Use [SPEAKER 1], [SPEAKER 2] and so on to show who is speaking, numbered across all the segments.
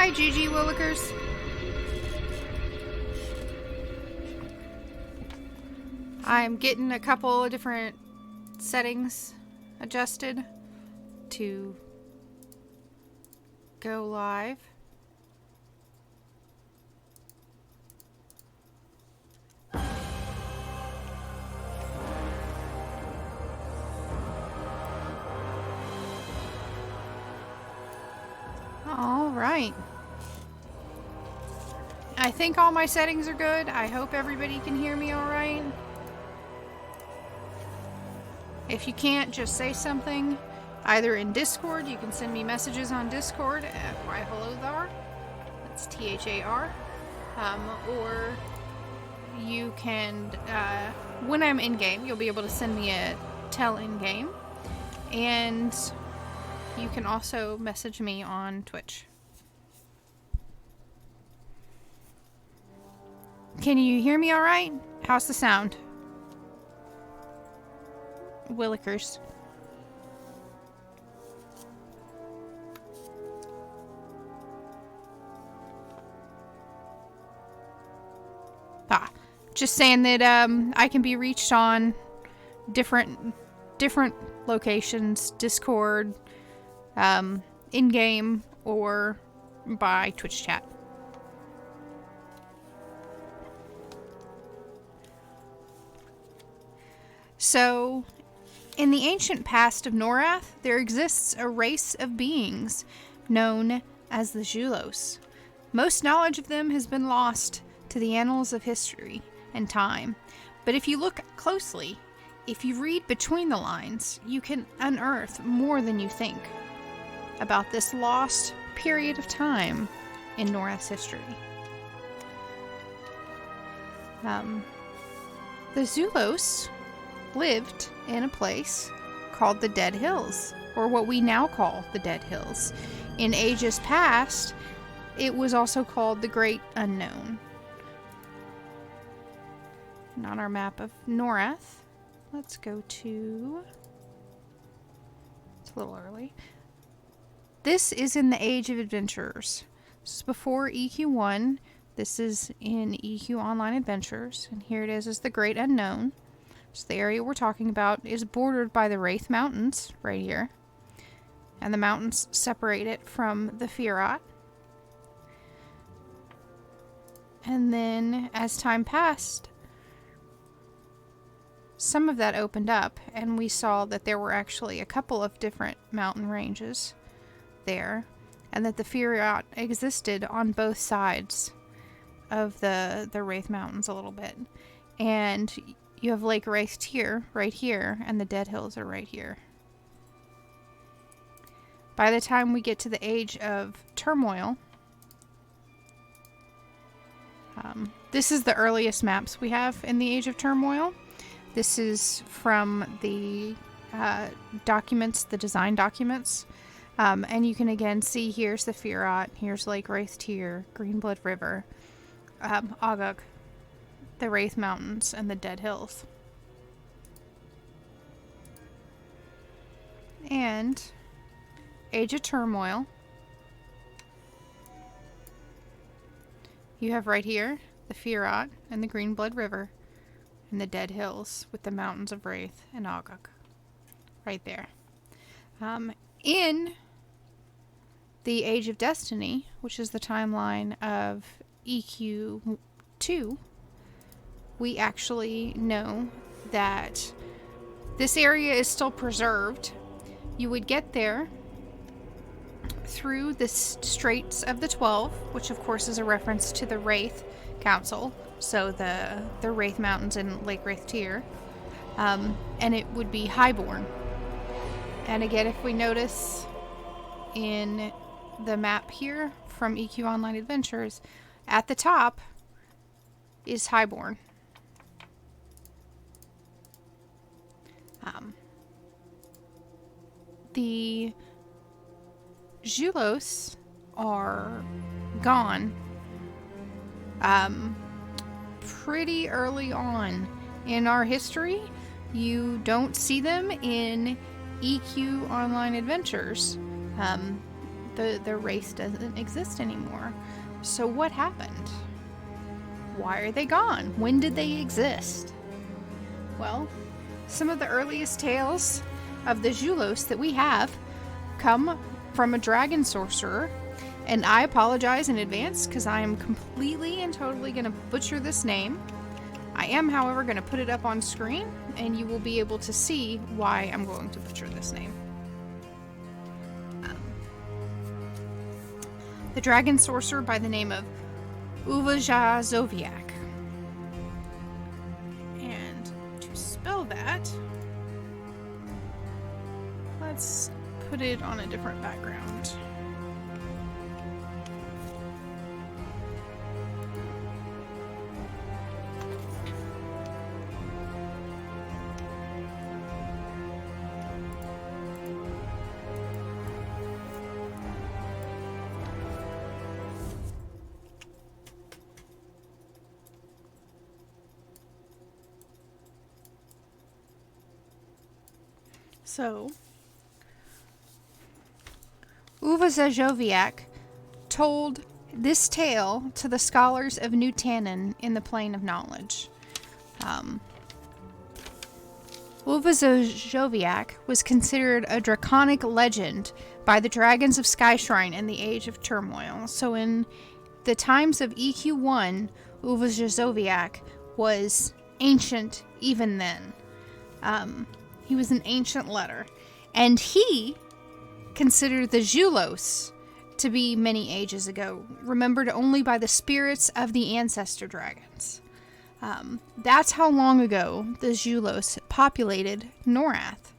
[SPEAKER 1] Hi, GG Willikers. I'm getting a couple of different settings adjusted to go live. All right. I think all my settings are good. I hope everybody can hear me all right. If you can't, just say something. Either in Discord, you can send me messages on Discord at whyhellother, that's THAR, or you can, when I'm in-game, you'll be able to send me a tell in-game, and you can also message me on Twitch. Can you hear me all right? How's the sound? Willikers. Just saying that I can be reached on different locations, Discord, in-game, or by Twitch chat. So, in the ancient past of Norrath, there exists a race of beings known as the Zhulos. Most knowledge of them has been lost to the annals of history and time, but if you look closely, if you read between the lines, you can unearth more than you think about this lost period of time in Norrath's history. The Zhulos lived in a place called the Dead Hills, or what we now call the Dead Hills. In ages past, it was also called the Great Unknown. And on our map of Norrath, let's go to... It's a little early. This is in the Age of Adventurers. This is before EQ1. This is in EQ Online Adventures. And here it is the Great Unknown. So the area we're talking about is bordered by the Wraith Mountains, right here. And the mountains separate it from the Firat. And then, as time passed, some of that opened up, and we saw that there were actually a couple of different mountain ranges there, and that the Firat existed on both sides of the Wraith Mountains a little bit. And you have Lake Wraith here, right here, and the Dead Hills are right here. By the time we get to the Age of Turmoil, this is the earliest maps we have in the Age of Turmoil. This is from the documents, the design documents. And you can again see here's the Firat, here's Lake Wraith Tier, Greenblood River, Agog, the Wraith Mountains, and the Dead Hills. And Age of Turmoil. You have right here the Firat and the Greenblood River and the Dead Hills with the Mountains of Wraith and Agog. Right there. In the Age of Destiny, which is the timeline of EQ2, we actually know that this area is still preserved. You would get there through the Straits of the 12, which of course is a reference to the Wraith Council, so the Wraith Mountains in Lake Wraith Tier, and it would be Highbourne. And again, if we notice in the map here from EQ Online Adventures, at the top is Highbourne. The Zhulos are gone pretty early on in our history. You don't see them in EQ Online Adventures. The Wraith doesn't exist anymore. So what happened? Why are they gone? When did they exist? Well, some of the earliest tales of the Zhulos that we have come from a Dragon Sorcerer, and I apologize in advance because I am completely and totally going to butcher this name. I am, however, going to put it up on screen, and you will be able to see why I'm going to butcher this name. The Dragon Sorcerer by the name of Wavadozik. And to spell that, let's put it on a different background. So, Wavadozik told this tale to the scholars of New Tannin in the Plane of Knowledge. Wavadozik was considered a draconic legend by the dragons of Skyshrine in the Age of Turmoil. So in the times of EQ1, Wavadozik was ancient even then. He was an ancient letter. And he considered the Zhulos to be many ages ago, remembered only by the spirits of the ancestor dragons. That's how long ago the Zhulos populated Norrath.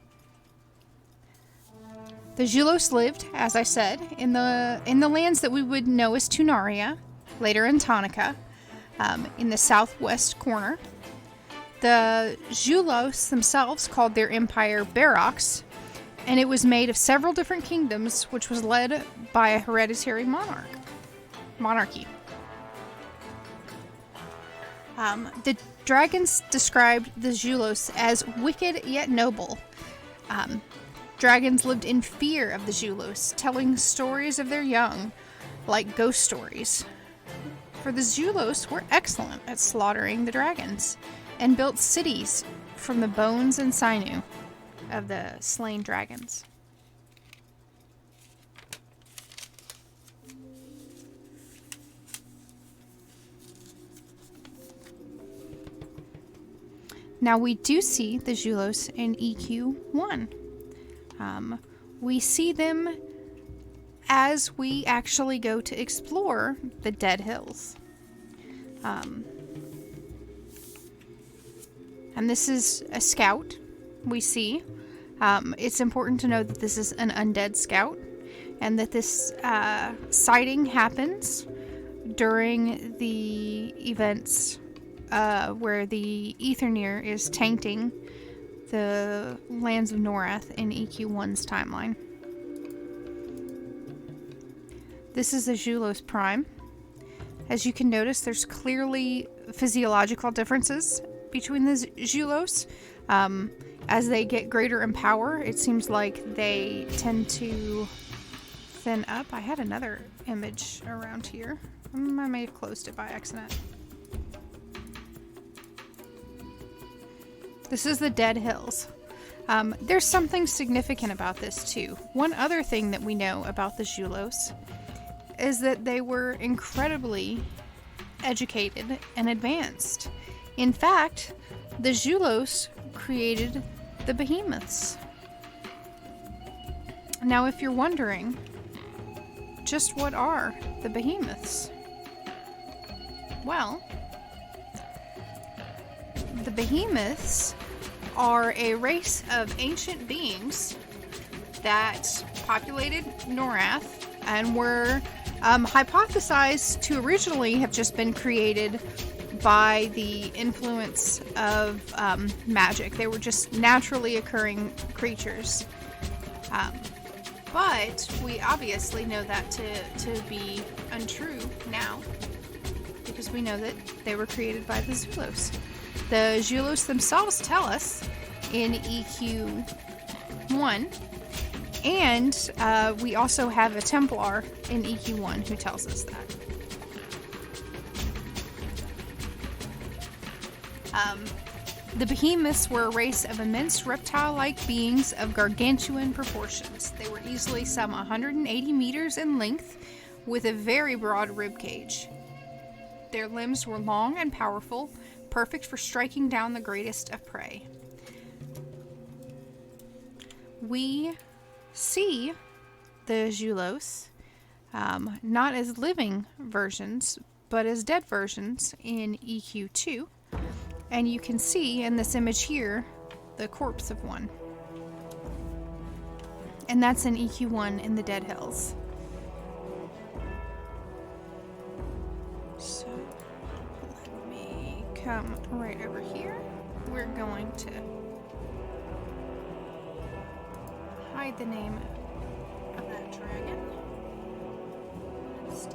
[SPEAKER 1] The Zhulos lived, as I said, in the lands that we would know as Tunaria, later Antonica, in the southwest corner. The Zhulos themselves called their empire Barox, and it was made of several different kingdoms, which was led by a hereditary monarchy. The dragons described the Zhulos as wicked yet noble. Dragons lived in fear of the Zhulos, telling stories of their young, like ghost stories. For the Zhulos were excellent at slaughtering the dragons, and built cities from the bones and sinew of the slain dragons. Now we do see the Zhulos in EQ1. We see them as we actually go to explore the Dead Hills. And this is a scout we see. It's important to know that this is an undead scout, and that this sighting happens during the events where the Aetherneer is tainting the lands of Norrath in EQ1's timeline. This is the Zhulos Prime. As you can notice, there's clearly physiological differences between the Zhulos. As they get greater in power, it seems like they tend to thin up. I had another image around here. I may have closed it by accident. This is the Dead Hills. There's something significant about this too. One other thing that we know about the Zhulos is that they were incredibly educated and advanced. In fact, the Zhulos created the Behemoths. Now, if you're wondering, just what are the Behemoths? Well, the Behemoths are a race of ancient beings that populated Norrath and were hypothesized to originally have just been created by the influence of magic. They were just naturally occurring creatures. But we obviously know that to be untrue now, because we know that they were created by the Zhulos. The Zhulos themselves tell us in EQ1, And we also have a Templar in EQ1 who tells us that. The Behemoths were a race of immense reptile-like beings of gargantuan proportions. They were easily some 180 meters in length, with a very broad rib cage. Their limbs were long and powerful, perfect for striking down the greatest of prey. We see the Zhulos, not as living versions, but as dead versions in EQ2. And you can see in this image here, the corpse of one. And that's in EQ1 in the Dead Hills. So, let me come right over here. We're going to hide the name of that dragon instead.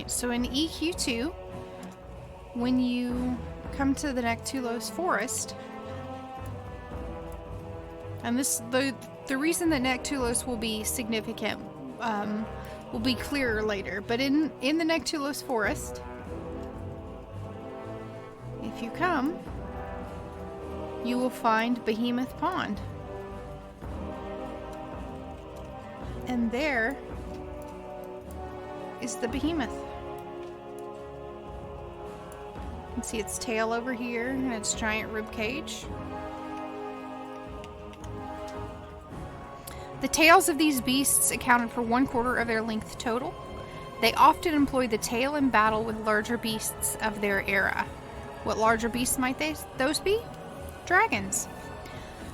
[SPEAKER 1] So in EQ2, when you come to the Nectulos forest, and the reason that Nectulos will be significant will be clearer later, but in the Nectulos forest, if you come, you will find Behemoth Pond. And there is the Behemoth. You can see its tail over here and its giant rib cage. The tails of these beasts accounted for 1/4 of their length total. They often employ the tail in battle with larger beasts of their era. What larger beasts might those be? Dragons.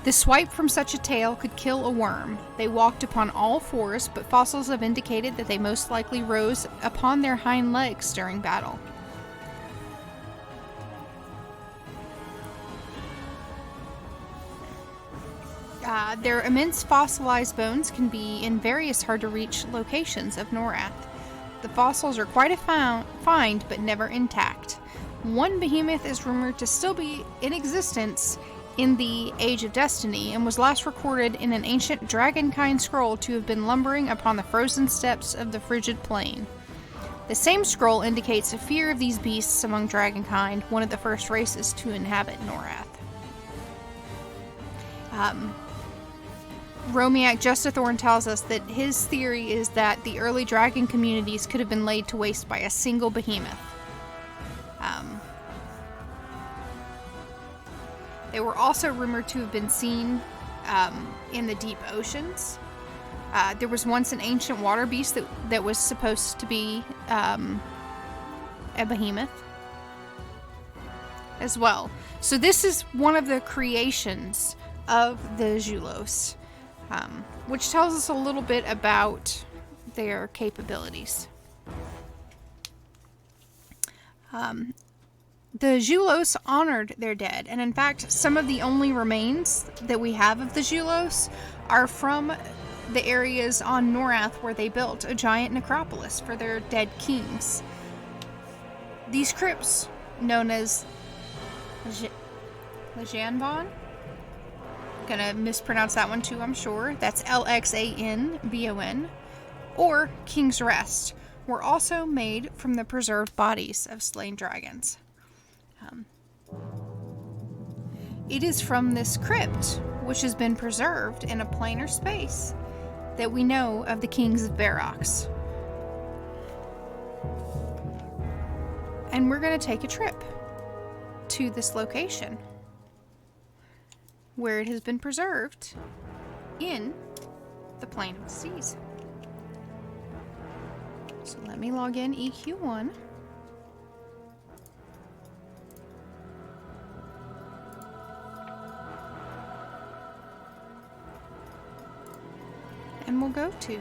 [SPEAKER 1] The swipe from such a tail could kill a worm. They walked upon all fours, but fossils have indicated that they most likely rose upon their hind legs during battle. Their immense fossilized bones can be in various hard-to-reach locations of Norrath. The fossils are quite a find, but never intact. One behemoth is rumored to still be in existence in the Age of Destiny, and was last recorded in an ancient dragonkind scroll to have been lumbering upon the frozen steppes of the frigid plain. The same scroll indicates a fear of these beasts among dragonkind, one of the first races to inhabit Norrath. Romiak Justathorn tells us that his theory is that the early dragon communities could have been laid to waste by a single behemoth. They were also rumored to have been seen in the deep oceans. There was once an ancient water beast that was supposed to be a behemoth as well. So this is one of the creations of the Zhulos, which tells us a little bit about their capabilities. The Zhulos honored their dead, and in fact, some of the only remains that we have of the Zhulos are from the areas on Norrath where they built a giant necropolis for their dead kings. These crypts, known as Lxanbon, gonna mispronounce that one too, I'm sure. That's Lxanbon, or King's Rest, were also made from the preserved bodies of slain dragons. It is from this crypt, which has been preserved in a planar space, that we know of the kings of Varrox. And we're going to take a trip to this location, where it has been preserved in the Plane of the Seas. So let me log in EQ1. And we'll go to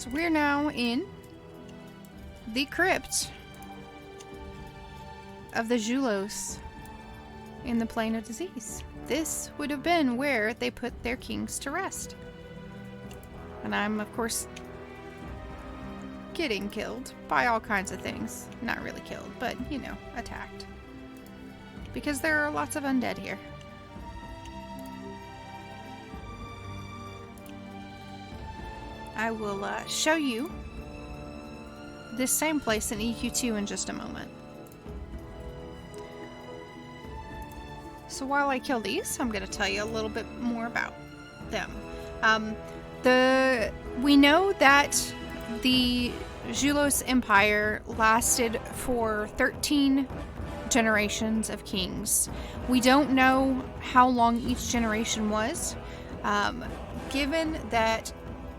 [SPEAKER 1] So we're now in the crypt of the Zhulos in the Plain of Disease. This would have been where they put their kings to rest. And I'm, of course, getting killed by all kinds of things. Not really killed, but, you know, attacked. Because there are lots of undead here. I will show you this same place in EQ2 in just a moment. So while I kill these, I'm going to tell you a little bit more about them. We know that the Zhulos Empire lasted for 13 generations of kings. We don't know how long each generation was. Given that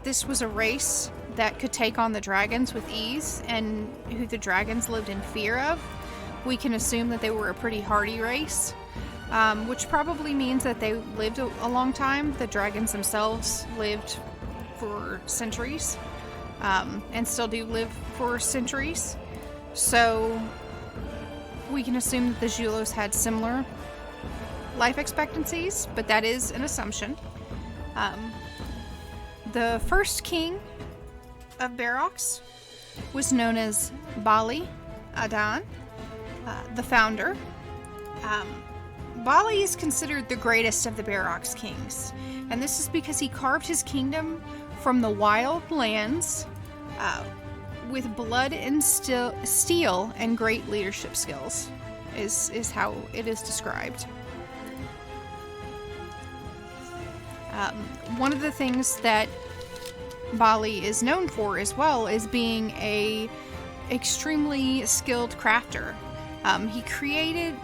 [SPEAKER 1] this was a race that could take on the dragons with ease, and who the dragons lived in fear of, we can assume that they were a pretty hardy race. Which probably means that they lived a long time. The dragons themselves lived for centuries, and still do live for centuries. So we can assume that the Zhulos had similar life expectancies, but that is an assumption. The first king of Barox was known as Feig Adan, the founder. Bali is considered the greatest of the Barox kings, and this is because he carved his kingdom from the wild lands with blood and steel and great leadership skills, is how it is described. One of the things that Bali is known for as well is being a extremely skilled crafter. He created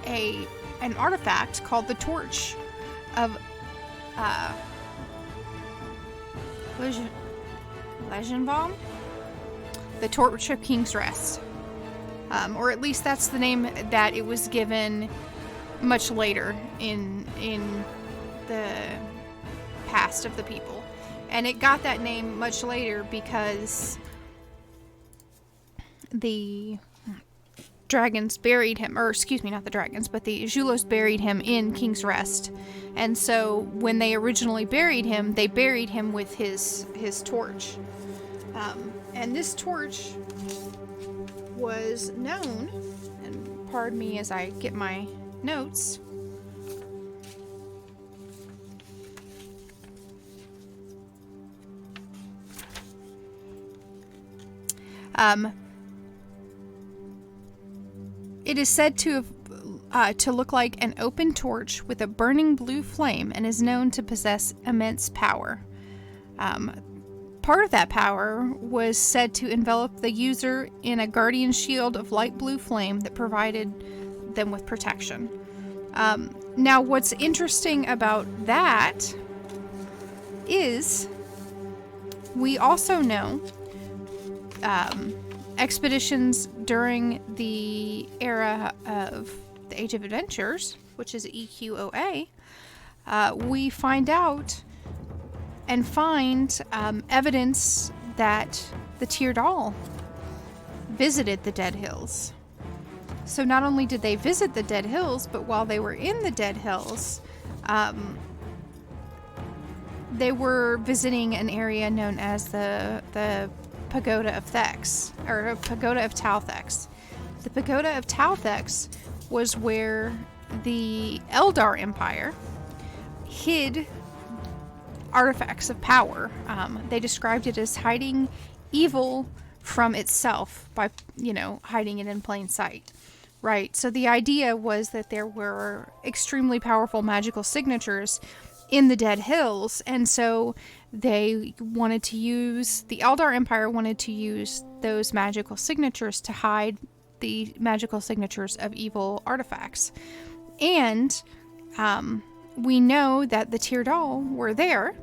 [SPEAKER 1] an artifact called the Torch of Legendbaum? The Torch of King's Rest. Or at least that's the name that it was given much later in the past of the people. And it got that name much later because the dragons buried him, or excuse me, not the dragons, but the Zhulos buried him in King's Rest. And so when they originally buried him, they buried him with his torch. And this torch was known, and pardon me as I get my notes, it is said to look like an open torch with a burning blue flame and is known to possess immense power. Part of that power was said to envelop the user in a guardian shield of light blue flame that provided them with protection. Now, what's interesting about that is we also know expeditions during the era of the Age of Adventures, which is EQOA, we find out and find evidence that the Tyrdal visited the Dead Hills. So not only did they visit the Dead Hills, but while they were in the Dead Hills, they were visiting an area known as the Pagoda of Taothex, or Pagoda of Taothex. The Pagoda of Taothex was where the Eldar Empire hid artifacts of power. They described it as hiding evil from itself by, hiding it in plain sight. Right? So the idea was that there were extremely powerful magical signatures in the Dead Hills, and so the Eldar Empire wanted to use those magical signatures to hide the magical signatures of evil artifacts. And we know that the Tyrdal were there,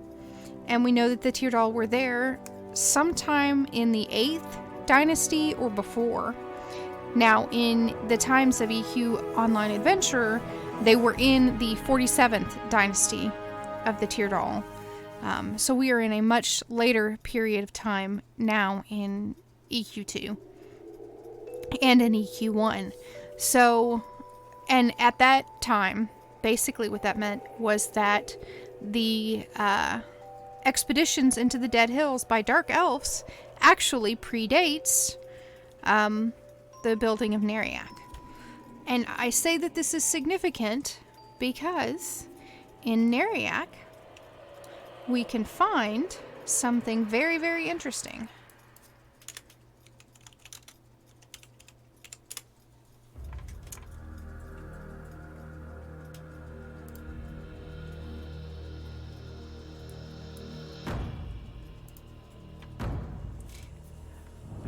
[SPEAKER 1] and we know that the Tyrdal were there sometime in the 8th dynasty or before. Now, in the times of EQ Online Adventure, they were in the 47th dynasty of the Tyrdal. So we are in a much later period of time now in EQ2 and in EQ1. So, and at that time, basically what that meant was that the expeditions into the Dead Hills by Dark Elves actually predates the building of Nariak. And I say that this is significant because in Nariak, we can find something very, very interesting.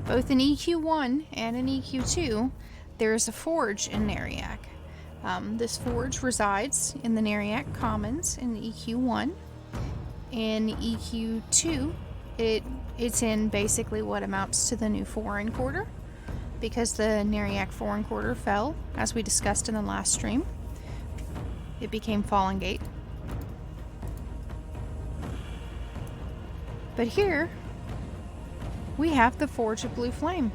[SPEAKER 1] Both in EQ1 and in EQ2, there is a forge in Nariak. This forge resides in the Nariak Commons in EQ1. In EQ2, it's in basically what amounts to the new Foreign Quarter, because the Nariak Foreign Quarter fell, as we discussed in the last stream. It became Fallen Gate. But here, we have the Forge of Blue Flame.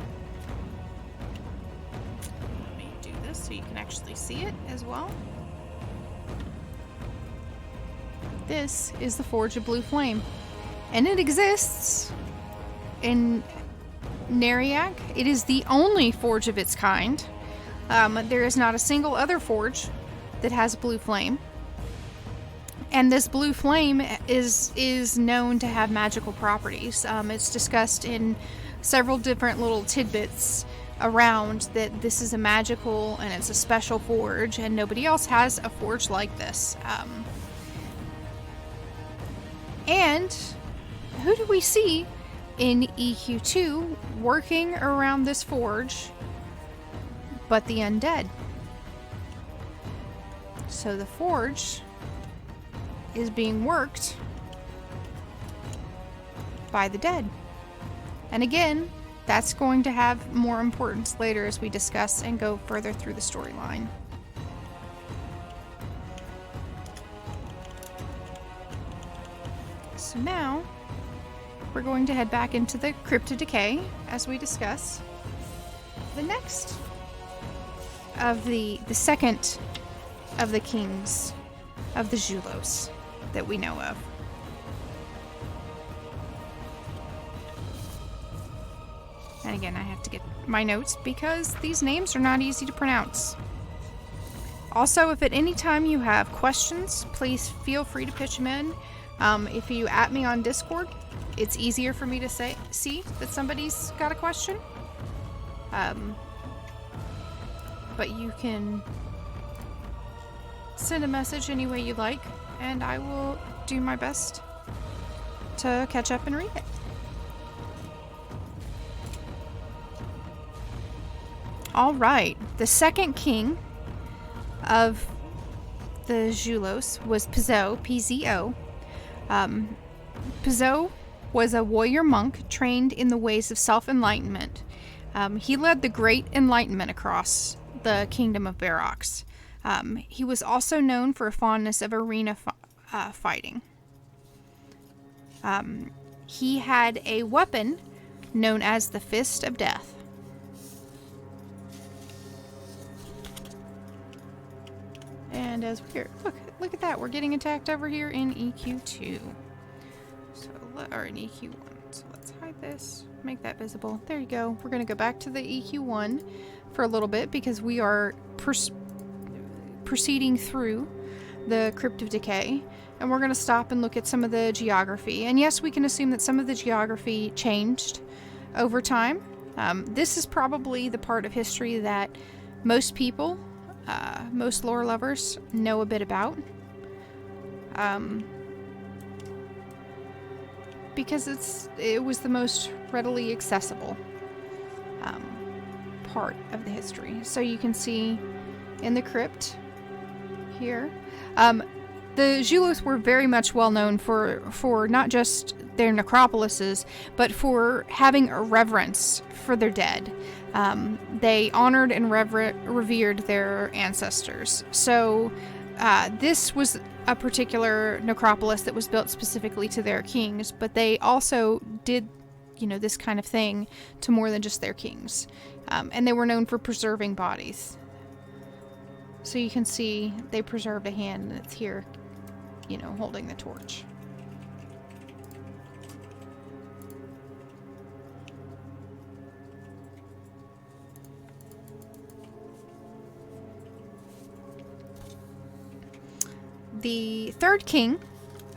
[SPEAKER 1] Let me do this so you can actually see it as well. This is the Forge of Blue Flame. And it exists in Nariak. It is the only forge of its kind. There is not a single other forge that has blue flame. And this blue flame is known to have magical properties. It's discussed in several different little tidbits around that this is a magical and it's a special forge, and nobody else has a forge like this. And who do we see in EQ2 working around this forge but the undead? So the forge is being worked by the dead. And again, that's going to have more importance later as we discuss and go further through the storyline. So now, we're going to head back into the Crypt of Decay as we discuss the next of the second of the kings of the Zhulos that we know of. And again, I have to get my notes because these names are not easy to pronounce. Also, if at any time you have questions, please feel free to pitch them in. If you at me on Discord, it's easier for me to see that somebody's got a question. But you can send a message any way you like, and I will do my best to catch up and read it. Alright, the second king of the Zhulos was Pzo, P-Z-O. Pzo was a warrior monk trained in the ways of self-enlightenment. He led the Great Enlightenment across the Kingdom of Barox. He was also known for a fondness of arena fighting. He had a weapon known as the Fist of Death. And as we're look at that, we're getting attacked over here in EQ2. Or in EQ1. So let's hide this, make that visible. There you go. We're going to go back to the EQ1 for a little bit because we are proceeding through the Crypt of Decay, and we're going to stop and look at some of the geography. And yes, we can assume that some of the geography changed over time. This is probably the part of history that most people, most lore lovers, know a bit about. Because it was the most readily accessible part of the history. So you can see in the crypt here, the Zhulos were very much well known for not just their necropolises, but for having a reverence for their dead. They honored and revered their ancestors. So this was a particular necropolis that was built specifically to their kings, but they also did, you know, this kind of thing to more than just their kings. And they were known for preserving bodies. So you can see they preserved a hand that's here, you know, holding the torch. The third king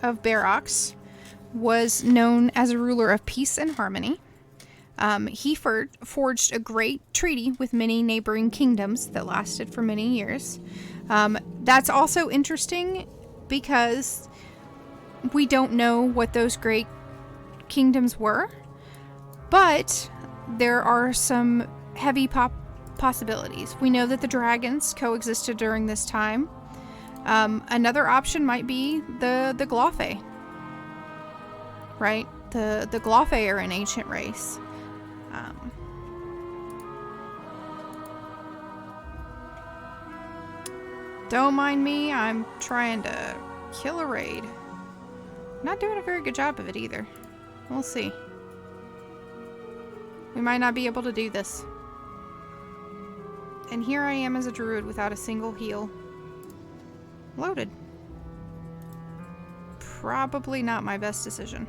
[SPEAKER 1] of Barox was known as a ruler of peace and harmony. He forged a great treaty with many neighboring kingdoms that lasted for many years. That's also interesting because we don't know what those great kingdoms were, but there are some heavy possibilities. We know that the dragons coexisted during this time. Another option might be the Glothae, right? The Glothae are an ancient race. Don't mind me, I'm trying to kill a raid. Not doing a very good job of it either. We'll see. We might not be able to do this. And here I am as a druid without a single heal. Loaded. Probably not my best decision.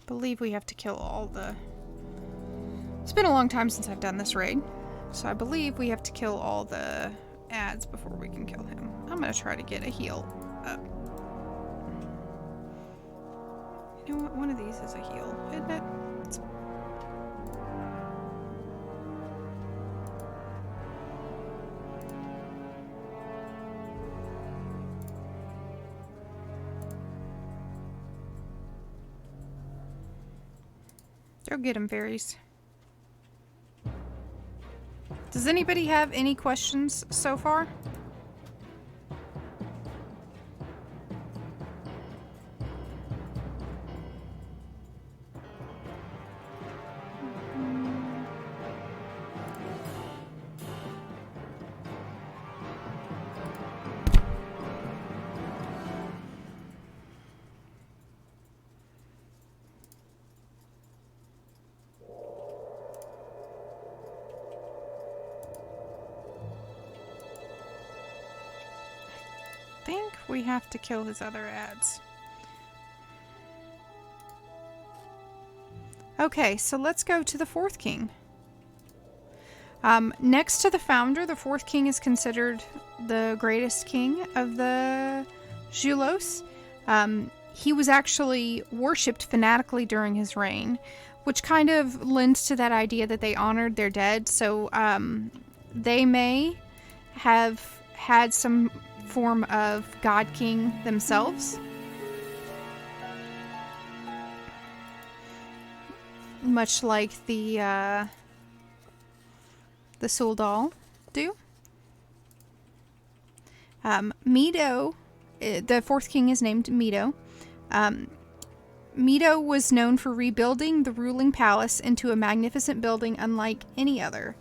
[SPEAKER 1] Believe we have to kill all the... It's been a long time since I've done this raid, so I believe we have to kill all the ads before we can kill him. I'm gonna try to get a heal up. You know what? One of these is a heal, isn't it? Go get him, fairies. Does anybody have any questions so far? We have to kill his other ads. Okay, so let's go to the fourth king. Next to the founder, the fourth king is considered the greatest king of the Zhulos. He was actually worshipped fanatically during his reign, which kind of lends to that idea that they honored their dead. So they may have had some form of god king themselves, much like the Zandal do. Mido, the fourth king is named Mido. Mido was known for rebuilding the ruling palace into a magnificent building unlike any other.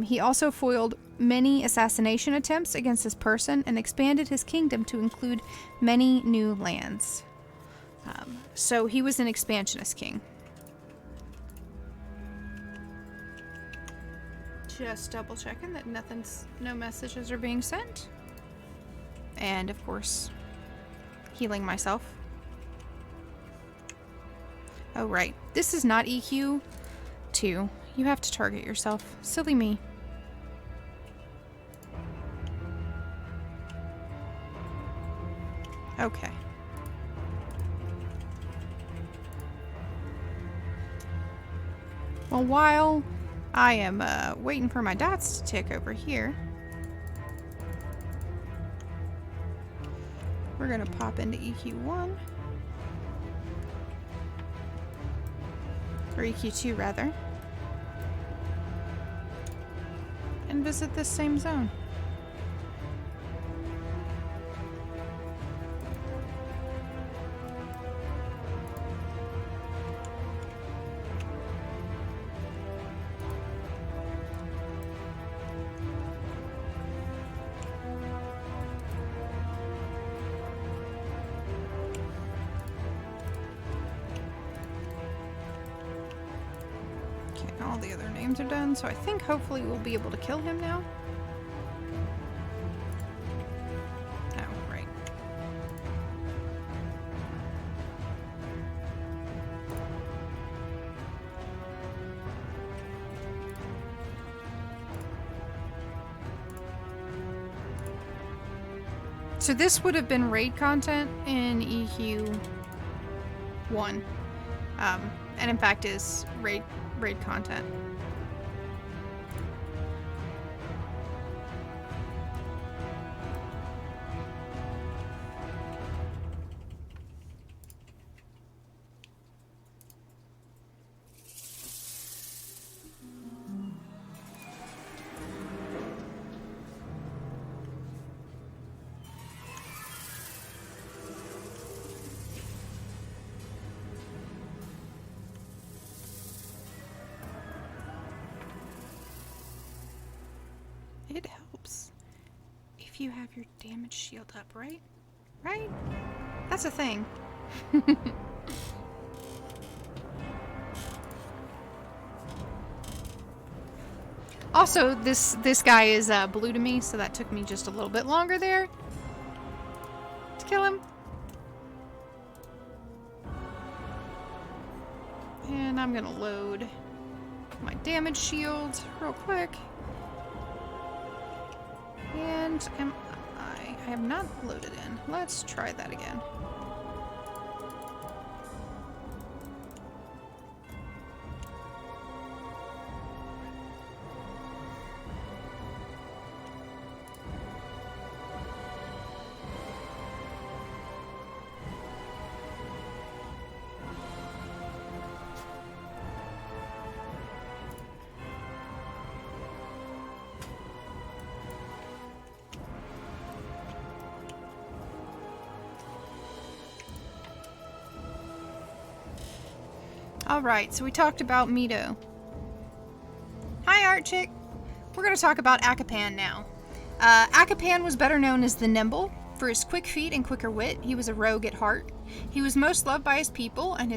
[SPEAKER 1] He also foiled many assassination attempts against his person and expanded his kingdom to include many new lands. So he was an expansionist king. Just double checking that no messages are being sent. And of course, healing myself. Oh right, this is not EQ 2. You have to target yourself. Silly me. Okay. Well, while I am waiting for my dots to tick over here, we're gonna pop into EQ1. Or EQ2 rather. And visit this same zone. Okay, all the other names are done, so I think hopefully we'll be able to kill him now. Oh, right. So this would have been raid content in EQ1. And in fact is raid content. It helps if you have your damage shield up, right? Right? That's a thing. Also, this guy is blue to me, so that took me just a little bit longer there to kill him. And I'm gonna load my damage shield real quick. And I have not loaded in. Let's try that again. Alright, so we talked about Mito. Hi, Art Chick! We're going to talk about Akapan now. Akapan was better known as the Nimble. For his quick feet and quicker wit, he was a rogue at heart. He was most loved by his people, and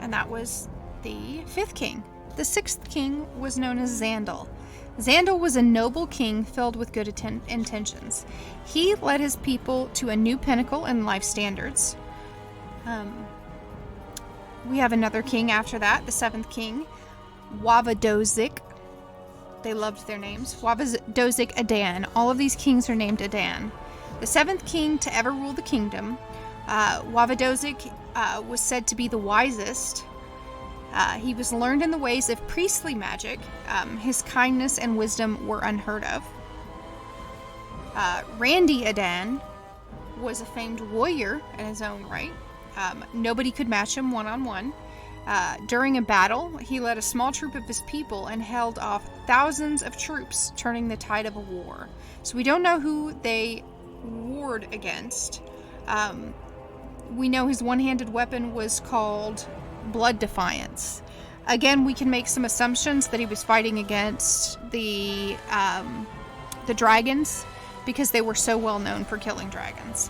[SPEAKER 1] that was the 5th king. The 6th king was known as Zandal. Zandal was a noble king filled with good intentions. He led his people to a new pinnacle in life standards. We have another king after that, the 7th king, Wavadozik. They loved their names. Wavadozik Adan. All of these kings are named Adan. The 7th king to ever rule the kingdom. Wavadozik was said to be the wisest. He was learned in the ways of priestly magic. His kindness and wisdom were unheard of. Randy Adan was a famed warrior in his own right. Nobody could match him one-on-one. During a battle, he led a small troop of his people and held off thousands of troops, turning the tide of a war. So we don't know who they warred against. We know his one-handed weapon was called Blood Defiance. Again, we can make some assumptions that he was fighting against the dragons, because they were so well known for killing dragons.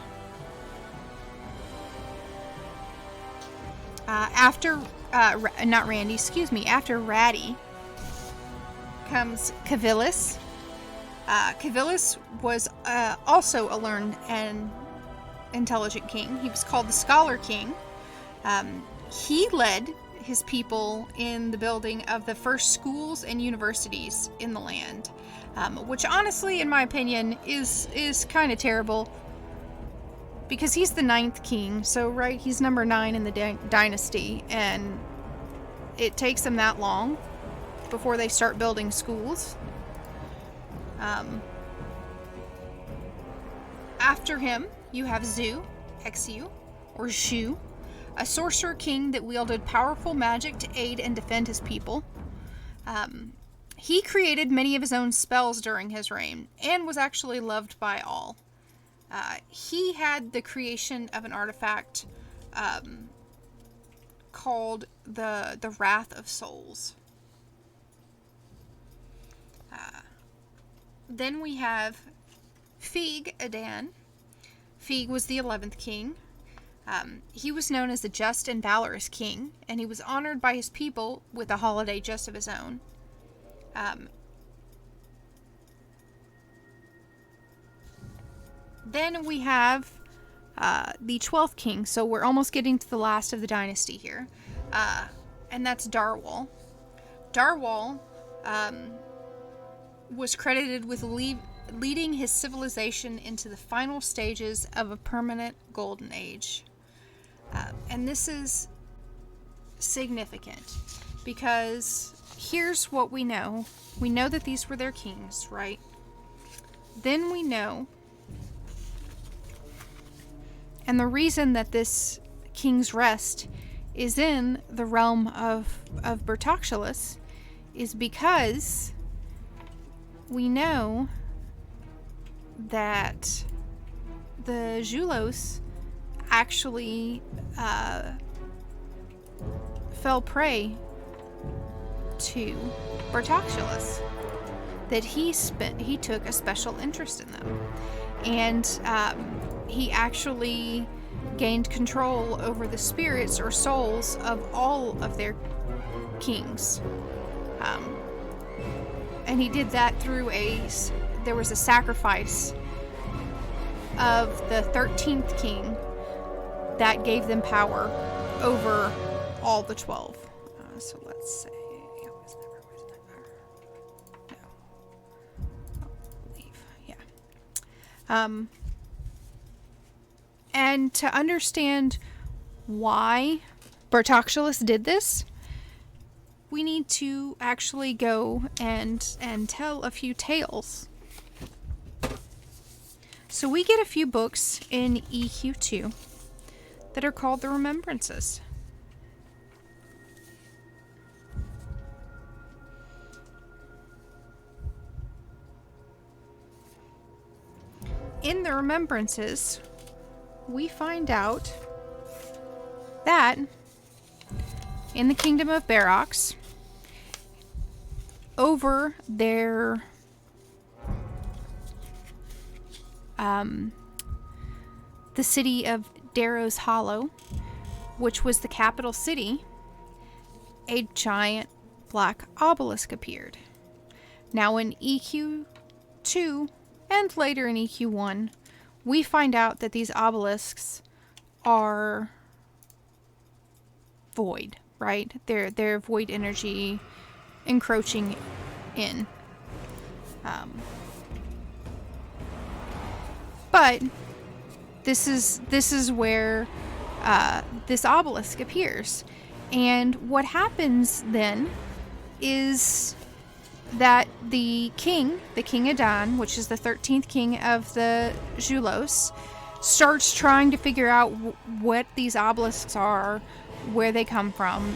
[SPEAKER 1] After Ratty comes Cavilis. Cavilis was also a learned and intelligent king. He was called the Scholar King. He led his people in the building of the first schools and universities in the land, which honestly, in my opinion, is kind of terrible. Because he's the 9th king, so right, he's number 9 in the dynasty, and it takes them that long before they start building schools. After him, you have Xu, or Zhu, a sorcerer king that wielded powerful magic to aid and defend his people. He created many of his own spells during his reign, and was actually loved by all. He had the creation of an artifact called the Wrath of Souls. Then we have Feig Adan. Feig was the 11th king. He was known as a just and valorous king, and he was honored by his people with a holiday just of his own. Then we have the 12th king, so we're almost getting to the last of the dynasty here, and that's Darwil. Darwil was credited with leading his civilization into the final stages of a permanent golden age. And this is significant because here's what we know. We know that these were their kings, right? Then we know, and the reason that this king's rest is in the realm of Xulous is because we know that the Zhulos actually fell prey to Xulous, that he took a special interest in them, and he actually gained control over the spirits or souls of all of their kings, and he did that through there was a sacrifice of the 13th king that gave them power over all the 12. So let's say, and to understand why Xulous did this, we need to actually go and tell a few tales. So we get a few books in EQ2 that are called the Remembrances. In the Remembrances, we find out that in the kingdom of Behemoths, over their the city of Darrow's Hollow, which was the capital city, a giant black obelisk appeared. Now in EQ2 and later in EQ1, we find out that these obelisks are void, right? They're void energy encroaching in. But this is where this obelisk appears, and what happens then is that the king Adan, which is the 13th king of the Zhulos, starts trying to figure out what these obelisks are, where they come from.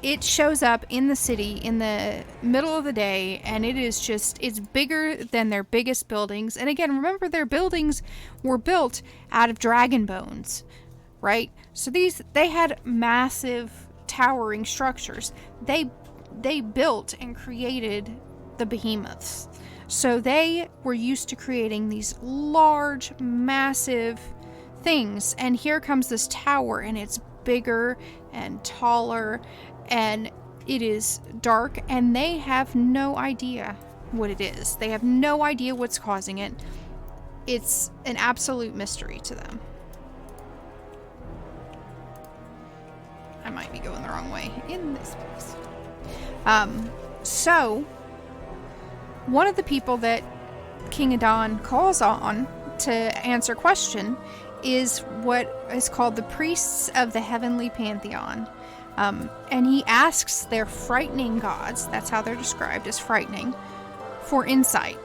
[SPEAKER 1] It shows up in the city in the middle of the day, and it's bigger than their biggest buildings. And again, remember, their buildings were built out of dragon bones, right? So they had massive towering structures. They built and created the Behemoths. So they were used to creating these large, massive things. And here comes this tower, and it's bigger and taller, and it is dark, and they have no idea what it is. They have no idea what's causing it. It's an absolute mystery to them. I might be going the wrong way in this place. So, one of the people that King Adan calls on to answer question is what is called the Priests of the Heavenly Pantheon. And he asks their frightening gods, that's how they're described, as frightening, for insight.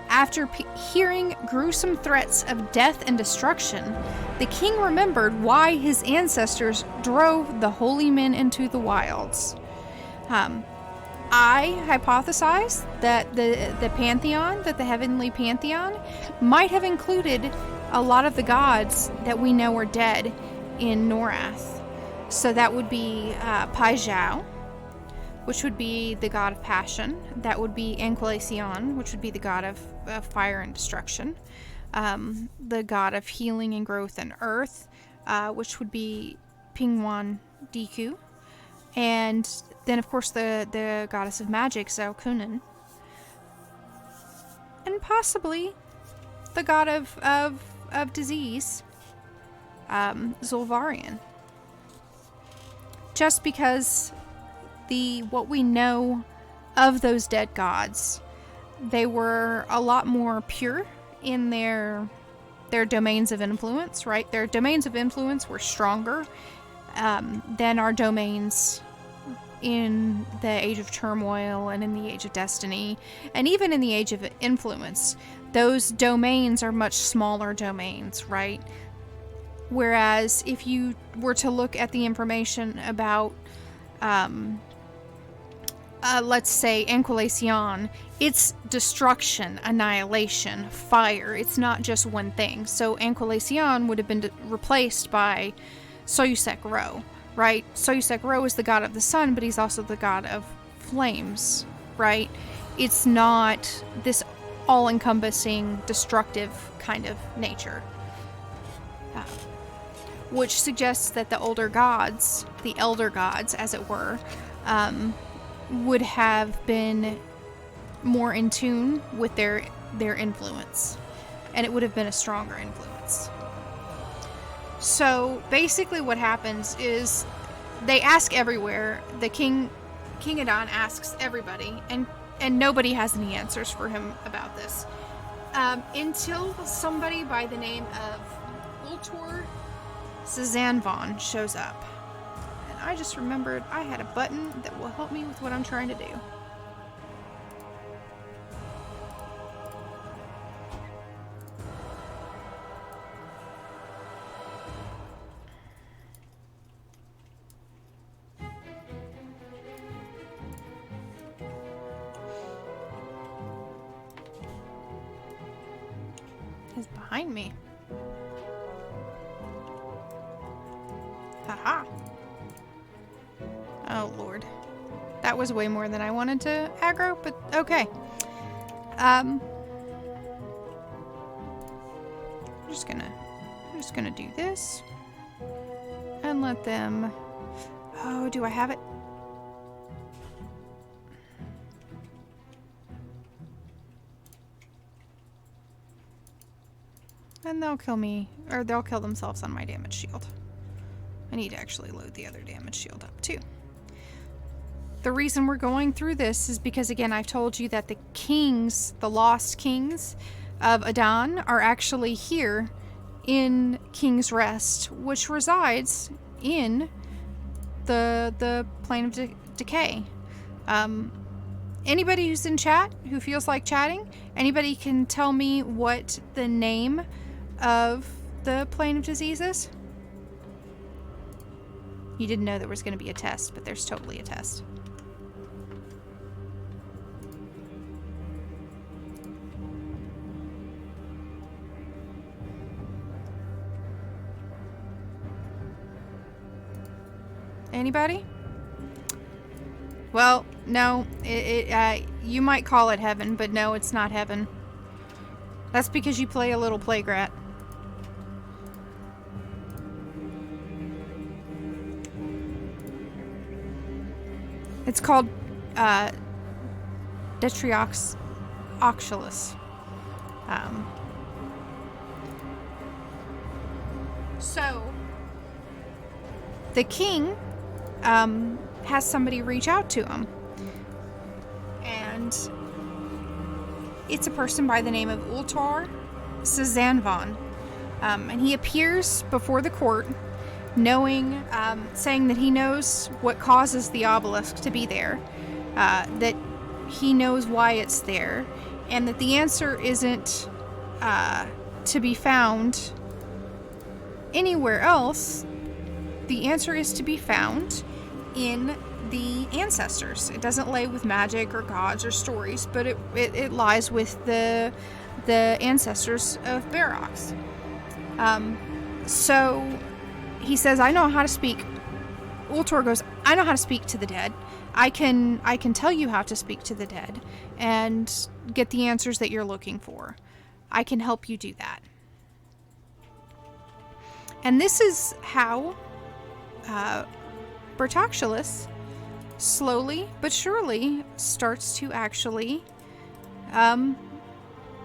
[SPEAKER 1] After hearing gruesome threats of death and destruction, the king remembered why his ancestors drove the holy men into the wilds. I hypothesize that the pantheon, that the heavenly pantheon, might have included a lot of the gods that we know are dead in Norrathian. So that would be Paizhao, which would be the god of passion. That would be Anquilacion, which would be the god of fire and destruction. The god of healing and growth and earth. which would be Pingwan Diku. And then, of course, the goddess of magic, Zaukunin. And possibly the god of disease, Zul'Varian. Just because what we know of those dead gods, they were a lot more pure in their domains of influence, right? Their domains of influence were stronger than our domains in the Age of Turmoil and in the Age of Destiny, and even in the Age of Influence. Those domains are much smaller domains, right? Whereas if you were to look at the information about, let's say, Anquilacion, it's destruction, annihilation, fire. It's not just one thing. So Anquilacion would have been replaced by Soyusek Ro, right? Soyusek Ro is the god of the sun, but he's also the god of flames, right? It's not this all-encompassing, destructive kind of nature. Which suggests that the older gods, the elder gods, as it were, would have been more in tune with their influence. And it would have been a stronger influence. So basically what happens is they ask everywhere. The King Adan asks everybody, and nobody has any answers for him about this. Until somebody by the name of Ultor Szanvan shows up. And I just remembered I had a button that will help me with what I'm trying to do. He's behind me. Haha. Oh, Lord. That was way more than I wanted to aggro, but okay. I'm just gonna do this. And let them... Oh, do I have it? And they'll kill me, or they'll kill themselves on my damage shield. I need to actually load the other damage shield up too. The reason we're going through this is because, again, I've told you that the kings, the lost kings of Adan, are actually here in King's Rest, which resides in the plane of decay. Anybody who's in chat who feels like chatting, anybody can tell me what the name of the plane of disease is? You didn't know there was going to be a test, but there's totally a test. Anybody? Well, no, you might call it heaven, but no, it's not heaven. That's because you play a little plague rat. It's called Xulous. So the king has somebody reach out to him, and it's a person by the name of Ultor Szanvan, and he appears before the court, knowing, saying that he knows what causes the obelisk to be there, that he knows why it's there, and that the answer isn't to be found anywhere else. The answer is to be found in the ancestors. It doesn't lay with magic or gods or stories, but it lies with the ancestors of Barox. So he says, I know how to speak. Ultor goes, I know how to speak to the dead. I can tell you how to speak to the dead and get the answers that you're looking for. I can help you do that. And this is how Xulous slowly but surely starts to actually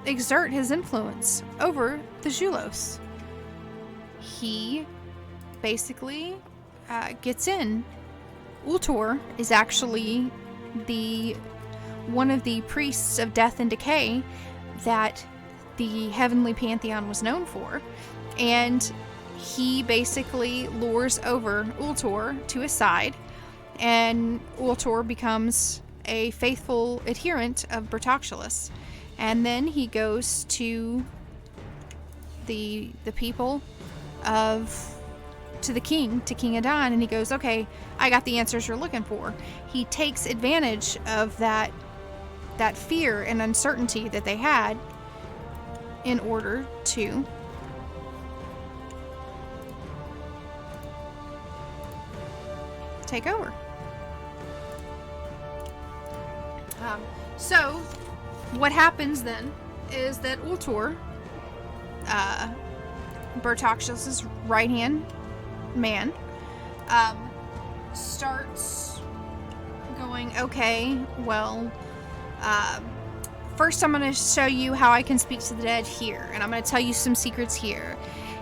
[SPEAKER 1] exert his influence over the Zhulos. He basically gets in. Ultor is actually one of the priests of death and decay that the Heavenly Pantheon was known for, and he basically lures over Ultor to his side, and Ultor becomes a faithful adherent of Xulous. And then he goes to the people to the king, to King Adan, and he goes, okay, I got the answers you're looking for. He takes advantage of that fear and uncertainty that they had in order to take over. So what happens then is that Ultor, Xulous' right-hand man, starts going, okay, well, first I'm going to show you how I can speak to the dead here, and I'm going to tell you some secrets here.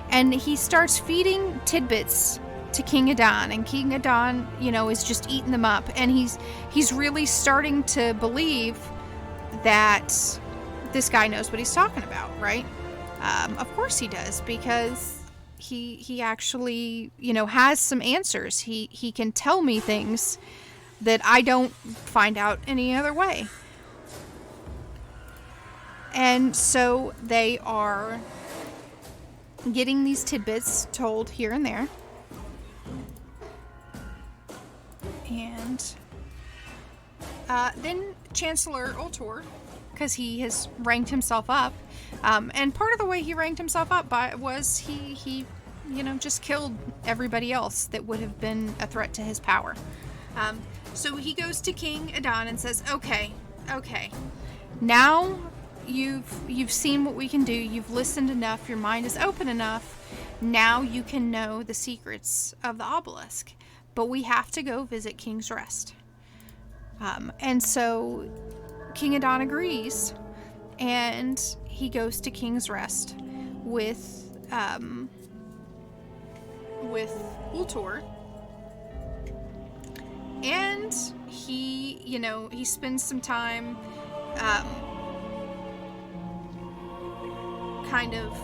[SPEAKER 1] And he starts feeding tidbits to King Adan, and King Adan, is just eating them up, and he's really starting to believe that this guy knows what he's talking about, right? Of course he does, because he actually, has some answers. He can tell me things that I don't find out any other way. And so they are getting these tidbits told here and there. And then Chancellor Ultor, because he has ranked himself up, and part of the way he ranked himself up was he just killed everybody else that would have been a threat to his power. So he goes to King Adan and says, okay, now you've seen what we can do, you've listened enough, your mind is open enough, now you can know the secrets of the obelisk, but we have to go visit King's Rest. And so King Adan agrees, and he goes to King's Rest with Ultor, and he spends some time kind of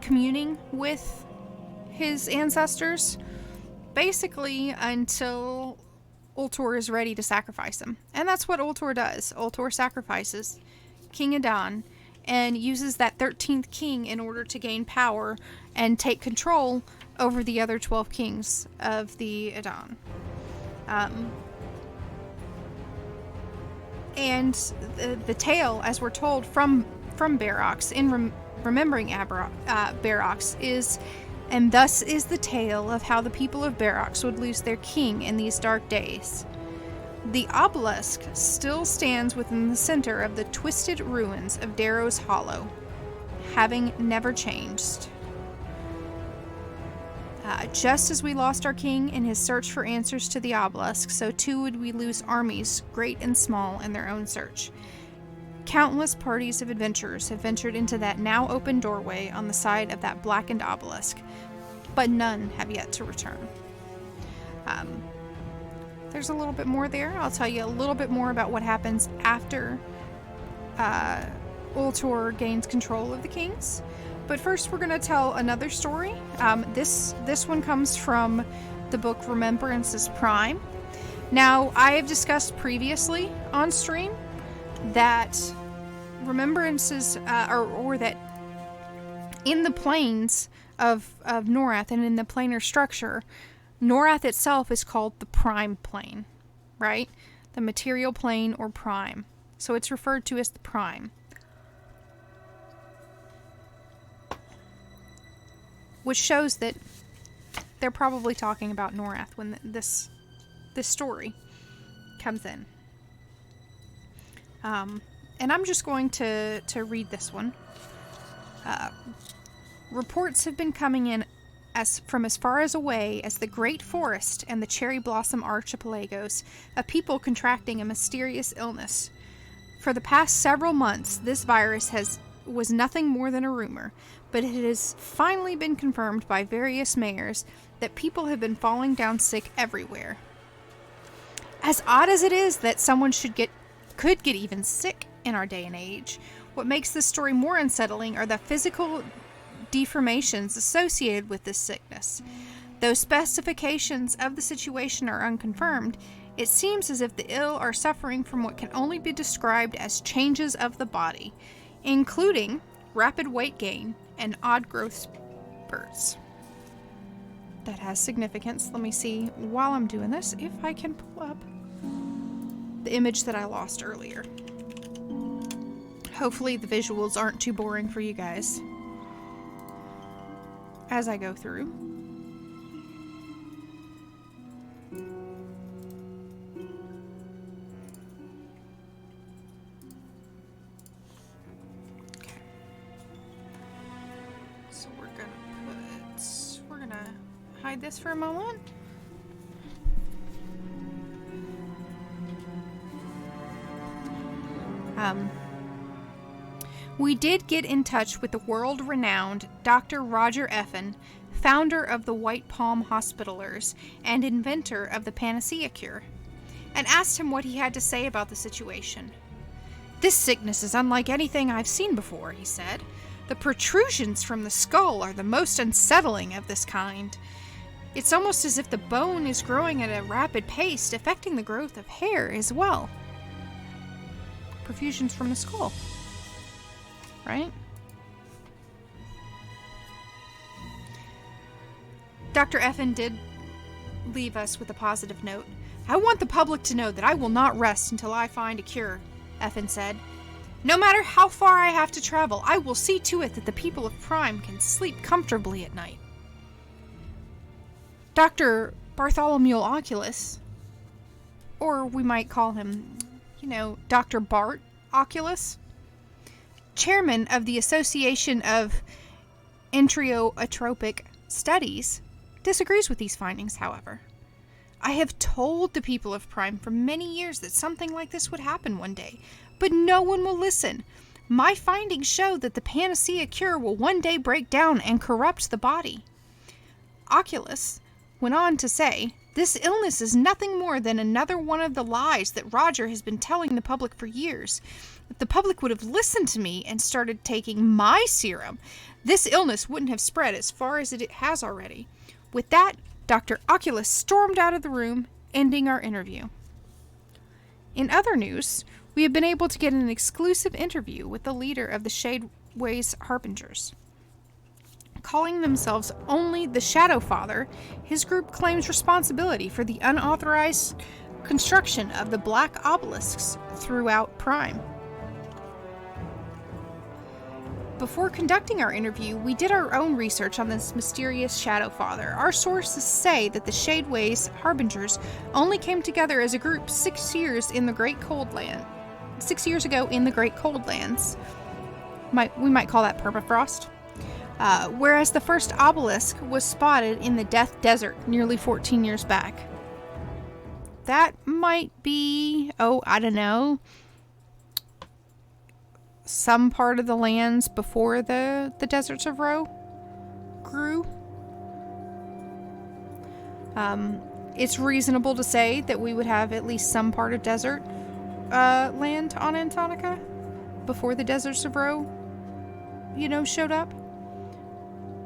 [SPEAKER 1] communing with his ancestors, basically until Ultor is ready to sacrifice him. And that's what Ultor does. Ultor sacrifices King Adan and uses that 13th king in order to gain power and take control over the other 12 kings of the Adan. And the tale, as we're told from Barrocks, in Remembering Barrocks, is, and thus is the tale of how the people of Barrocks would lose their king in these dark days. The obelisk still stands within the center of the twisted ruins of Darrow's Hollow, having never changed. Just as we lost our king in his search for answers to the obelisk, so too would we lose armies, great and small, in their own search. Countless parties of adventurers have ventured into that now open doorway on the side of that blackened obelisk, but none have yet to return. There's a little bit more there. I'll tell you a little bit more about what happens after Ultor gains control of the kings. But first, we're going to tell another story. This one comes from the book Remembrances Prime. Now, I have discussed previously on stream that Remembrances, or that in the planes of Norrath and in the planar structure, Norrath itself is called the prime plane, right? The material plane or prime. So it's referred to as the prime. Which shows that they're probably talking about Norrath when this story comes in. And I'm just going to read this one. Reports have been coming in from as far away as the Great Forest and the Cherry Blossom Archipelagos of people contracting a mysterious illness. For the past several months, this virus was nothing more than a rumor, but it has finally been confirmed by various mayors that people have been falling down sick everywhere. As odd as it is that someone could get even sick in our day and age, what makes this story more unsettling are the physical deformations associated with this sickness. Though specifications of the situation are unconfirmed, it seems as if the ill are suffering from what can only be described as changes of the body, including rapid weight gain and odd growth spurts. That has significance. Let me see, while I'm doing this, if I can pull up the image that I lost earlier. Hopefully the visuals aren't too boring for you guys as I go through. Okay. So we're gonna hide this for a moment. We did get in touch with the world-renowned Dr. Roger Effen, founder of the White Palm Hospitalers and inventor of the Panacea Cure, and asked him what he had to say about the situation. "This sickness is unlike anything I've seen before," he said. "The protrusions from the skull are the most unsettling of this kind. It's almost as if the bone is growing at a rapid pace, affecting the growth of hair as well." Protrusions from the skull. Right? Dr. Effen did leave us with a positive note. "I want the public to know that I will not rest until I find a cure," Effen said. "No matter how far I have to travel, I will see to it that the people of Prime can sleep comfortably at night." Dr. Bartholomew Oculus, or we might call him, Dr. Bart Oculus, chairman of the Association of Enterotropic Studies, disagrees with these findings, however. "I have told the people of Prime for many years that something like this would happen one day, but no one will listen. My findings show that the Panacea Cure will one day break down and corrupt the body." Oculus went on to say, "This illness is nothing more than another one of the lies that Roger has been telling the public for years. If the public would have listened to me and started taking my serum, this illness wouldn't have spread as far as it has already." With that, Dr. Oculus stormed out of the room, ending our interview. In other news, we have been able to get an exclusive interview with the leader of the Shadeways Harbingers. Calling themselves only the Shadow Father, his group claims responsibility for the unauthorized construction of the black obelisks throughout Prime. Before conducting our interview, we did our own research on this mysterious Shadow Father. Our sources say that the Shadeways Harbingers only came together as a group 6 years in the Great Cold Land. 6 years ago in the Great Cold Lands. We might call that permafrost. Whereas the first obelisk was spotted in the Death Desert nearly 14 years back. That might be, I don't know, some part of the lands before the deserts of Ro grew. It's reasonable to say that we would have at least some part of desert land on Antonica before the deserts of Ro, showed up.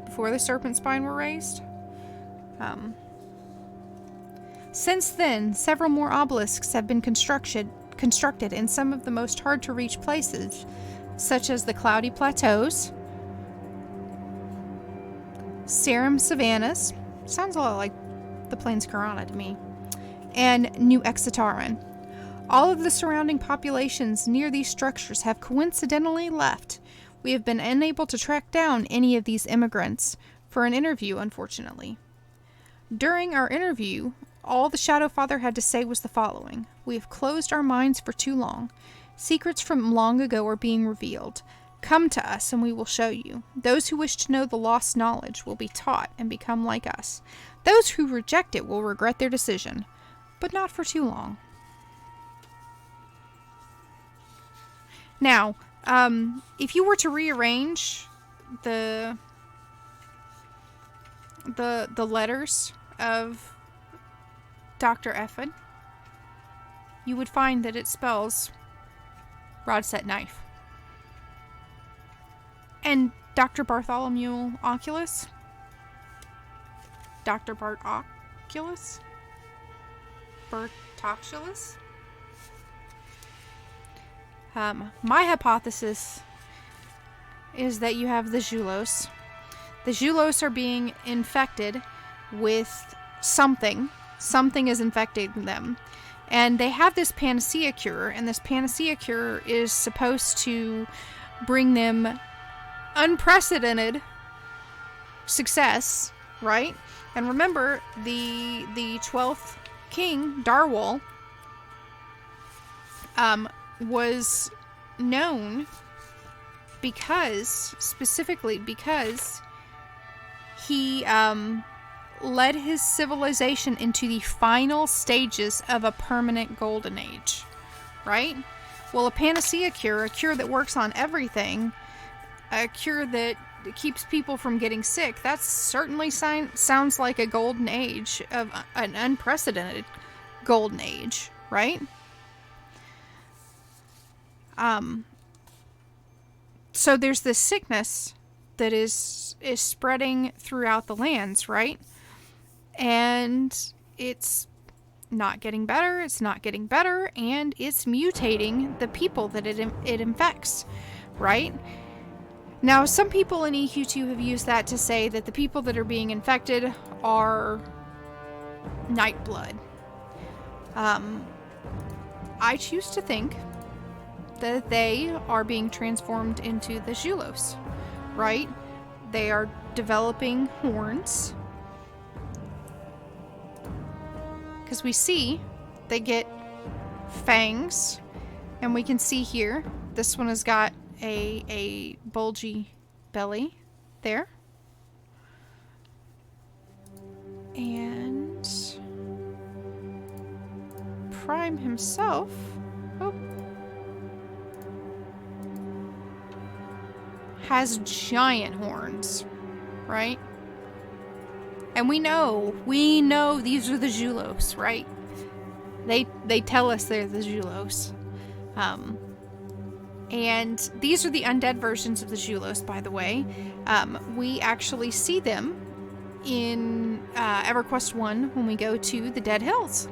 [SPEAKER 1] Before the Serpent Spine were raised. Since then, several more obelisks have been constructed in some of the most hard-to-reach places, such as the Cloudy Plateaus, Serum Savannas, sounds a lot like the Plains Karana to me, and New Exitaran. All of the surrounding populations near these structures have coincidentally left. We have been unable to track down any of these immigrants for an interview, unfortunately. During our interview, all the Shadow Father had to say was the following: "We have closed our minds for too long. Secrets from long ago are being revealed. Come to us and we will show you. Those who wish to know the lost knowledge will be taught and become like us. Those who reject it will regret their decision, but not for too long. Now, if you were to rearrange the letters of Dr. Effin, you would find that it spells Broadset Knife. And Dr. Bartholomew Oculus? Dr. Bart Oculus? Bertoculus? My hypothesis is that you have the Zhulos. The Zhulos are being infected with something. Something is infecting them. And they have this panacea cure, and this panacea cure is supposed to bring them unprecedented success, right? And remember, the 12th king, Darwil, was known specifically because he led his civilization into the final stages of a permanent golden age, right? Well, a panacea cure, a cure that works on everything, a cure that keeps people from getting sick, that certainly sounds like a golden age, of an unprecedented golden age, right? So there's this sickness that is spreading throughout the lands, right? And it's not getting better, and it's mutating the people that it infects, right? Now, some people in EQ2 have used that to say that the people that are being infected are Nightblood. I choose to think that they are being transformed into the Zhulos, right? They are developing horns. Because we see they get fangs, and we can see here, this one has got a bulgy belly there. And Prime himself, has giant horns, right? And we know these are the Zhulos, right? They tell us they're the Zhulos. And these are the undead versions of the Zhulos, by the way. We actually see them in EverQuest 1 when we go to the Dead Hills.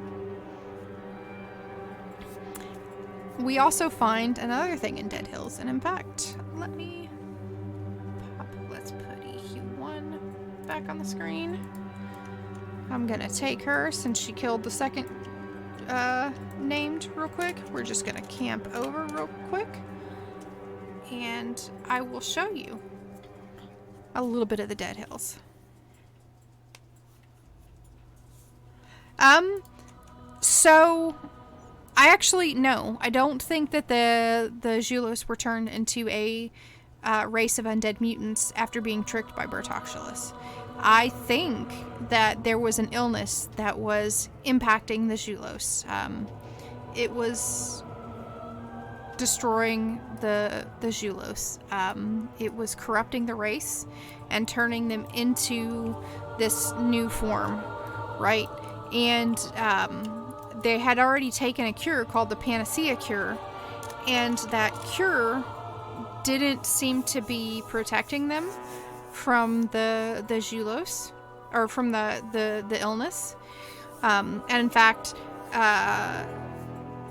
[SPEAKER 1] We also find another thing in Dead Hills, and in fact, let's put EQ1 back on the screen. I'm gonna take her since she killed the second named real quick. We're just gonna camp over real quick, and I will show you a little bit of the Dead Hills. So I actually, no, I don't think that the Zhulos were turned into a race of undead mutants after being tricked by Bertoculus. I think that there was an illness that was impacting the Zhulos. It was destroying the Zhulos. It was corrupting the race and turning them into this new form, right? And they had already taken a cure called the Panacea Cure, and that cure didn't seem to be protecting them from the Zhulos, or from the illness. And in fact,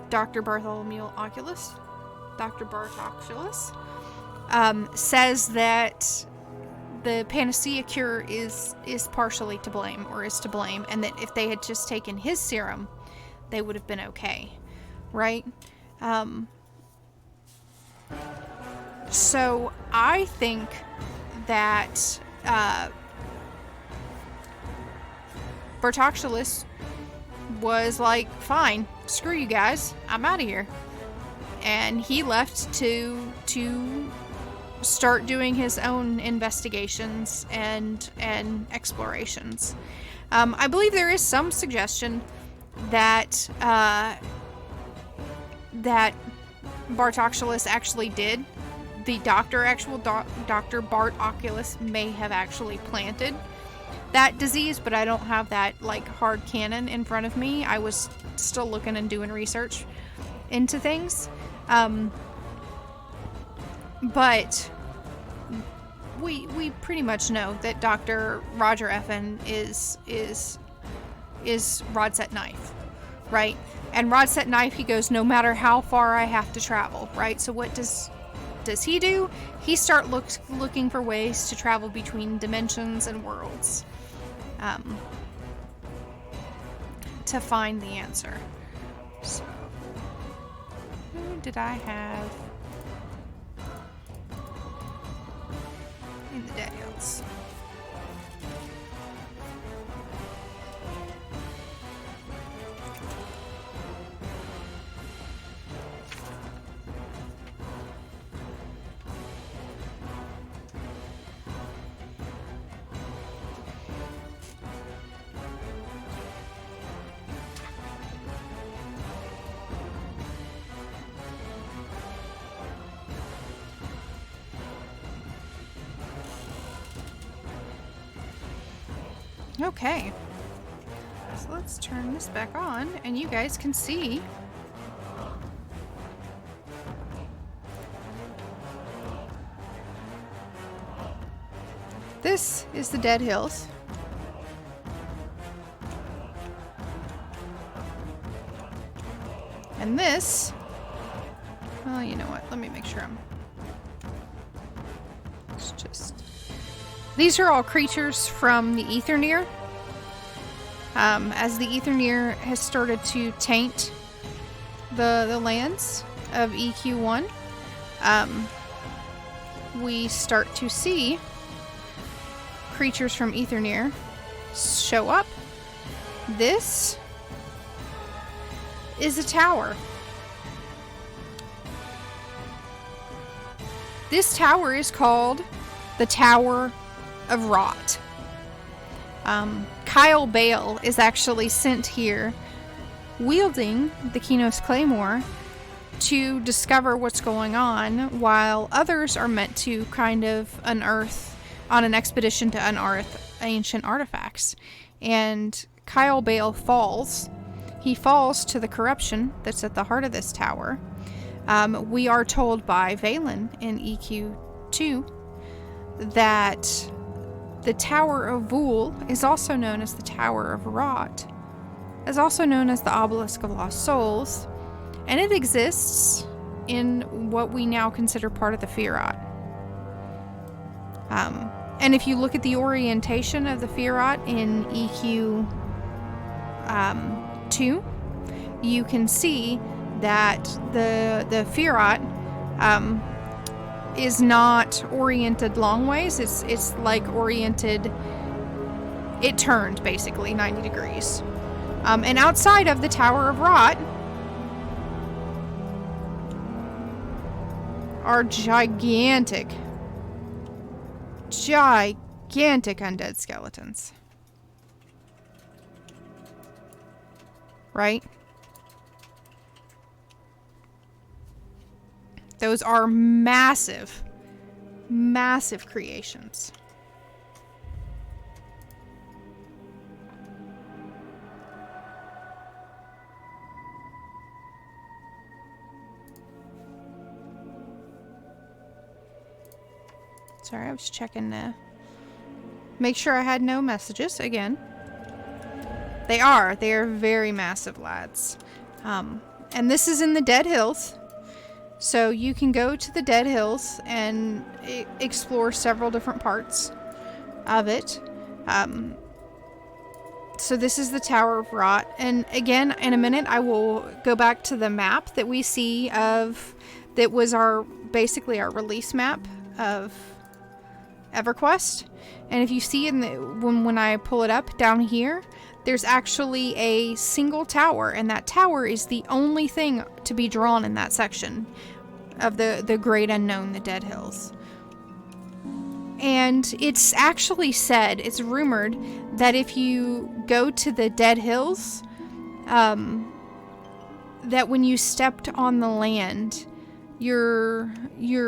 [SPEAKER 1] Dr. Bartholomew Oculus, Dr. Bartoculus, says that the Panacea Cure is partially to blame, or is to blame, and that if they had just taken his serum, they would have been okay, right? So I think that Bertoculus was like, fine, screw you guys, I'm out of here. And he left to start doing his own investigations and explorations. I believe there is some suggestion that that Bartoxulus actually did. The Dr. Bart Oculus may have actually planted that disease, but I don't have that like hard canon in front of me. I was still looking and doing research into things. But we pretty much know that Dr. Roger Effin is Rodset Knife, right? And Rodset Knife, he goes, no matter how far I have to travel, right? So what does he do? He start looking for ways to travel between dimensions and worlds, to find the answer. So, who did I have in the Dead Hills? Okay, so let's turn this back on and you guys can see this is the Dead Hills. And this, well, you know what, let me make sure it's just, these are all creatures from the Aetherneer. As the Aetherneer has started to taint the lands of EQ1, we start to see creatures from Aetherneer show up. This is a tower. This tower is called the Tower of Rot. Kyle Bale is actually sent here wielding the Kinos Claymore to discover what's going on, while others are meant to kind of unearth on an expedition to unearth ancient artifacts. And Kyle Bale falls. He falls to the corruption that's at the heart of this tower. We are told by Valen in EQ2 that the Tower of Vul is also known as the Tower of Rot, is also known as the Obelisk of Lost Souls, and it exists in what we now consider part of the Firat. And if you look at the orientation of the Firat in EQ2, you can see that the Firat is not oriented long ways. It's like oriented, it turned basically 90 degrees. And outside of the Tower of Rot are gigantic undead skeletons. Right? Those are massive creations. Sorry, I was checking to make sure I had no messages again. They are very massive, lads. And this is in the Dead Hills. So you can go to the Dead Hills and explore several different parts of it. So this is the Tower of Rot. And again, in a minute, I will go back to the map that we see of, that was basically our release map of EverQuest. And if you see in when I pull it up down here, there's actually a single tower, and that tower is the only thing to be drawn in that section of the great unknown, the Dead Hills. And it's actually said, it's rumored, that if you go to the Dead Hills, that when you stepped on the land, your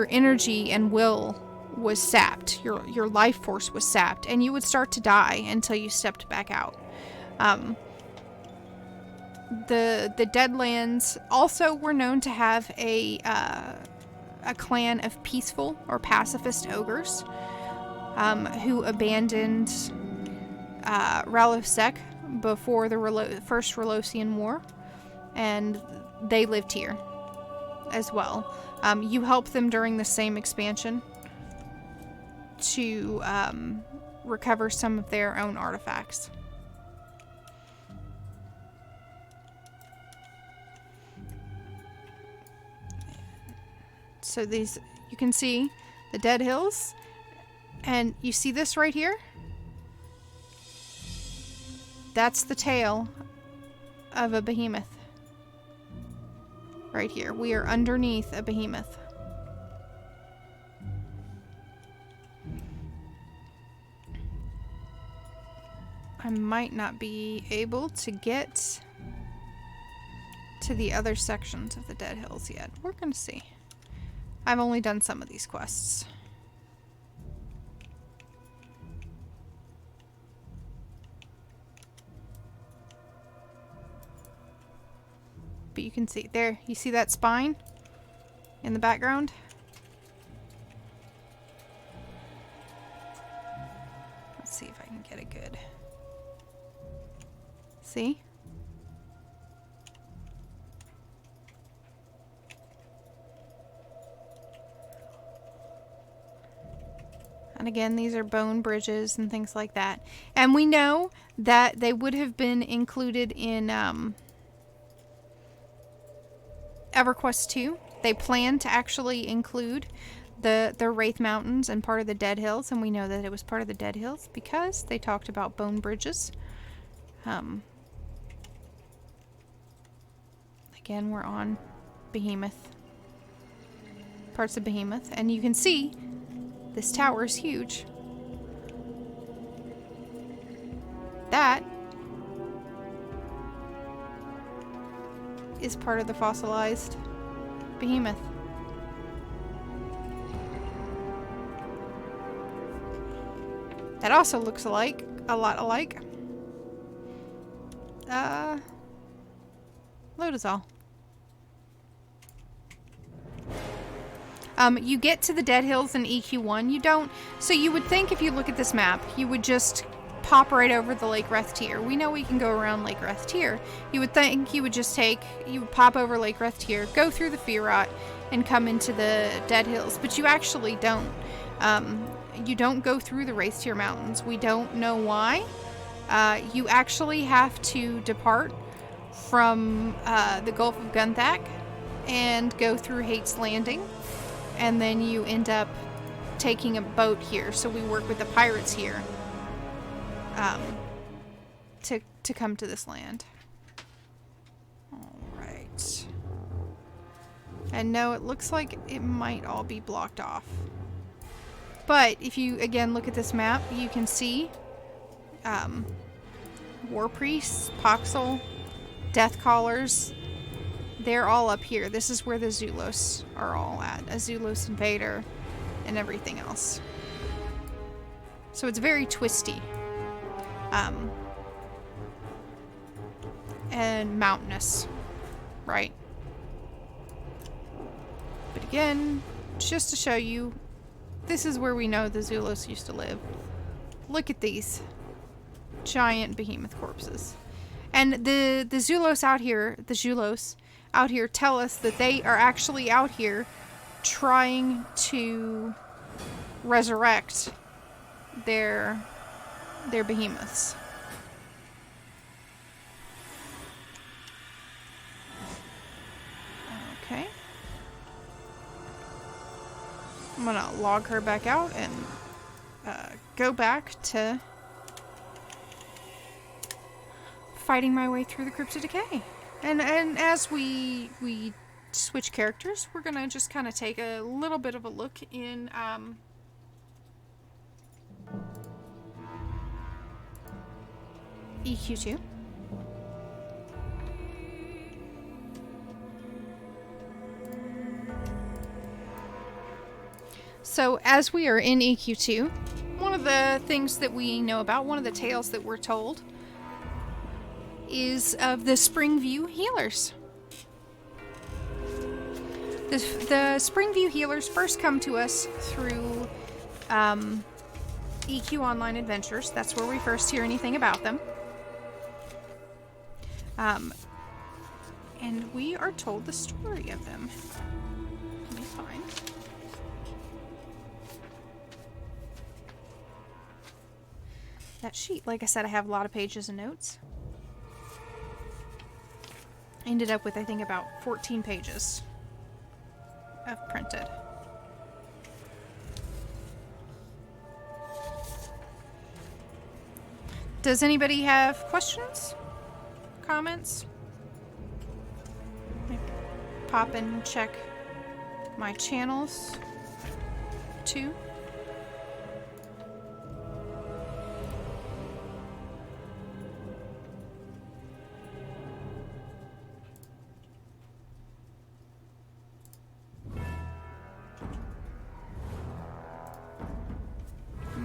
[SPEAKER 1] energy and will was sapped. Your life force was sapped, and you would start to die until you stepped back out. The Deadlands also were known to have a clan of peaceful or pacifist ogres who abandoned Ralosek before the First Ralosian War, and they lived here as well. You help them during the same expansion to recover some of their own artifacts. So these, you can see the Dead Hills, and you see this right here? That's the tail of a behemoth. Right here. We are underneath a behemoth. I might not be able to get to the other sections of the Dead Hills yet. We're going to see. I've only done some of these quests. But you can see there, you see that spine in the background? Let's see if I can get it good. See? And again, these are bone bridges and things like that. And we know that they would have been included in EverQuest 2. They plan to actually include the Wraith Mountains and part of the Dead Hills, and we know that it was part of the Dead Hills because they talked about bone bridges. Again, we're on Behemoth. Parts of Behemoth, and you can see this tower is huge. That is part of the fossilized behemoth. That also looks alike, a lot alike. Lodazal. You get to the Dead Hills in EQ1. You don't. So you would think if you look at this map, you would just pop right over the Lake Rethtier. We know we can go around Lake Rethtier. You would think you would just you would pop over Lake Rethtier, go through the Firot, and come into the Dead Hills. But you actually don't. You don't go through the Wraithtier Mountains. We don't know why. You actually have to depart from the Gulf of Gunthak and go through Hate's Landing. And then you end up taking a boat here. So we work with the pirates here to come to this land. Alright. And no, it looks like it might all be blocked off. But if you, again, look at this map, you can see War Priests, Poxel, Death Callers. They're all up here. This is where the Zhulos are all at. A Zhulos invader and everything else. So it's very twisty. And mountainous. Right? But again, just to show you, this is where we know the Zhulos used to live. Look at these giant behemoth corpses. And the Zhulos out here, the Zhulos out here tell us that they are actually out here trying to resurrect their behemoths. Okay. I'm gonna log her back out and go back to fighting my way through the Crypt of Decay. And as we switch characters, we're gonna just kind of take a little bit of a look in EQ2. So as we are in EQ2, one of the things that we know about, one of the tales that we're told, is of the Springview Healers. The Springview Healers first come to us through EQ Online Adventures. That's where we first hear anything about them. And we are told the story of them. Let me find. That sheet. Like I said, I have a lot of pages and notes. I ended up with, I think, about 14 pages of printed. Does anybody have questions? Comments? Maybe pop and check my channels too.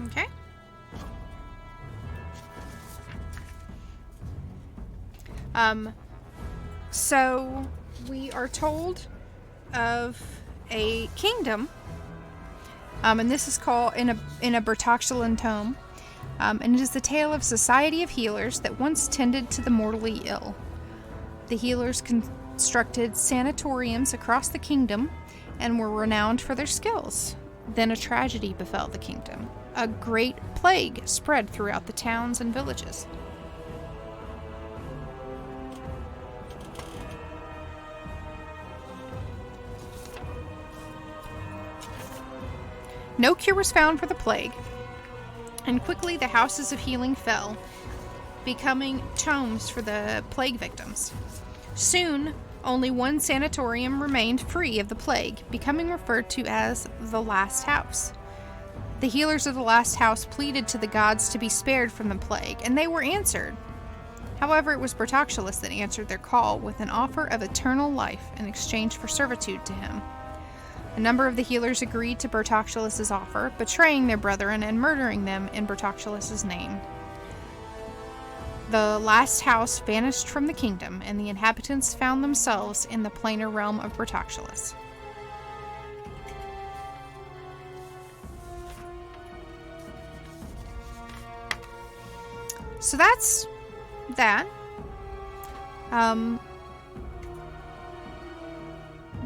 [SPEAKER 1] Okay. So we are told of a kingdom, and this is called in a Bertoxulan tome, and it is the tale of a society of healers that once tended to the mortally ill. The healers constructed sanatoriums across the kingdom and were renowned for their skills. Then a tragedy befell the kingdom. A great plague spread throughout the towns and villages. No cure was found for the plague, and quickly the houses of healing fell, becoming tombs for the plague victims. Soon, only one sanatorium remained free of the plague, becoming referred to as the Last House. The healers of the Last House pleaded to the gods to be spared from the plague, and they were answered. However, it was Bertoxulus that answered their call with an offer of eternal life in exchange for servitude to him. A number of the healers agreed to Bertoxulus's offer, betraying their brethren and murdering them in Bertoxulus's name. The Last House vanished from the kingdom, and the inhabitants found themselves in the planar realm of Bertoxulus. So that's that.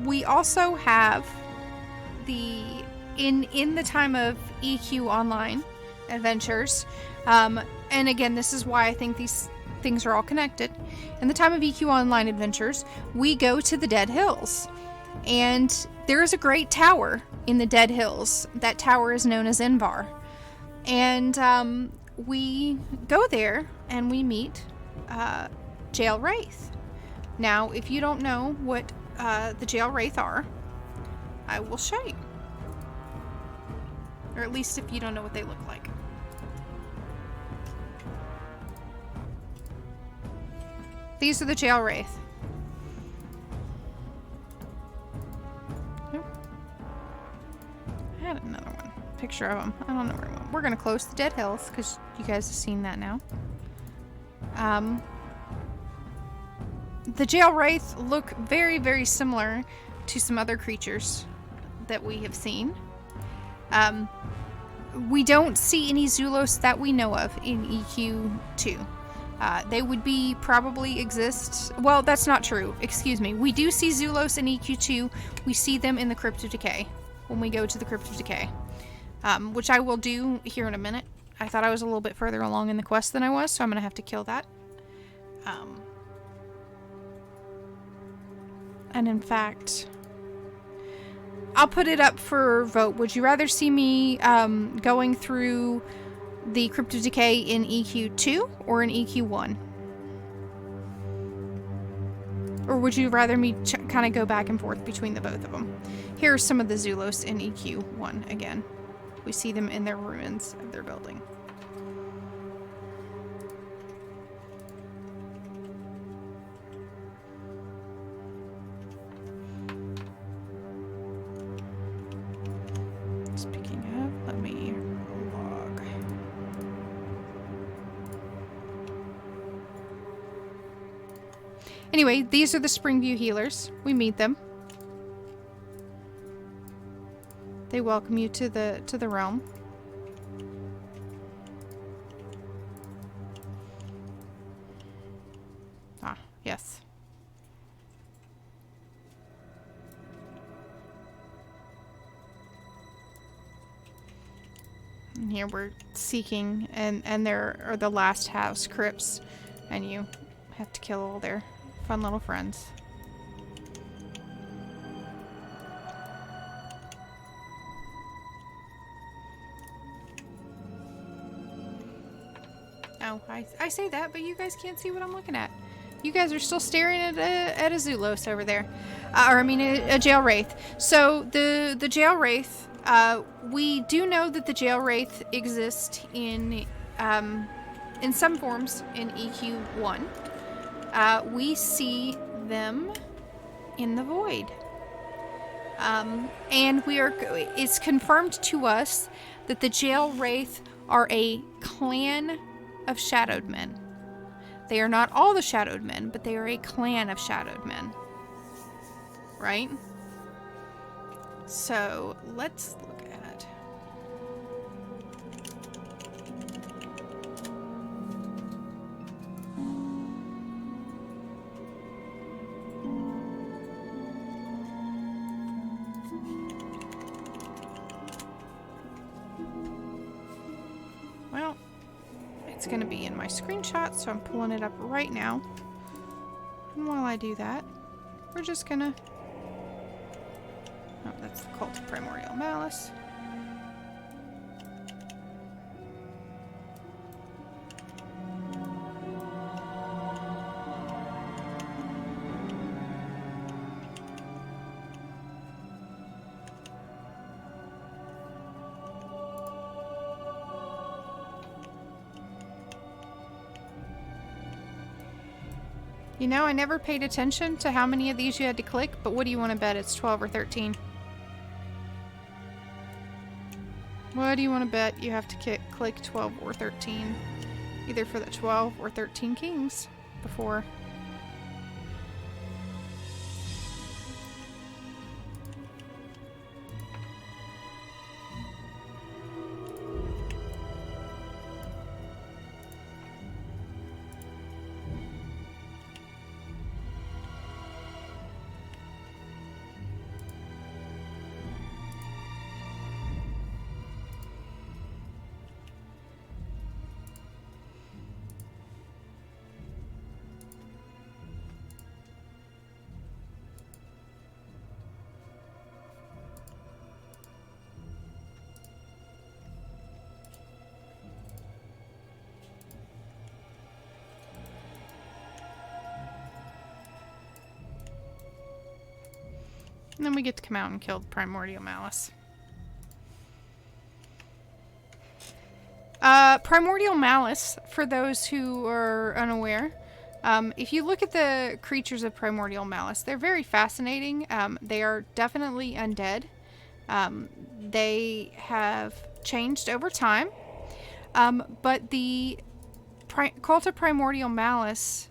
[SPEAKER 1] We also have in the time of EQ Online Adventures, and again, this is why I think these things are all connected. In the time of EQ Online Adventures, we go to the Dead Hills, and there is a great tower in the Dead Hills. That tower is known as Invar, and we go there and we meet Jal'Raeth. Now, if you don't know what the Jal'Raeth are, I will show you. Or at least if you don't know what they look like. These are the Jal'Raeth. Nope. I had another one. Picture of them. I don't know where I went. We're going to close the Dead Hills because you guys have seen that now. The Jal'Raeth look very, very similar to some other creatures that we have seen. We don't see any Zhulos that we know of in EQ2. They would be probably exist. Well, that's not true. Excuse me. We do see Zhulos in EQ2. We see them in the Crypt of Decay when we go to the Crypt of Decay, which I will do here in a minute. I thought I was a little bit further along in the quest than I was, so I'm going to have to kill that. And in fact, I'll put it up for vote. Would you rather see me going through the Crypt of Decay in EQ2 or in EQ1? Or would you rather me kind of go back and forth between the both of them? Here are some of the Zhulos in EQ1 again. We see them in their ruins of their building. Speaking of, let me log. Anyway, these are the Springview healers. We meet them. They welcome you to the realm. Ah, yes. And here we're seeking, and there are the last house crypts, and you have to kill all their fun little friends. Oh, I say that, but you guys can't see what I'm looking at. You guys are still staring at a Zhulos over there. Or, I mean, a Jal'Raeth. So, the Jal'Raeth, we do know that the Jal'Raeth exist in some forms in EQ1. We see them in the Void. And it's confirmed to us that the Jal'Raeth are a clan of shadowed men. They are not all the shadowed men, but they are a clan of shadowed men. Right? So, let's look at... Well, it's going to be in my screenshot, so I'm pulling it up right now. And while I do that, we're just going to... Oh, that's the Cult of Primordial Malice. You know, I never paid attention to how many of these you had to click, but what do you want to bet? It's 12 or 13. What do you want to bet you have to click 12 or 13? Either for the 12 or 13 kings before. And then we get to come out and kill the Primordial Malice. Primordial Malice, for those who are unaware, if you look at the creatures of Primordial Malice, they're very fascinating. They are definitely undead. They have changed over time. But the Cult of Primordial Malice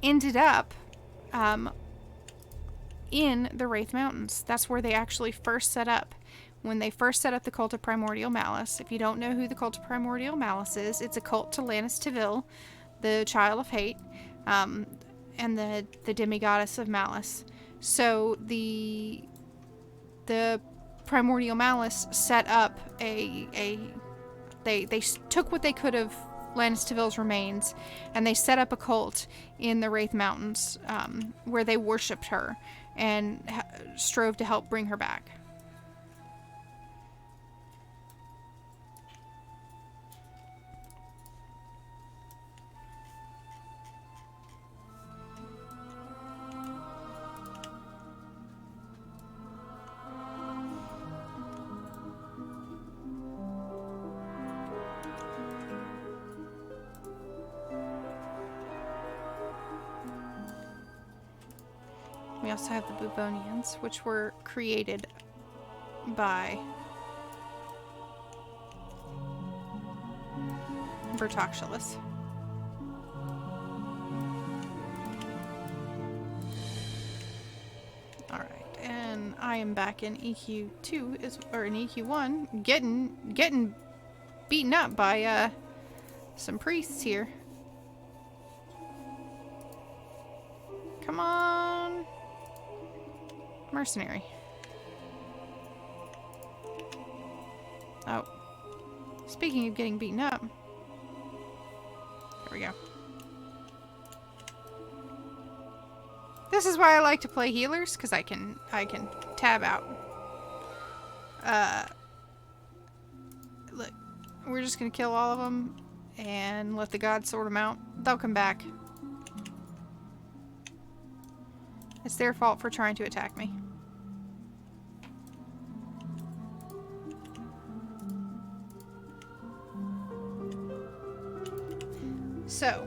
[SPEAKER 1] ended up in the Wraith Mountains. That's where they actually first set up. When they first set up the Cult of Primordial Malice, if you don't know who the Cult of Primordial Malice is, it's a cult to Lannis Tevil, the Child of Hate, and the demigoddess of Malice. So the Primordial Malice set up they took what they could of Lannis Tevil's remains, and they set up a cult in the Wraith Mountains, where they worshipped her and strove to help bring her back. also have the Bubonians, which were created by Xulous. Alright, and I am back in EQ2, or in EQ1, getting beaten up by some priests here. Come on! Mercenary. Oh. Speaking of getting beaten up. There we go. This is why I like to play healers, because I can tab out. Look, we're just gonna kill all of them and let the gods sort them out. They'll come back. It's their fault for trying to attack me. So,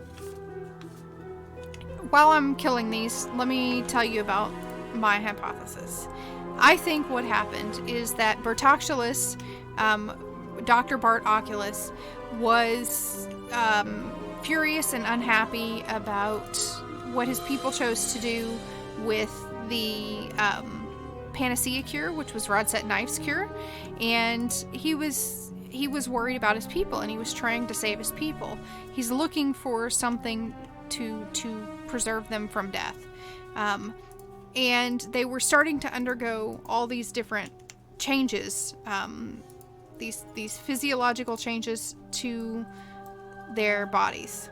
[SPEAKER 1] while I'm killing these, let me tell you about my hypothesis. I think what happened is that Xulous, Dr. Bart Oculus, was furious and unhappy about what his people chose to do with the Panacea cure, which was Rodset Knife's cure, and he was worried about his people, and he was trying to save his people. He's looking for something to preserve them from death. And they were starting to undergo all these different changes, these physiological changes to their bodies.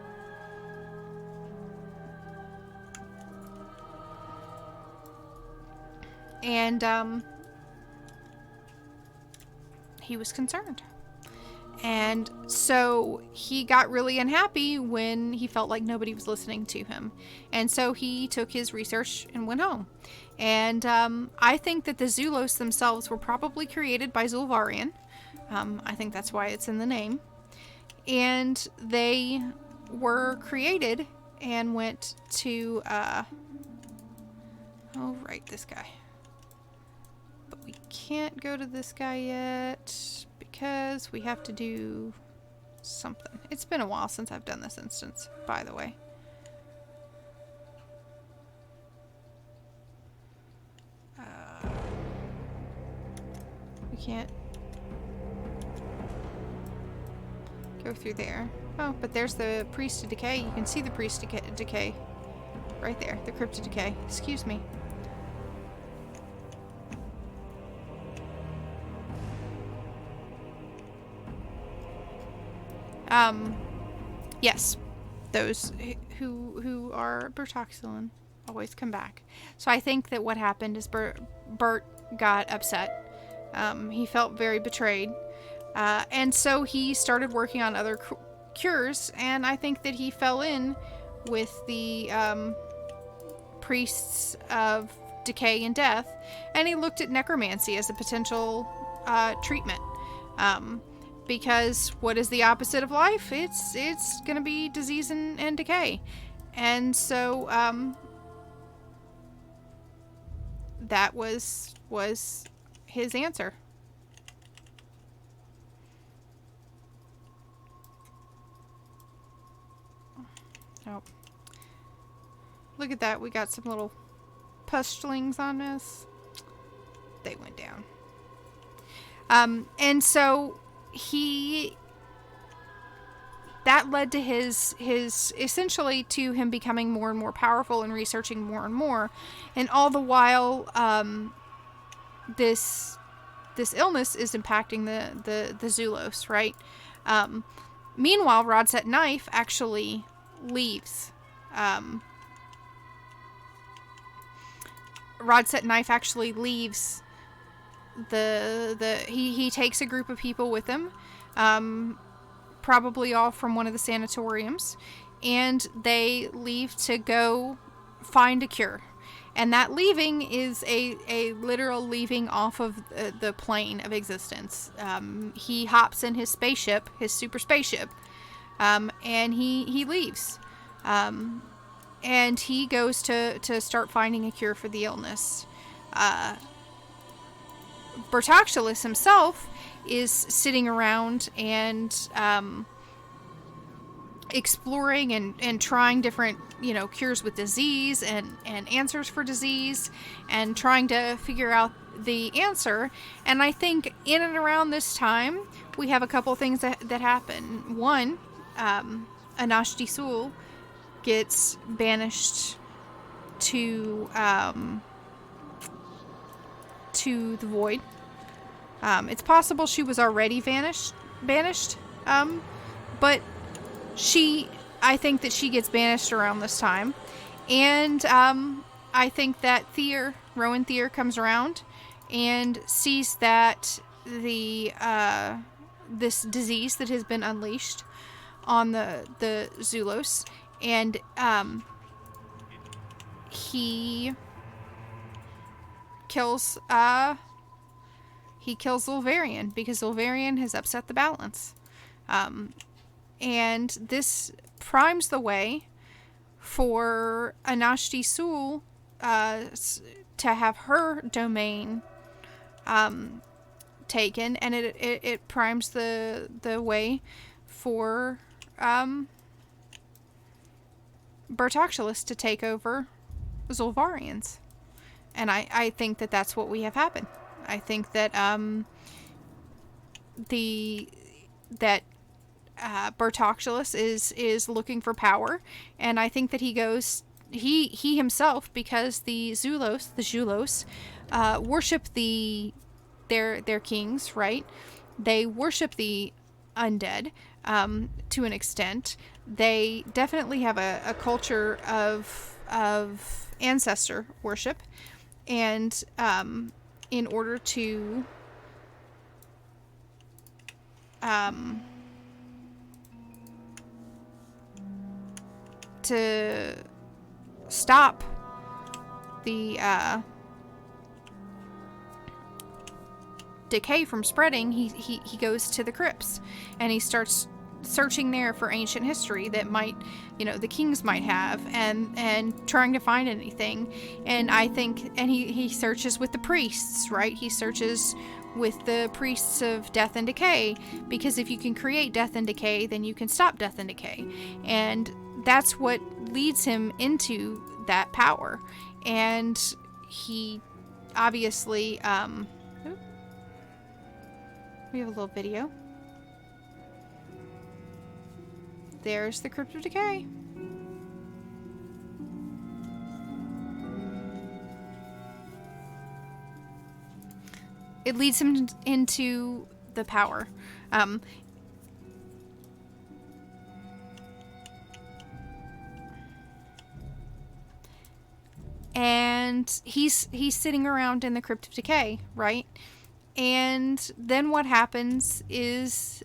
[SPEAKER 1] And he was concerned. And so he got really unhappy when he felt like nobody was listening to him. And so he took his research and went home. And I think that the Zhulos themselves were probably created by Zul'Varian. I think that's why it's in the name. And they were created and went to, oh, right, this guy. But we can't go to this guy yet because we have to do something. It's been a while since I've done this instance, by the way. We can't go through there. Oh, but there's the Priest of Decay. You can see the Priest of Decay right there. The Crypt of Decay. Excuse me. Yes, those who are Bertoxylin always come back. So I think that what happened is Bert got upset. He felt very betrayed. And so he started working on other cures, and I think that he fell in with the priests of decay and death, and he looked at necromancy as a potential treatment. Because what is the opposite of life? It's gonna be disease and decay. And so that was his answer. Oh. Look at that, we got some little pushlings on us. They went down. And so that led to his essentially to him becoming more and more powerful and researching more and more. And all the while, this illness is impacting the Zhulos, right? Meanwhile, Rodset Knife actually leaves. Rodset Knife actually leaves he takes a group of people with him, probably all from one of the sanatoriums, and they leave to go find a cure. And that leaving is a literal leaving off of the plane of existence. He hops in his spaceship, his super spaceship, and he leaves. and he goes to start finding a cure for the illness. Bertocculus himself is sitting around and exploring and trying different, cures with disease and answers for disease, and trying to figure out the answer. And I think in and around this time, we have a couple things that happen. One, Anashti-Sul gets banished to the void. It's possible she was already banished, but I think that she gets banished around this time. And I think that Rowan Thyr comes around and sees that this disease that has been unleashed on the Zhulos, and he kills Zul'Varian, because Zul'Varian has upset the balance. And this primes the way for Anashti-Sul to have her domain taken, and it primes the way for Bertocculus to take over Zul'Varians. And I think that that's what we have happen. I think that Bertocculus is looking for power, and I think that he himself, because the Zhulos worship their kings, right? They worship the undead to an extent. They definitely have a culture of ancestor worship, and in order to stop the decay from spreading, he goes to the crypts, and he starts searching there for ancient history that might, the kings might have, and trying to find anything. And I think, and he searches with the priests, right? He searches with the priests of death and decay, because if you can create death and decay, then you can stop death and decay. And that's what leads him into that power. And he obviously, we have a little video. There's the Crypt of Decay. It leads him into the power. And he's sitting around in the Crypt of Decay, right? And then what happens is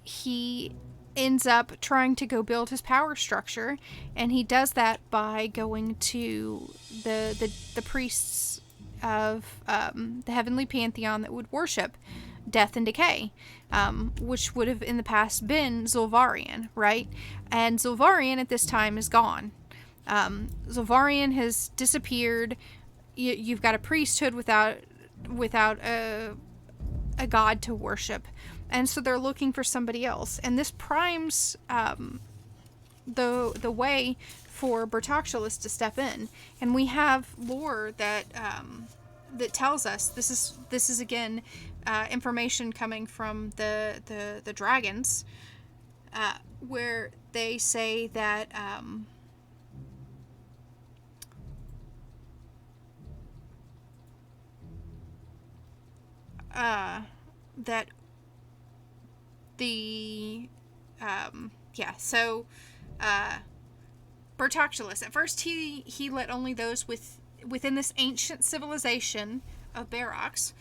[SPEAKER 1] he ends up trying to go build his power structure, and he does that by going to the priests of the heavenly pantheon that would worship death and decay, which would have in the past been Zul'Varian, right? And Zul'Varian at this time is gone. Zul'Varian has disappeared. You've got a priesthood without a god to worship, and so they're looking for somebody else. And this primes the way for Bertocculus to step in. And we have lore that tells us this is again information coming from the dragons, where they say that Bertocculus, at first he let only those within this ancient civilization of Barox,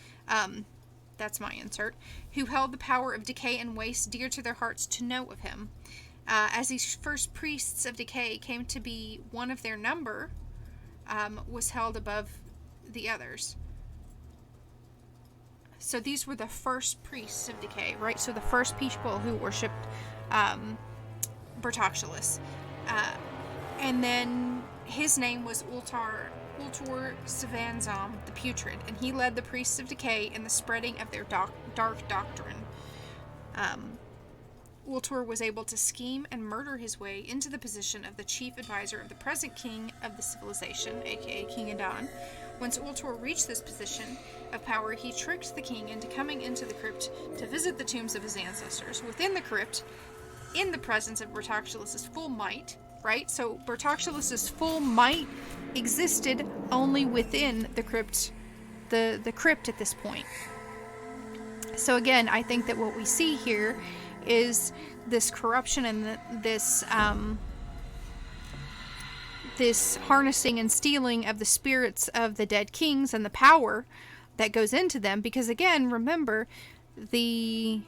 [SPEAKER 1] that's my insert, who held the power of decay and waste dear to their hearts to know of him. As these first priests of decay came to be one of their number, was held above the others. So these were the first priests of decay, right? So the first people who worshipped Bertocculus. And then his name was Ultor Svanzam the Putrid, and he led the priests of decay in the spreading of their dark doctrine. Ultor was able to scheme and murder his way into the position of the chief advisor of the present king of the civilization, aka King Adan. Once Ultor reached this position of power, he tricked the king into coming into the crypt to visit the tombs of his ancestors. Within the crypt, in the presence of Bertocculus' full might, right? So Bertocculus' full might existed only within the crypt, the crypt at this point. So again, I think that what we see here is this corruption and this harnessing and stealing of the spirits of the dead kings and the power that goes into them. Because again, remember, the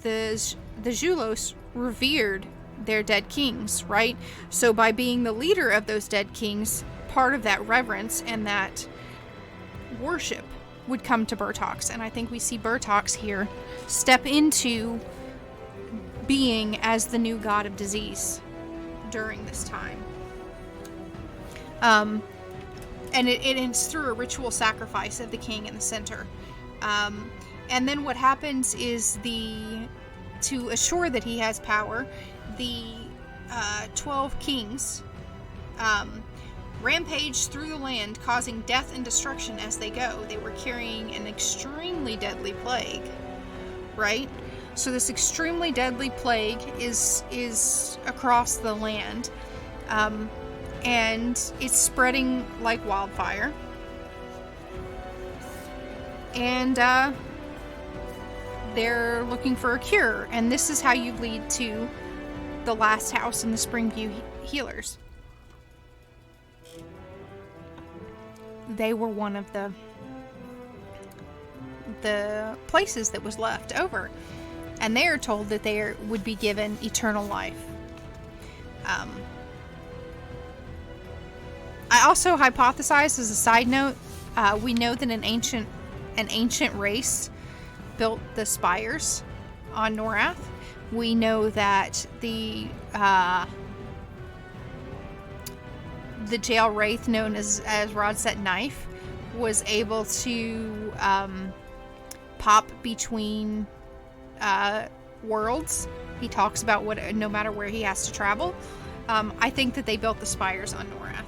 [SPEAKER 1] Zhulos revered their dead kings, right? So by being the leader of those dead kings, part of that reverence and that worship would come to Bertox. And I think we see Bertox here step into being as the new god of disease during this time. And it's through a ritual sacrifice of the king in the center. And then what happens is to assure that he has power, the 12 kings rampage through the land, causing death and destruction as they go. They were carrying an extremely deadly plague, right? So this extremely deadly plague is across the land, and it's spreading like wildfire. And they're looking for a cure, and this is how you lead to the last house in the Springview Healers. They were one of the places that was left over, and they are told that they would be given eternal life. I also hypothesize, as a side note, we know that an ancient race built the spires on Norrath. We know that the Jal'Raeth, known as Rodset Knife, was able to pop between worlds. He talks about no matter where he has to travel. I think that they built the spires on Norrath.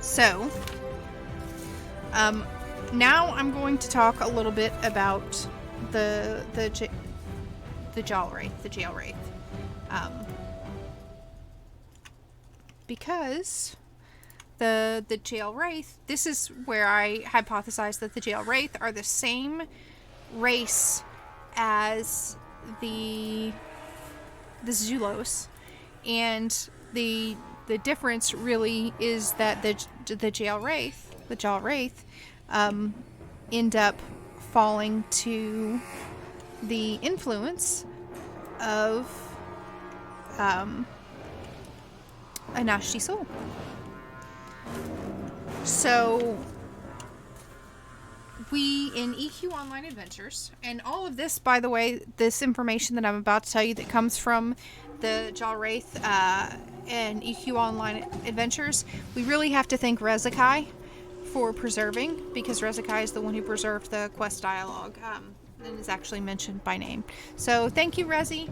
[SPEAKER 1] So, now I'm going to talk a little bit about the Jal'Raeth, because the Jal'Raeth, this is where I hypothesize that the Jal'Raeth are the same race as the Zhulos, and the difference really is that the Jal'Raeth end up falling to the influence of Anashti Soul. So we, in EQ Online Adventures, and all of this, by the way, this information that I'm about to tell you that comes from the Jal'Raeth and EQ Online Adventures, we really have to thank Rezakai for preserving, because Rezakai is the one who preserved the quest dialogue, and is actually mentioned by name. So thank you, Rezi.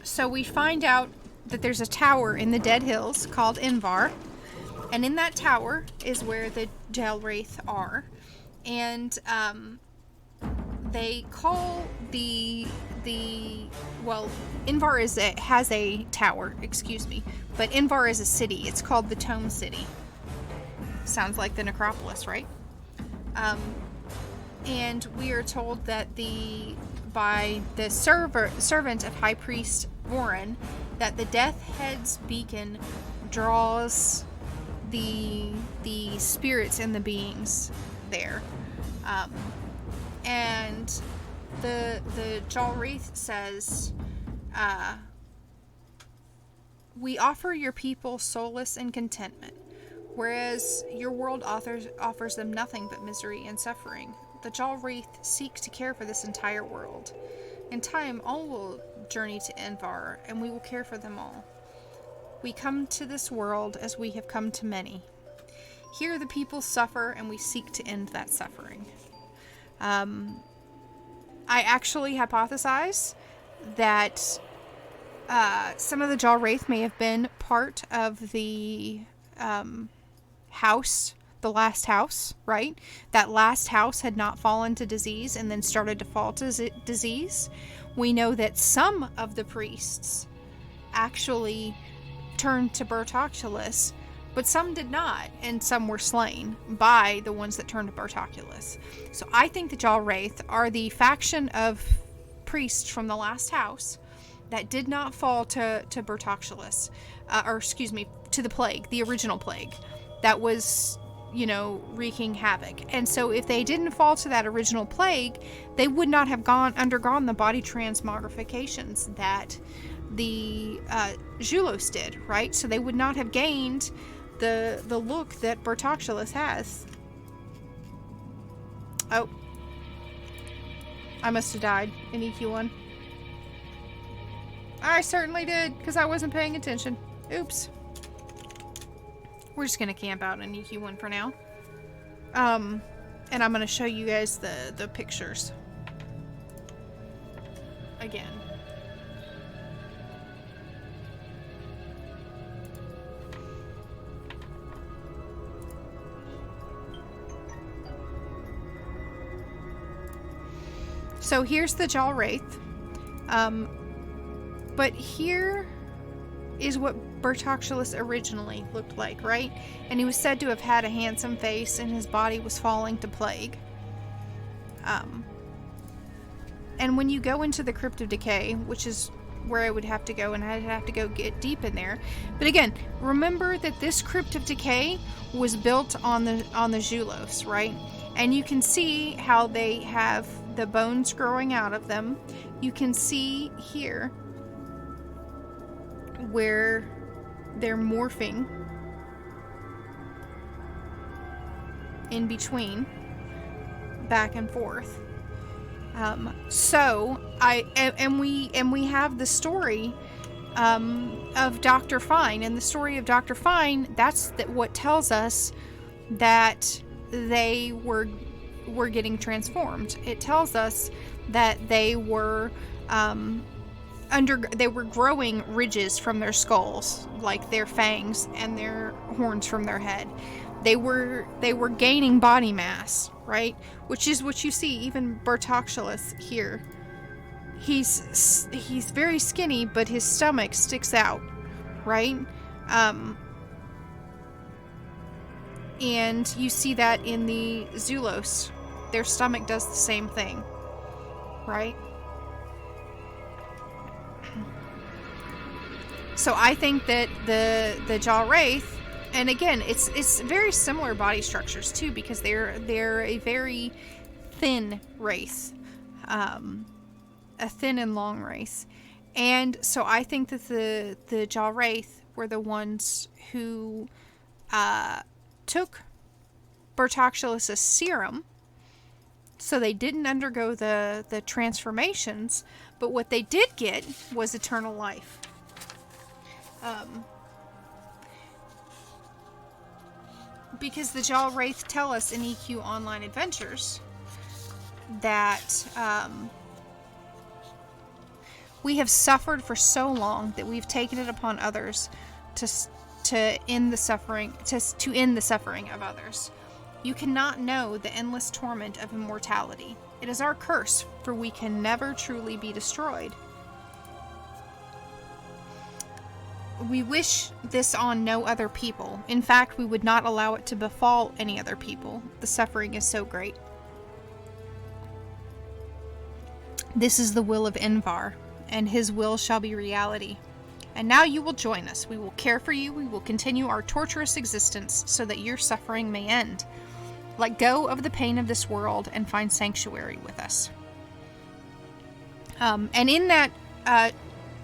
[SPEAKER 1] So we find out that there's a tower in the Dead Hills called Invar, and in that tower is where the Jal'Raeth are, and they call Invar has a tower, excuse me, but Invar is a city. It's called the Tome City. Sounds like the necropolis, right? And we are told that by the servant of High Priest Warren, that the Death Head's beacon draws the spirits and the beings there. And the Jal'Raeth says, we offer your people solace and contentment. whereas your world offers them nothing but misery and suffering. The Jal'Raeth seek to care for this entire world. In time, all will journey to Envar, and we will care for them all. We come to this world as we have come to many. Here the people suffer, and we seek to end that suffering. I actually hypothesize that some of the Jal'Raeth may have been part of the house, the last house, right? That last house had not fallen to disease and then started to fall to disease. We know that some of the priests actually turned to Bertoculus, but some did not, and some were slain by the ones that turned to Bertoculus. So I think the Jal'Raeth are the faction of priests from the last house that did not fall to Bertoculus, to the plague, the original plague, that was, wreaking havoc. And so if they didn't fall to that original plague, they would not have undergone the body transmogrifications that the Zhulos did, right? So they would not have gained the look that Bertoculus has. Oh. I must have died in EQ1. I certainly did, because I wasn't paying attention. Oops. We're just going to camp out in EQ1 for now. And I'm going to show you guys the pictures. Again. So here's the Jal'Raeth. But here is what Bertoculus originally looked like, right? And he was said to have had a handsome face, and his body was falling to plague. And when you go into the Crypt of Decay, which is where I would have to go, and I'd have to go get deep in there. But again, remember that this Crypt of Decay was built on the Zhulos, right? And you can see how they have the bones growing out of them. You can see here where they're morphing in between, back and forth. We have the story of Dr. Fine, and the story of Dr. Fine, that's what tells us that they were getting transformed. It tells us that they were growing ridges from their skulls, like their fangs, and their horns from their head. They were gaining body mass, right? Which is what you see. Even Bertoculus here, he's very skinny, but his stomach sticks out, right? And you see that in the Zhulos. Their stomach does the same thing, right? So I think that the Jal'Raeth, and again, it's very similar body structures too, because they're a very thin race, a thin and long race, and so I think that the Jal'Raeth were the ones who took Bertoculus' serum, so they didn't undergo the transformations, but what they did get was eternal life. Because the Jal'Raeth tell us in EQ Online Adventures that we have suffered for so long that we've taken it upon others to end the suffering, to end the suffering of others. You cannot know the endless torment of immortality. It is our curse, for we can never truly be destroyed. We wish this on no other people. In fact, we would not allow it to befall any other people. The suffering is so great. This is the will of Envar, and his will shall be reality. And now you will join us. We will care for you. We will continue our torturous existence so that your suffering may end. Let go of the pain of this world and find sanctuary with us. And in that,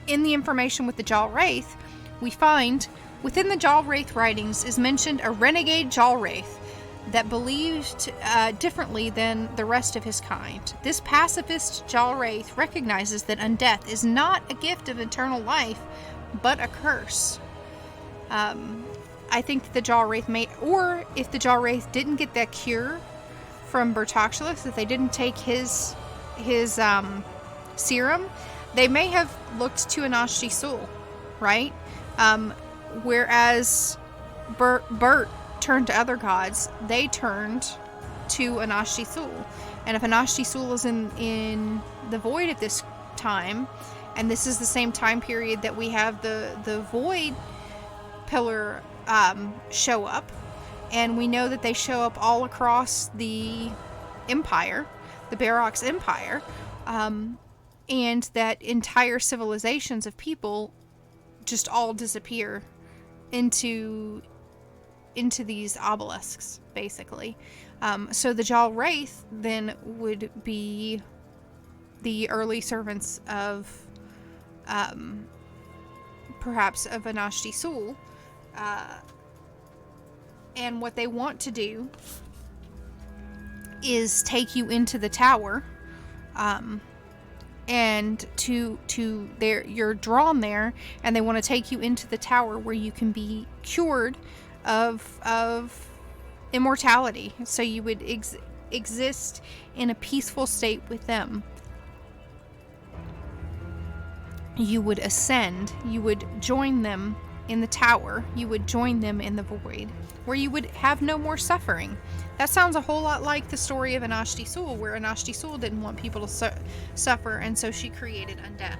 [SPEAKER 1] in the information with the Jal'Raeth, we find Within the Jal'Raeth writings is mentioned a renegade Jal'Raeth that believed differently than the rest of his kind. This pacifist Jal'Raeth recognizes that undeath is not a gift of eternal life, but a curse. I think the Jal'Raeth may, or if the Jal'Raeth didn't get that cure from Xulous, if they didn't take his serum, they may have looked to Anashti-Sul, right? Whereas Bert turned to other gods, they turned to Anashti-Sul. And if Anashti-Sul is in the void at this time, and this is the same time period that we have the void pillar show up, and we know that they show up all across the empire, the Barrock's empire, and that entire civilizations of people just all disappear into these obelisks, basically. So the Jal'Raeth then would be the early servants of perhaps of Anashti-Sul, and what they want to do is take you into the tower, and you're drawn there, and they want to take you into the tower where you can be cured of immortality, so you would exist in a peaceful state with them. You would ascend, you would join them in the tower, you would join them in the void, where you would have no more suffering. That sounds a whole lot like the story of Anashti-Sul, where Anashti-Sul didn't want people to suffer, and so she created undeath.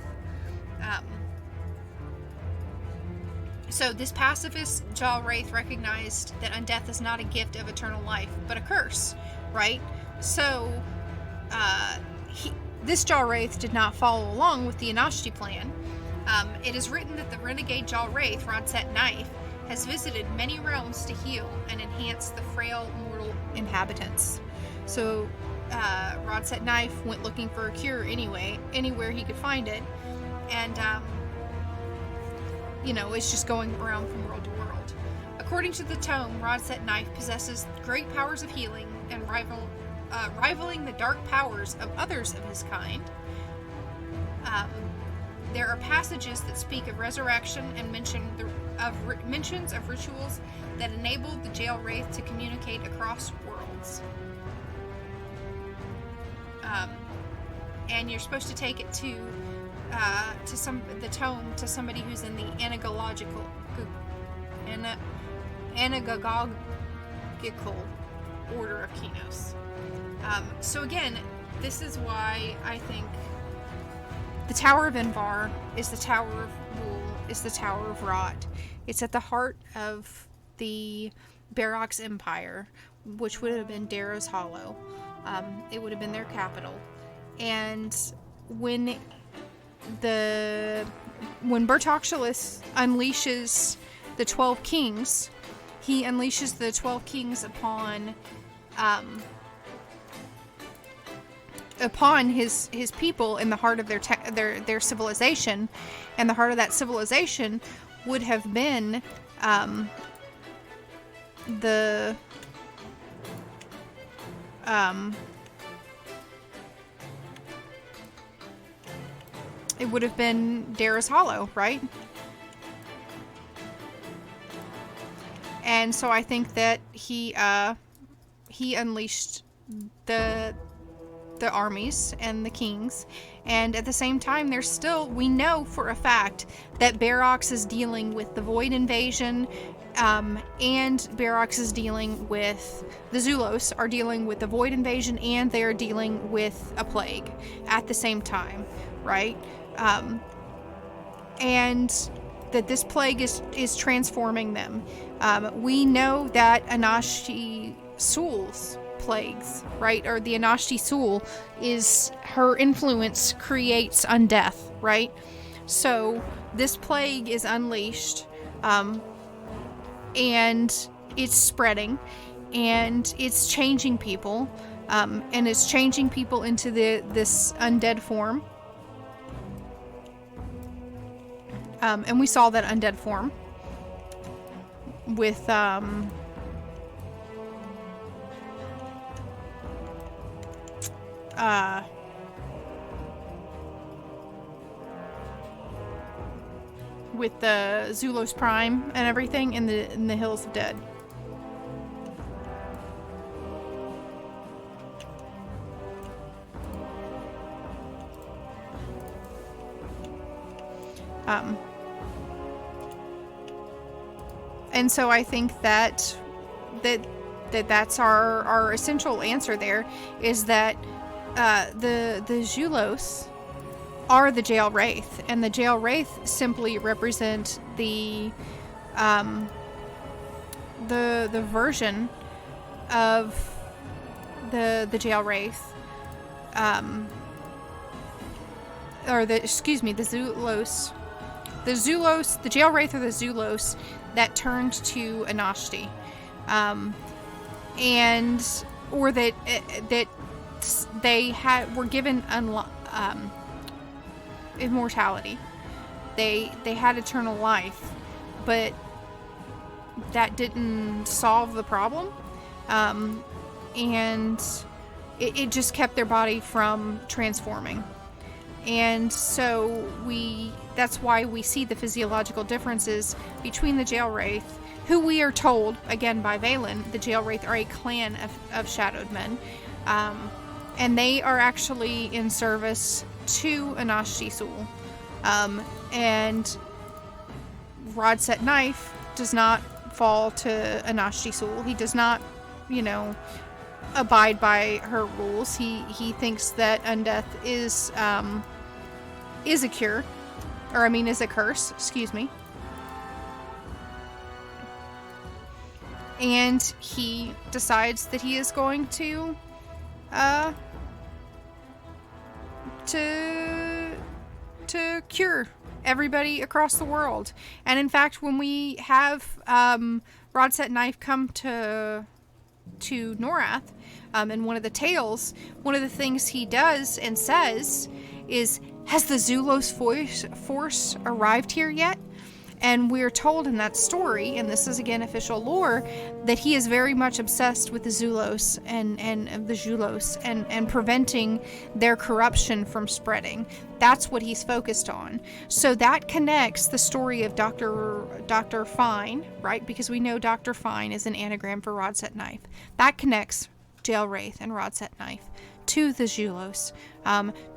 [SPEAKER 1] So this pacifist Jal'Raeth recognized that undeath is not a gift of eternal life, but a curse, right? So this Jal'Raeth did not follow along with the Anashti plan. It is written that the renegade Jal'Raeth, Rodset Knife, has visited many realms to heal and enhance the frail mortal inhabitants. So Rodset Knife went looking for a cure anywhere he could find it, and it's just going around from world to world. According to the tome, Rodset Knife possesses great powers of healing and rivaling the dark powers of others of his kind. There are passages that speak of resurrection and mentions of rituals that enabled the Jal'Raeth to communicate across worlds. And you're supposed to take it to the tome to somebody who's in the anagogical order of Kinos. So again, this is why I think the Tower of Invar is the Tower of Wool, is the Tower of Rot. It's at the heart of the Barrock's Empire, which would have been Darrow's Hollow. It would have been their capital. And when Xulous unleashes the 12 kings, he unleashes the 12 kings upon his people in the heart of their civilization, and the heart of that civilization would have been it would have been Darrow's Hollow, right? And so I think that he unleashed the armies and the kings, and at the same time we know for a fact that Barrox is dealing with the Void invasion, and Barrox is dealing with the Zhulos are dealing with the Void invasion, and they're dealing with a plague at the same time, right? And that this plague is transforming them. We know that Anashti-Sul's plagues, right? Or the Anashti-Sul is her influence creates undeath, right? So this plague is unleashed, and it's spreading, and it's changing people, and it's changing people into this undead form. And we saw that undead form. with the Zhulos Prime and everything in the Hills of Dead. And so I think that's our essential answer there, is that the Zhulos are the Jal'Raeth, and the Jal'Raeth simply represent the version of the Jal'Raeth, or the Zhulos. The Jal'Raeth are the Zhulos that turned to Anashti, or that they were given immortality. They had eternal life, but that didn't solve the problem, and it just kept their body from transforming. And so that's why we see the physiological differences between the Jal'Raeth, who we are told, again by Valen, the Jal'Raeth are a clan of shadowed men. And they are actually in service to Anashti Sul. And Rodset Knife does not fall to Anashti Sul. He does not, abide by her rules. He thinks that undeath is a cure, is a curse, excuse me. And he decides that he is going to cure everybody across the world. And in fact, when we have Rodset Knife come to Norrath, in one of the tales, one of the things he does and says is, "Has the Zhulos force arrived here yet?" And we're told in that story, and this is again official lore, that he is very much obsessed with the Zhulos and the Zhulos and preventing their corruption from spreading. That's what he's focused on. So that connects the story of Dr. Fine, right? Because we know Dr. Fine is an anagram for Rodset Knife. That connects Jal'Raeth and Rodset Knife to the Zhulos,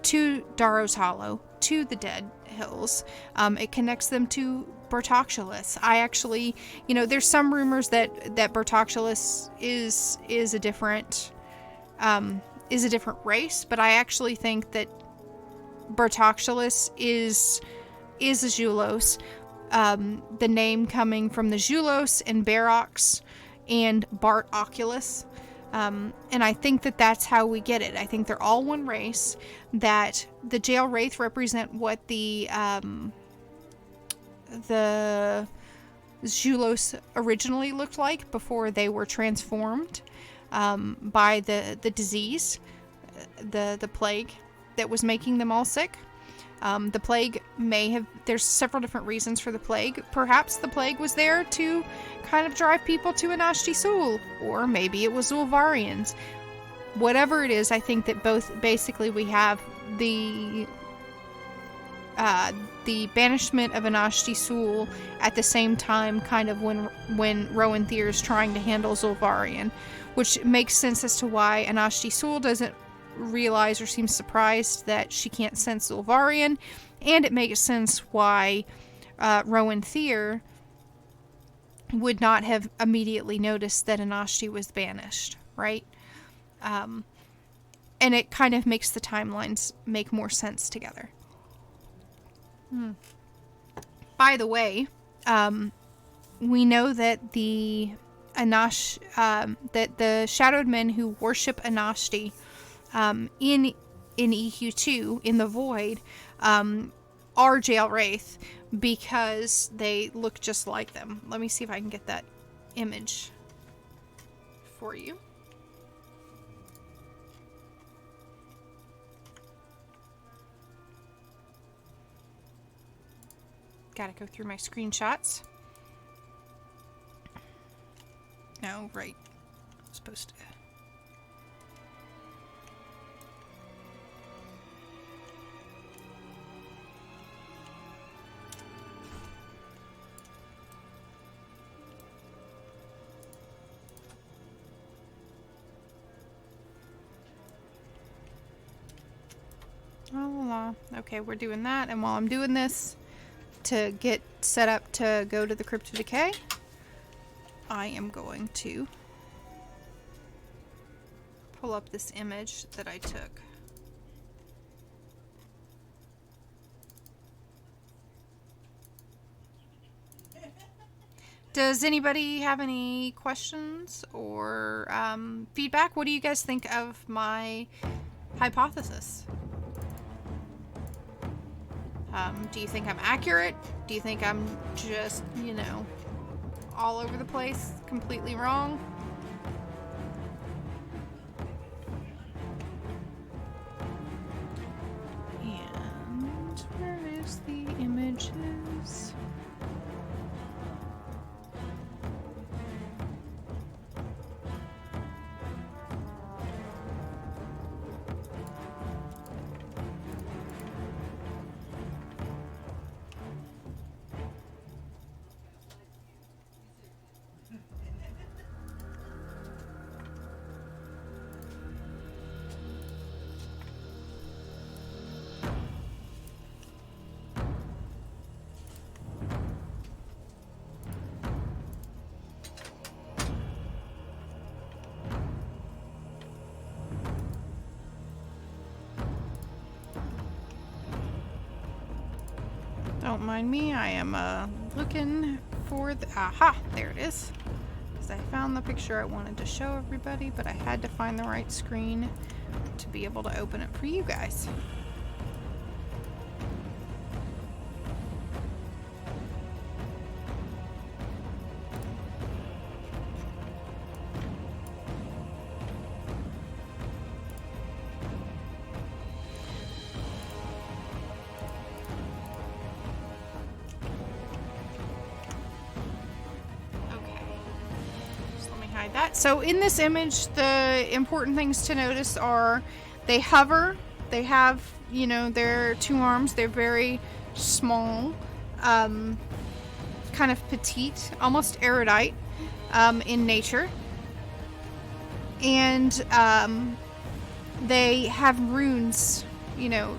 [SPEAKER 1] to Darrow's Hollow, to the Dead Hills. It connects them to Xulous. I actually, there's some rumors that Xulous is a different race, but I actually think that Xulous is a Zhulos. The name coming from the Zhulos and Barox and Bart Oculus. And I think that that's how we get it. I think they're all one race, that the Jal'Raeth represent what the Zhulos originally looked like before they were transformed by the disease, the plague that was making them all sick. The plague there's several different reasons for the plague. Perhaps the plague was there to kind of drive people to Anashti Sul, or maybe it was Ulvarians. Whatever it is, I think that basically we have the banishment of Anashti Sul at the same time, kind of when Rowan Thyr is trying to handle Zul'Varian, which makes sense as to why Anashti Sul doesn't realize or seem surprised that she can't sense Zul'Varian, and it makes sense why Rowan Thyr would not have immediately noticed that Anashti was banished, right? And it kind of makes the timelines make more sense together. By the way, we know that the shadowed men who worship Anashti in EQ2, in the Void, are Jal'Raeth, because they look just like them. Let me see if I can get that image for you. Gotta go through my screenshots. No, right. Supposed to. Okay, we're doing that, and while I'm doing this, to get set up to go to the Crypt of Decay, I am going to pull up this image that I took. Does anybody have any questions or feedback? What do you guys think of my hypothesis? Do you think I'm accurate? Do you think I'm just, you know, all over the place, completely wrong? And where is the images? Don't mind me, I am looking for the... Aha! There it is. Because I found the picture I wanted to show everybody, but I had to find the right screen to be able to open it for you guys. So in this image, the important things to notice are they hover, they have, you know, their two arms, they're very small, kind of petite, almost erudite in nature. And they have runes, you know,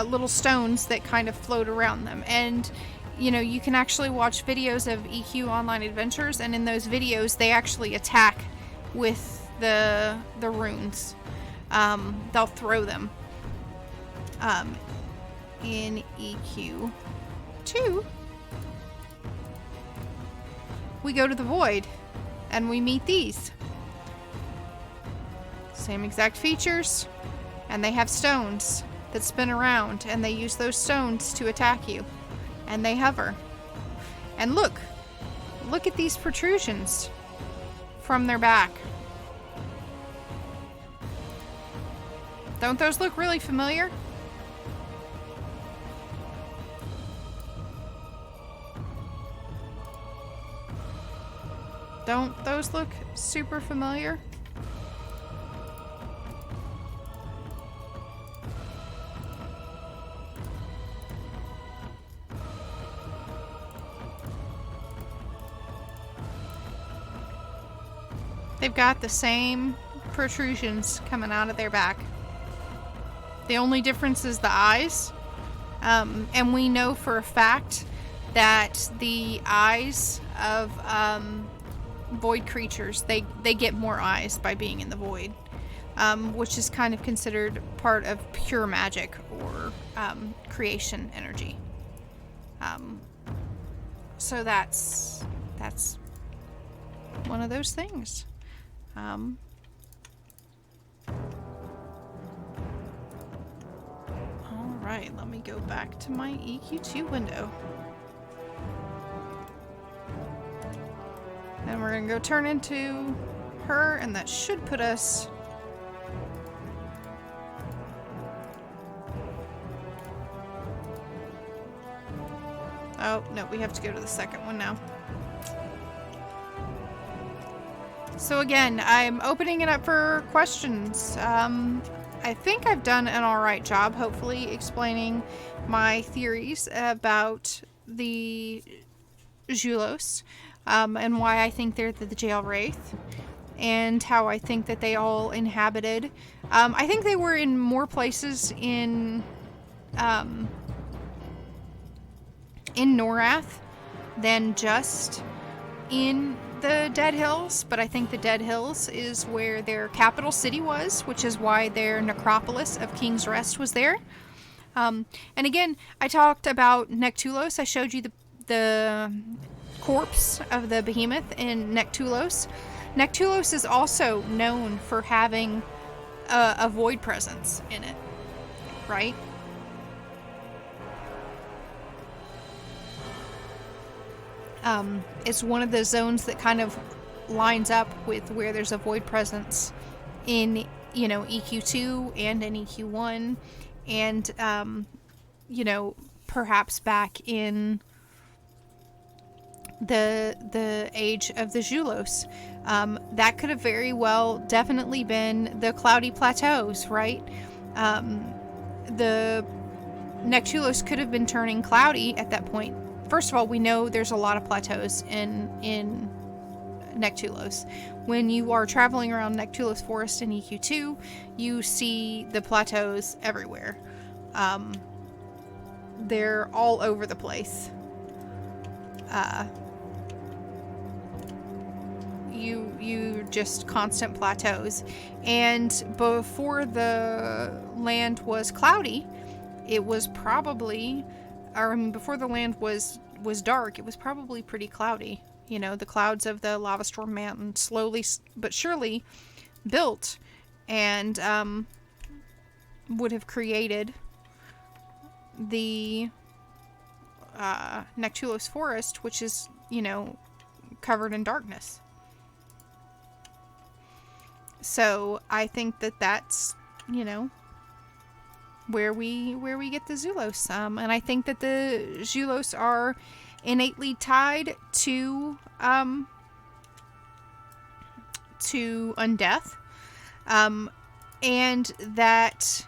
[SPEAKER 1] little stones that kind of float around them. And you know, you can actually watch videos of EQ Online Adventures, and in those videos, they actually attack with the runes. They'll throw them. In EQ2, we go to the Void, and we meet these. Same exact features, and they have stones that spin around, and they use those stones to attack you. And they hover. And look at these protrusions from their back. Don't those look really familiar? Don't those look super familiar? They've got the same protrusions coming out of their back. The only difference is the eyes. And we know for a fact that the eyes of void creatures, they get more eyes by being in the void. Which is kind of considered part of pure magic or creation energy. So that's one of those things. Alright, let me go back to my EQ2 window. And we're gonna go turn into her, and that should put us... Oh, no, we have to go to the second one now. So again, I'm opening it up for questions. I think I've done an alright job, hopefully, explaining my theories about the Zhulos, and why I think they're the Jal'Raeth, and how I think that they all inhabited. I think they were in more places in Norrath than just in the Dead Hills, but I think the Dead Hills is where their capital city was, which is why their necropolis of King's Rest was there. And again, I talked about Zhulos. I showed you the corpse of the behemoth in Zhulos. Zhulos is also known for having a void presence in it, right? It's one of the zones that kind of lines up with where there's a void presence in, EQ2 and in EQ1, and, perhaps back in the age of the Zhulos. That could have very well definitely been the Cloudy Plateaus, right? The Zhulos could have been turning cloudy at that point. First of all, we know there's a lot of plateaus in Zhulos. When you are traveling around Zhulos Forest in EQ2, you see the plateaus everywhere. They're all over the place. You just constant plateaus. And before the land was cloudy, it was probably, before the land was dark, it was probably pretty cloudy. The clouds of the lava storm mountain slowly but surely built and would have created the Zhulos Forest, which is, covered in darkness. So I think that that's, where we get the Zhulos. And I think that the Zhulos are innately tied to undeath. And that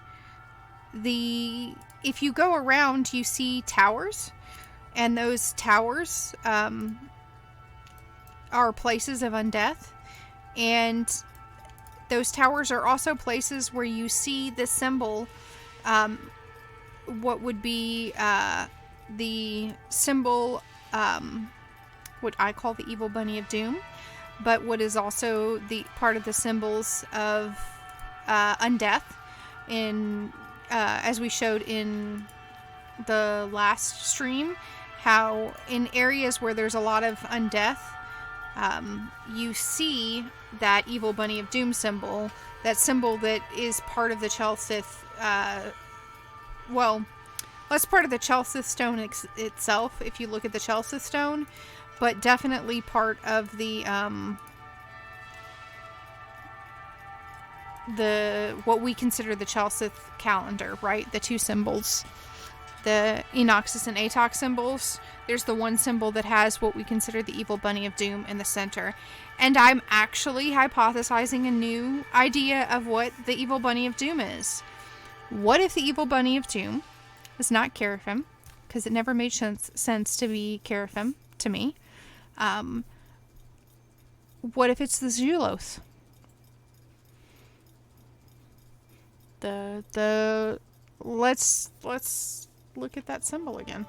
[SPEAKER 1] if you go around, you see towers, and those towers are places of undeath, and those towers are also places where you see the symbol, what would be the symbol, what I call the evil bunny of doom, but what is also the part of the symbols of undeath, in as we showed in the last stream, how in areas where there's a lot of undeath, you see that evil bunny of doom symbol, that symbol that is part of the Chalcith, that's part of the Chalcith stone itself, if you look at the Chalcith stone, but definitely part of the what we consider the Chalcith calendar, right? The two symbols, the Enoxus and Atox symbols. There's the one symbol that has what we consider the evil bunny of doom in the center. And I'm actually hypothesizing a new idea of what the evil bunny of doom is. What if the evil bunny of doom is not Seraphim? Because it never made sense to be Seraphim to me. What if it's the Zhulos? Let's look at that symbol again.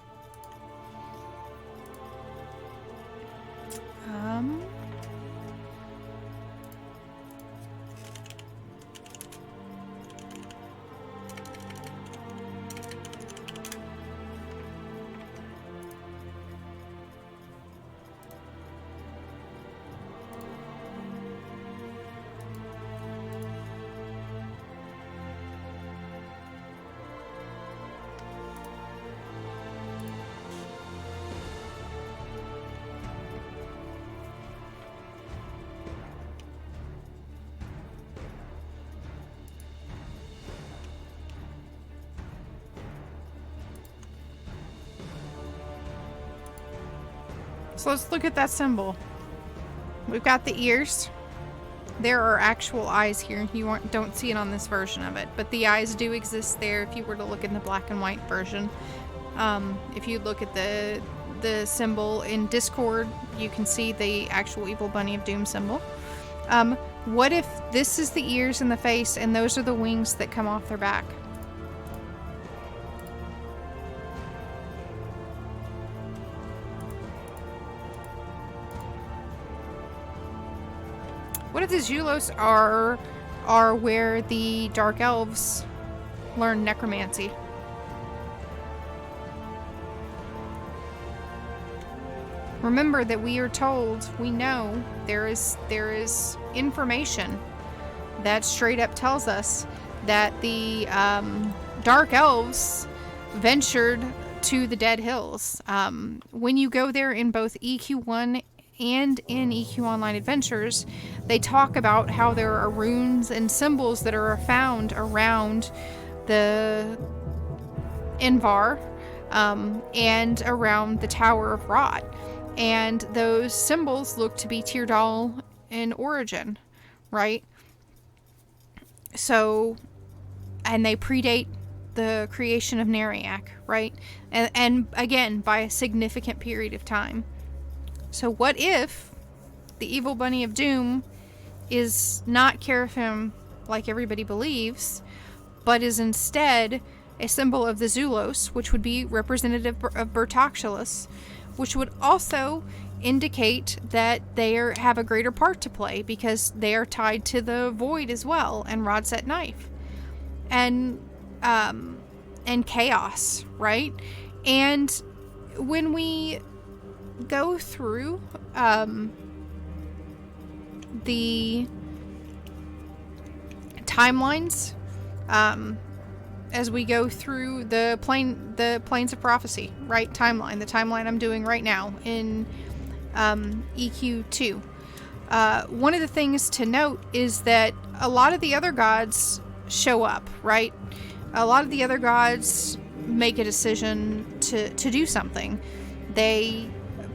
[SPEAKER 1] So let's look at that symbol. We've got the ears, there are actual eyes here. You don't see it on this version of it, but the eyes do exist there if you were to look in the black and white version. If you look at the symbol in Discord, you can see the actual Evil Bunny of Doom symbol. What if this is the ears and the face, and those are the wings that come off their back? What if the Zhulos are where the Dark Elves learn necromancy? Remember that we are told, we know, there is information that straight up tells us that the Dark Elves ventured to the Dead Hills. When you go there in both EQ1 and in EQ Online Adventures, they talk about how there are runes and symbols that are found around the Invar and around the Tower of Rot. And those symbols look to be Teardal in origin, right? So, and they predate the creation of Nariak, right? And again, by a significant period of time. So what if the Evil Bunny of Doom is not Seraphim like everybody believes, but is instead a symbol of the Zhulos, which would be representative of Xulous, which would also indicate that they have a greater part to play because they are tied to the Void as well, and Rodset Knife, and Chaos, right? And when we go through the timelines, as we go through the Planes of Prophecy, right? The timeline I'm doing right now in EQ2. One of the things to note is that a lot of the other gods show up, right? A lot of the other gods make a decision to do something. They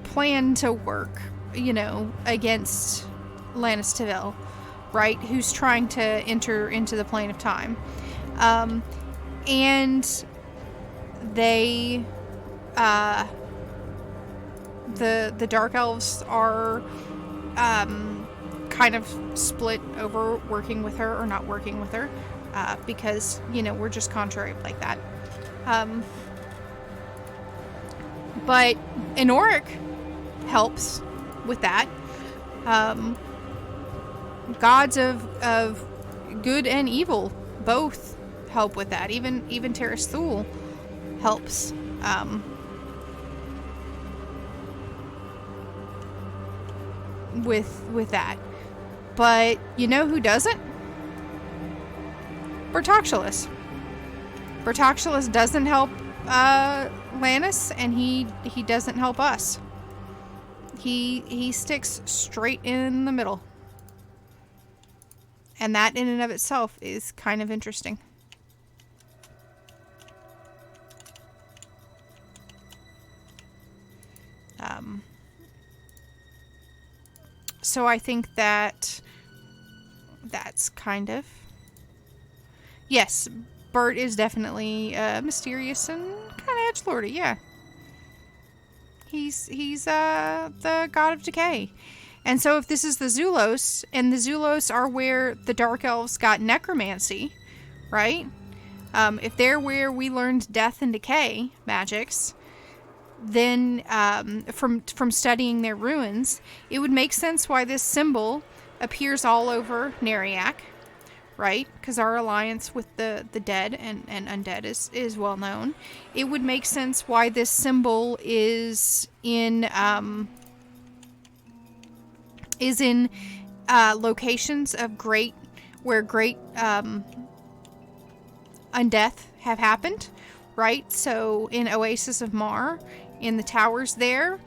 [SPEAKER 1] plan to work, against Lannis Tavil, right? Who's trying to enter into the plane of time. And they, the Dark Elves are, kind of split over working with her or not working with her, because, we're just contrary like that. But Enoric helps with that. Gods of good and evil both help with that. Even Terras Thule helps. With that. But you know who doesn't? Bertoxulus. Bertoxulus doesn't help Lannis, and he doesn't help us. He sticks straight in the middle. And that in and of itself is kind of interesting. So I think that's kind of... Yes, Bert is definitely mysterious and kind of edgelordy, yeah. He's the god of decay. And so if this is the Zhulos, and the Zhulos are where the Dark Elves got necromancy, right? If they're where we learned death and decay magics, then from studying their ruins, it would make sense why this symbol appears all over Nariak, right? Because our alliance with the dead and undead is well known. It would make sense why this symbol is in locations of where great undeath have happened, right? So in Oasis of Mar, in the towers there,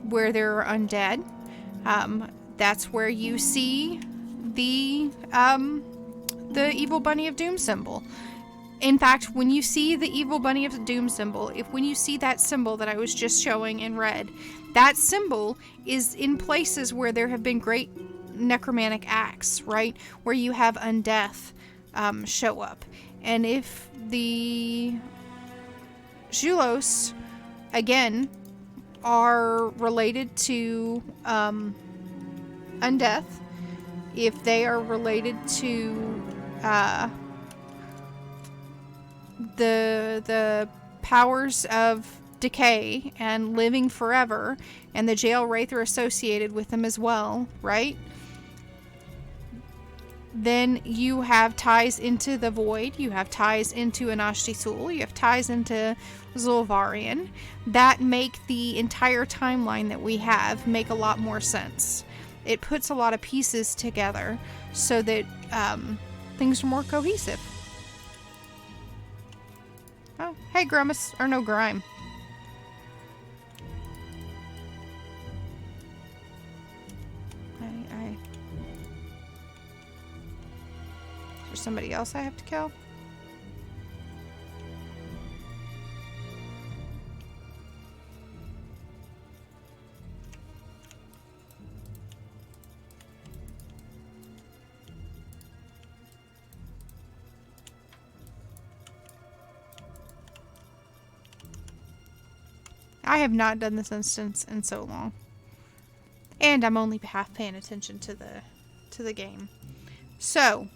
[SPEAKER 1] where there are undead, that's where you see the Evil Bunny of Doom symbol. In fact, when you see the Evil Bunny of Doom symbol, when you see that symbol that I was just showing in red, that symbol is in places where there have been great necromantic acts, right? Where you have undeath show up. And if the Zhulos, again, are related to undeath, if they are related to the powers of decay and living forever, and the Jal'Raeth are associated with them as well, right? Then you have ties into the Void, you have ties into Anashti-Sul, you have ties into Zul'Varian, that make the entire timeline that we have make a lot more sense. It puts a lot of pieces together so that things are more cohesive. Oh, hey Grimace, or no, Grime. Is there somebody else I have to kill? I have not done this instance in so long. And I'm only half paying attention to the game. So,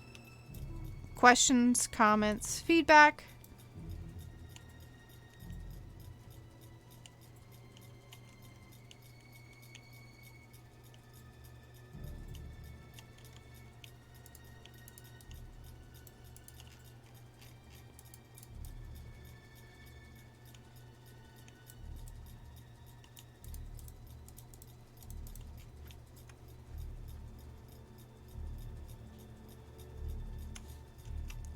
[SPEAKER 1] questions, comments, feedback?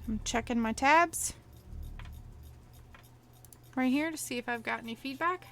[SPEAKER 1] I'm checking my tabs right here to see if I've got any feedback.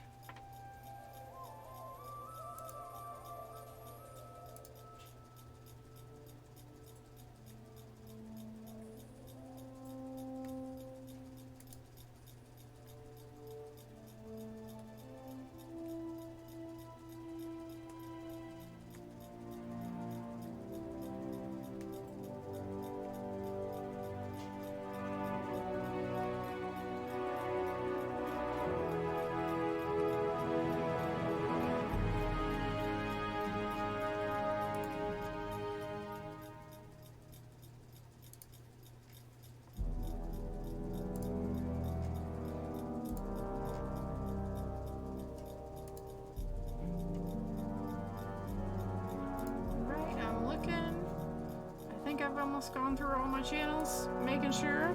[SPEAKER 1] I've almost gone through all my channels, making sure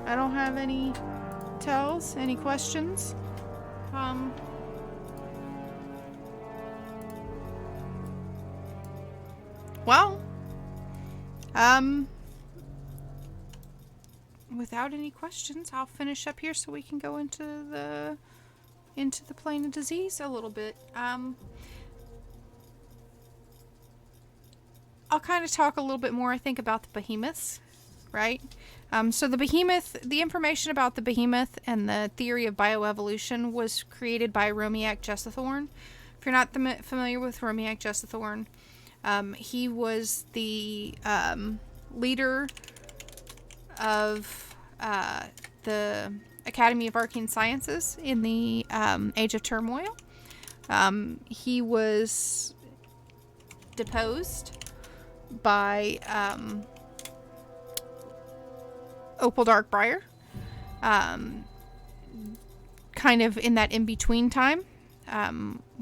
[SPEAKER 1] I don't have any tells, any questions. Well, without any questions, I'll finish up here so we can go into the plane of disease a little bit. I'll kind of talk a little bit more, I think, about the Behemoths, right? So the Behemoth, the information about the Behemoth and the theory of bioevolution was created by Romiak Gestathorn. If you're not familiar with Romiak Gestathorn, he was the leader of the Academy of Arcane Sciences in the Age of Turmoil. He was deposed by Opal Darkbriar, kind of in that in-between time.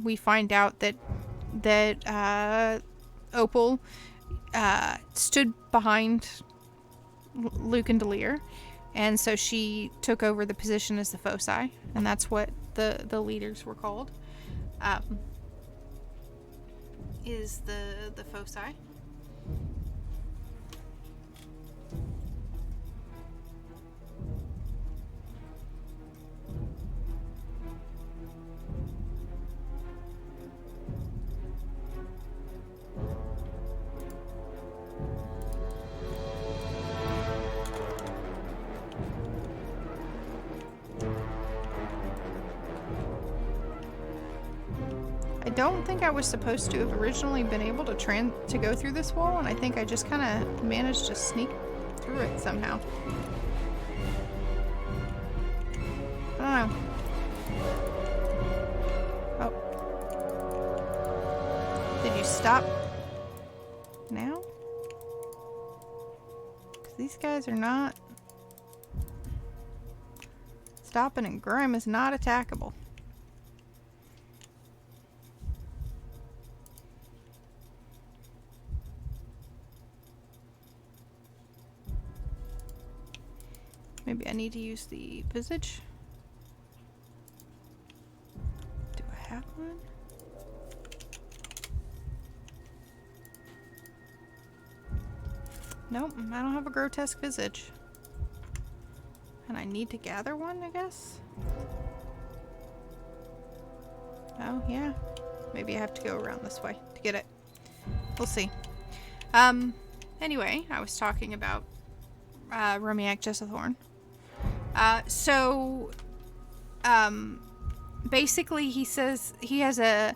[SPEAKER 1] We find out that Opal stood behind Luke and Delir, and so she took over the position as the foci, and that's what the leaders were called, is the foci. I don't think I was supposed to have originally been able to go through this wall, and I think I just kind of managed to sneak through it somehow. I don't know. Oh. Did you stop now? Because these guys are not... Stopping and Grim is not attackable. Maybe I need to use the visage. Do I have one? Nope, I don't have a grotesque visage. And I need to gather one, I guess? Oh, yeah. Maybe I have to go around this way to get it. We'll see. Anyway, I was talking about Romiak Jessethorn. Basically he says he has a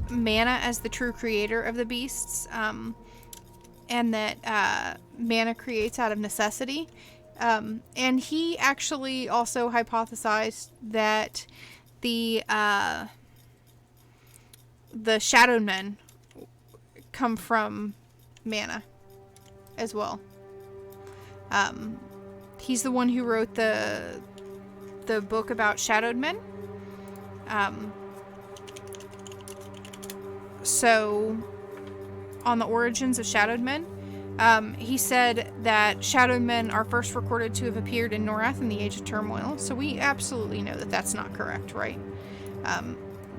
[SPEAKER 1] mana as the true creator of the beasts, and that mana creates out of necessity. And he actually also hypothesized that the Shadowed Men come from mana as well. He's the one who wrote the book about Shadowed Men. So, on the origins of Shadowed Men, he said that Shadowed Men are first recorded to have appeared in Norrath in the Age of Turmoil. So we absolutely know that that's not correct, right?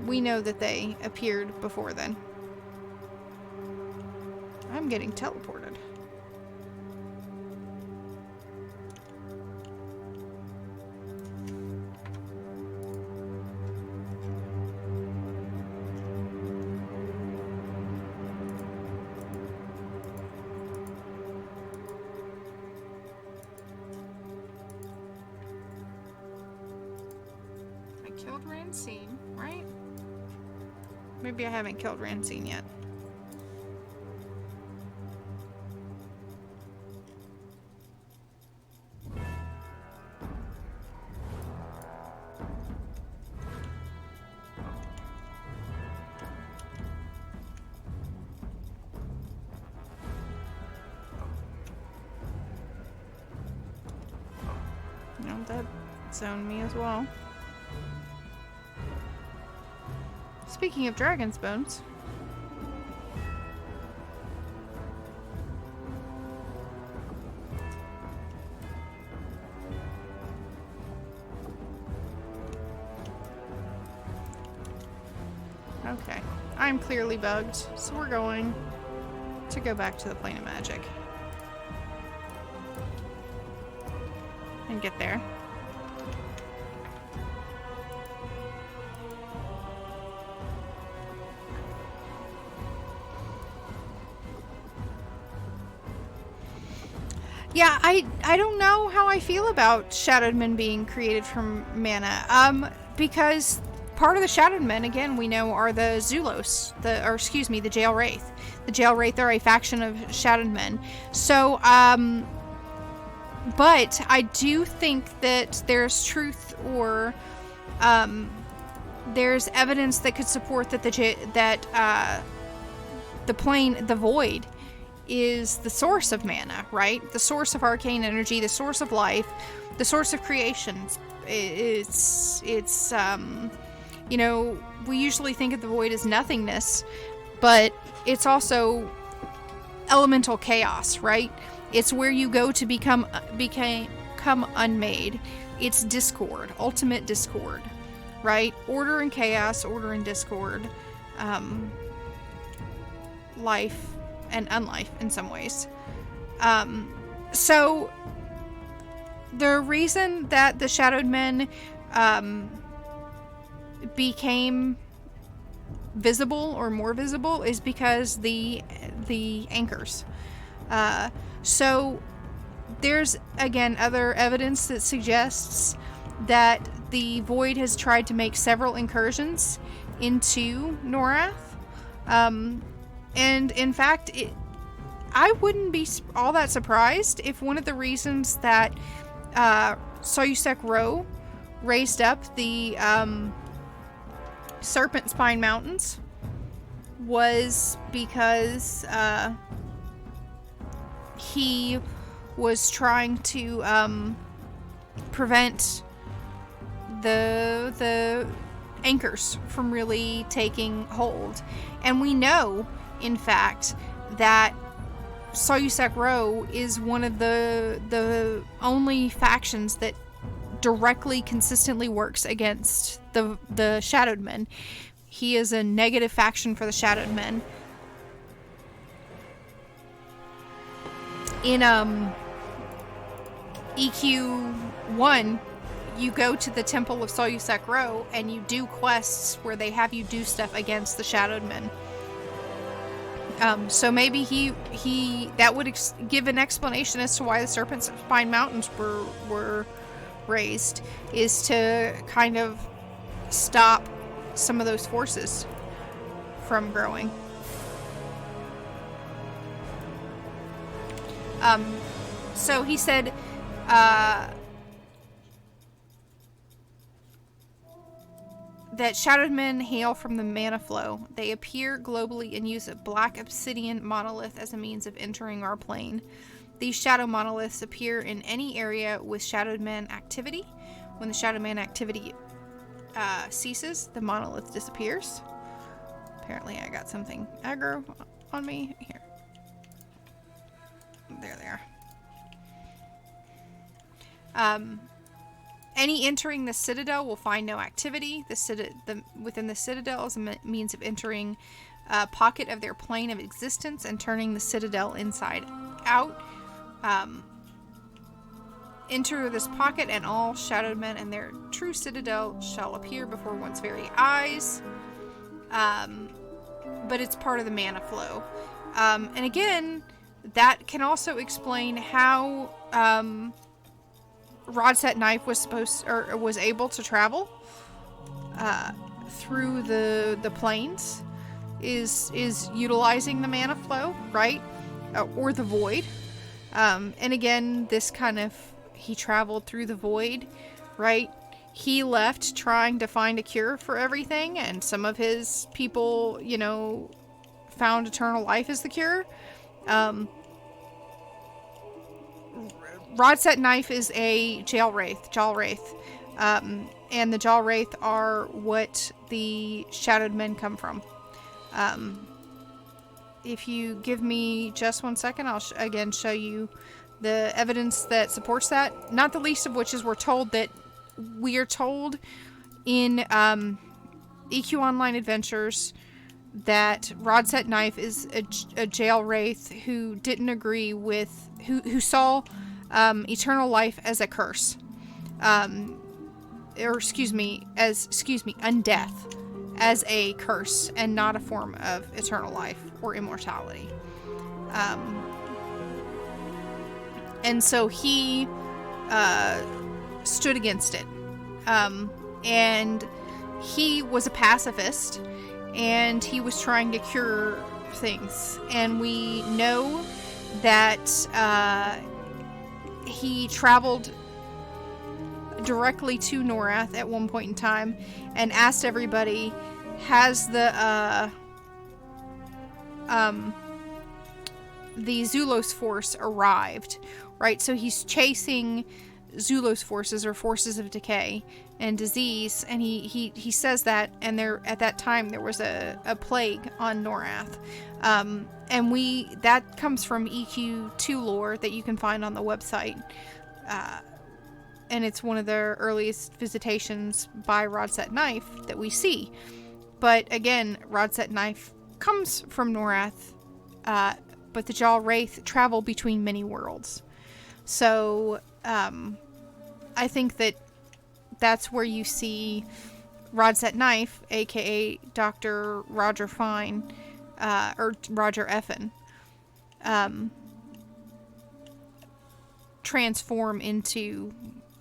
[SPEAKER 1] We know that they appeared before then. I'm getting teleported. Killed Rancine, right? Maybe I haven't killed Rancine yet. No, that zoned me as well. Speaking of dragon's bones. Okay. I'm clearly bugged, so we're going to go back to the plane of magic. And get there. Yeah, I don't know how I feel about Shadowed Men being created from mana. Because part of the Shadowed Men, again, we know are the Zhulos, the Jal'Raeth. The Jal'Raeth are a faction of Shadowed Men. So, but I do think that there's truth or there's evidence that could support that the void is the source of mana, right? The source of arcane energy, the source of life, the source of creation. It's you know, we usually think of the void as nothingness, but it's also elemental chaos, right? It's where you go to become unmade. It's discord, ultimate discord, right? Order and chaos, order and discord, life and unlife in some ways. So the reason that the Shadowed Men became visible or more visible is because the anchors. So there's again other evidence that suggests that the void has tried to make several incursions into Norrath. And in fact, I wouldn't be all that surprised if one of the reasons that Solusek Ro raised up the Serpent Spine Mountains was because he was trying to prevent the anchors from really taking hold. And we know, in fact, that Solusek Ro is one of the only factions that directly, consistently works against the Shadowed Men. He is a negative faction for the Shadowed Men. In EQ1, you go to the Temple of Solusek Ro and you do quests where they have you do stuff against the Shadowed Men. So maybe he that would give an explanation as to why the Serpent Spine Mountains were raised, is to kind of stop some of those forces from growing. So he said, that Shadowed Men hail from the mana flow. They appear globally and use a black obsidian monolith as a means of entering our plane. These shadow monoliths appear in any area with Shadowed Man activity. When the Shadowed Man activity ceases, the monolith disappears. Apparently I got something aggro on me. Here. There they are. Any entering the Citadel will find no activity. Within the Citadel is a means of entering a pocket of their plane of existence and turning the Citadel inside out. Enter this pocket and all Shadowed Men and their true Citadel shall appear before one's very eyes. But it's part of the mana flow. And again, that can also explain how Rodset Knife was able to travel through the plains, is utilizing the mana flow, right? Or the void. And again, this kind of, he traveled through the void, right? He left trying to find a cure for everything, and some of his people, found eternal life as the cure. Rodset Knife is a Jal'Raeth. And the Jal'Raeth are what the Shadowed Men come from. If you give me just 1 second, I'll again show you the evidence that supports that. Not the least of which is we are told in EQ Online Adventures that Rodset Knife is a Jal'Raeth who didn't agree with, who saw eternal life as a curse. Undeath as a curse and not a form of eternal life or immortality. And so he stood against it. And he was a pacifist, and he was trying to cure things. And we know that he traveled directly to Norrath at one point in time and asked everybody, has the Zhulos force arrived, right? So he's chasing Zhulos forces, or forces of decay and disease, and he says that, and there at that time there was a plague on Norrath. And that comes from EQ2 lore that you can find on the website. And it's one of the earliest visitations by Rodset Knife that we see. But again, Rodset Knife comes from Norrath, but the Jal'Raeth travel between many worlds. So, I think that's where you see Rodset Knife, aka Dr. Roger Fine, or Roger Effin, transform into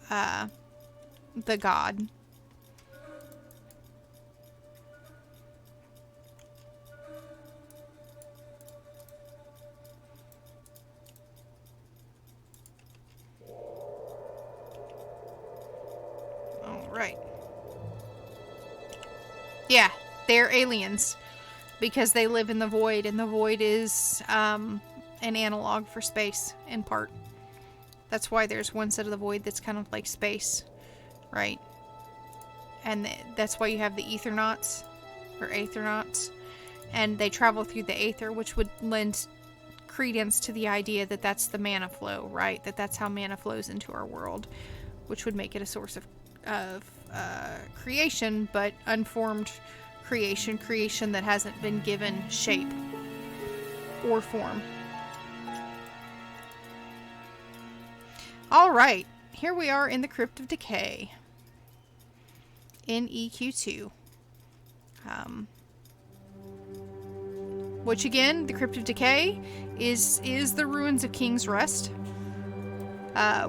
[SPEAKER 1] the god. Yeah, they're aliens because they live in the void, and the void is an analog for space in part. That's why there's one side of the void that's kind of like space, right? And that's why you have the Ethernauts, or Aethernauts, and they travel through the Aether, which would lend credence to the idea that that's the mana flow, right? That's how mana flows into our world, which would make it a source of creation, but unformed creation that hasn't been given shape or form. All right, here we are in the Crypt of Decay in EQ2. Which again, the Crypt of Decay is the ruins of King's Rest,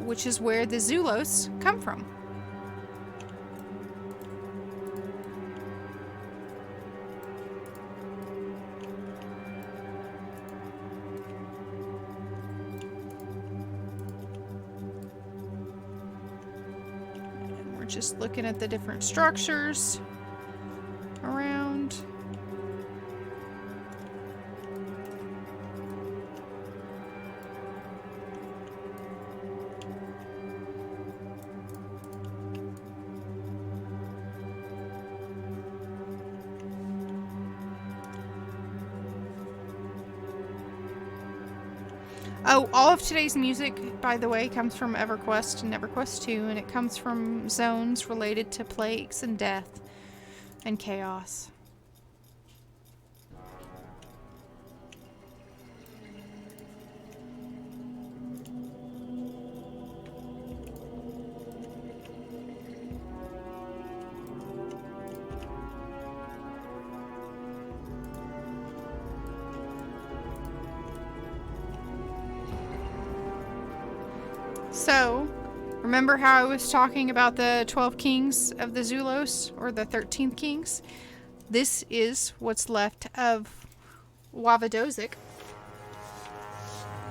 [SPEAKER 1] which is where the Zhulos come from. And we're just looking at the different structures around. Oh, all of today's music, by the way, comes from EverQuest and EverQuest 2, and it comes from zones related to plagues and death and chaos. So, remember how I was talking about the 12 kings of the Zhulos, or the 13th kings? This is what's left of Wavadozik.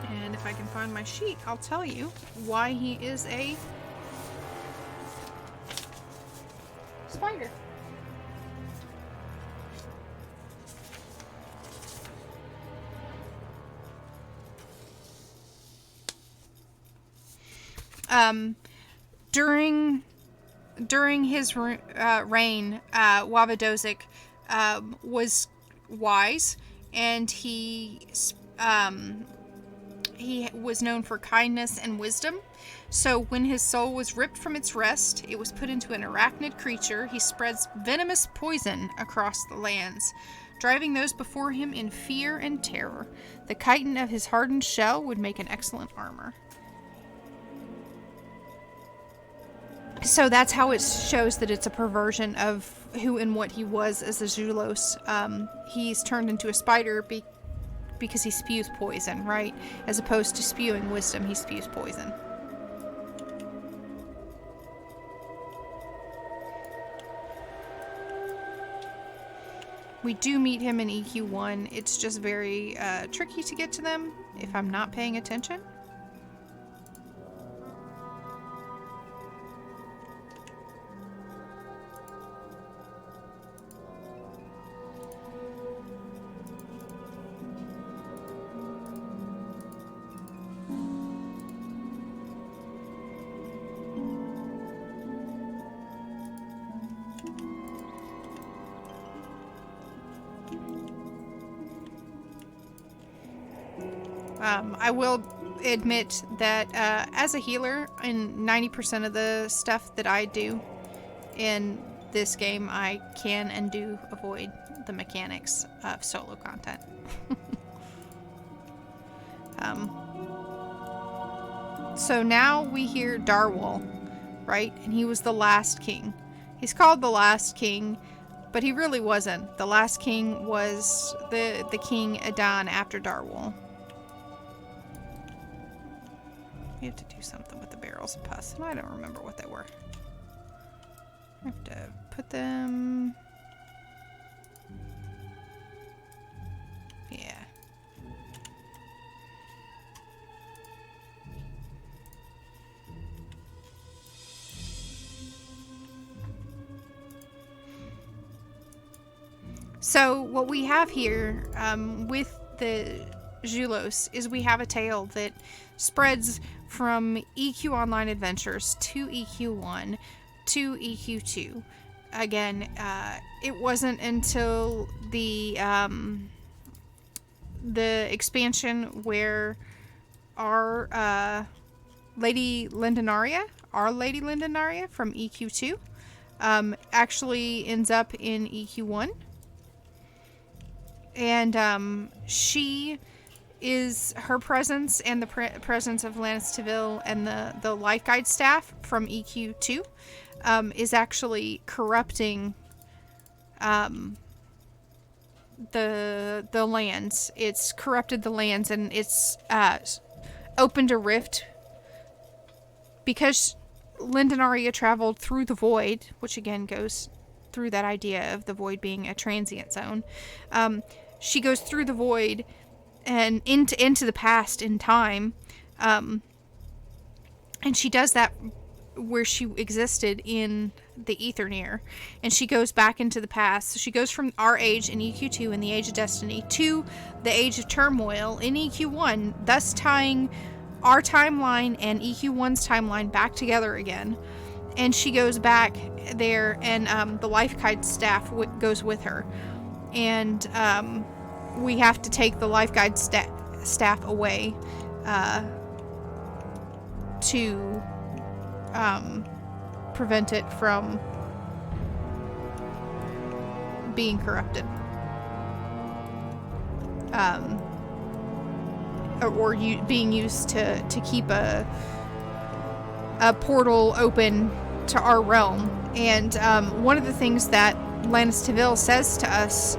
[SPEAKER 1] And if I can find my sheet, I'll tell you why he is a spider. During his reign, Wavadozik was wise, and he was known for kindness and wisdom. So when his soul was ripped from its rest, it was put into an arachnid creature. He spreads venomous poison across the lands, driving those before him in fear and terror. The chitin of his hardened shell would make an excellent armor. So that's how it shows that it's a perversion of who and what he was as a Zhulos. He's turned into a spider because he spews poison, right? As opposed to spewing wisdom, he spews poison. We do meet him in EQ1. It's just very tricky to get to them if I'm not paying attention. I will admit that as a healer, in 90% of the stuff that I do in this game, I can and do avoid the mechanics of solo content. So now we hear Darwil, right? And he was the last king. He's called the last king, but he really wasn't. The last king was the King Adan after Darwil. We have to do something with the barrels of pus, and I don't remember what they were. I have to put them... Yeah. So what we have here with the Zhulos is we have a tale that spreads from EQ Online Adventures to EQ1 to EQ2. Again, it wasn't until the expansion where our Lady Lindenaria from EQ2 actually ends up in EQ1. And she is her presence and the presence of Lannis Teville and the life guide staff from EQ2 is actually corrupting the lands. It's corrupted the lands, and it's opened a rift because Lindenaria traveled through the void, which again goes through that idea of the void being a transient zone. She goes through the void and into the past in time, and she does that where she existed in the Aetherneer, and she goes back into the past. So she goes from our age in EQ2 in the Age of Destiny to the Age of Turmoil in EQ1, thus tying our timeline and EQ1's timeline back together again. And she goes back there, and the life guide staff goes with her. And we have to take the life guide staff away to prevent it from being corrupted. Or being used to keep a portal open to our realm. And one of the things that Lannis Teville says to us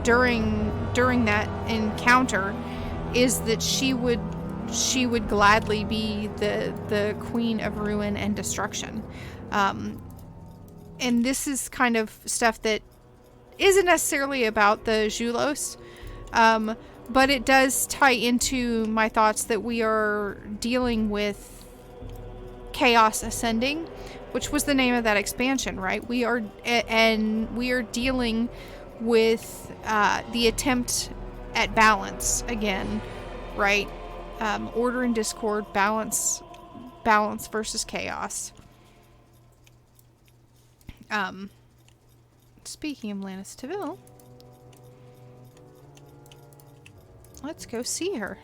[SPEAKER 1] during that encounter is that she would gladly be the Queen of Ruin and Destruction. And this is kind of stuff that isn't necessarily about the Zhulos, but it does tie into my thoughts that we are dealing with Chaos Ascending, which was the name of that expansion, right? We are dealing with the attempt at balance again, right? Order and discord, balance versus chaos. Speaking of Lannis Teville, let's go see her.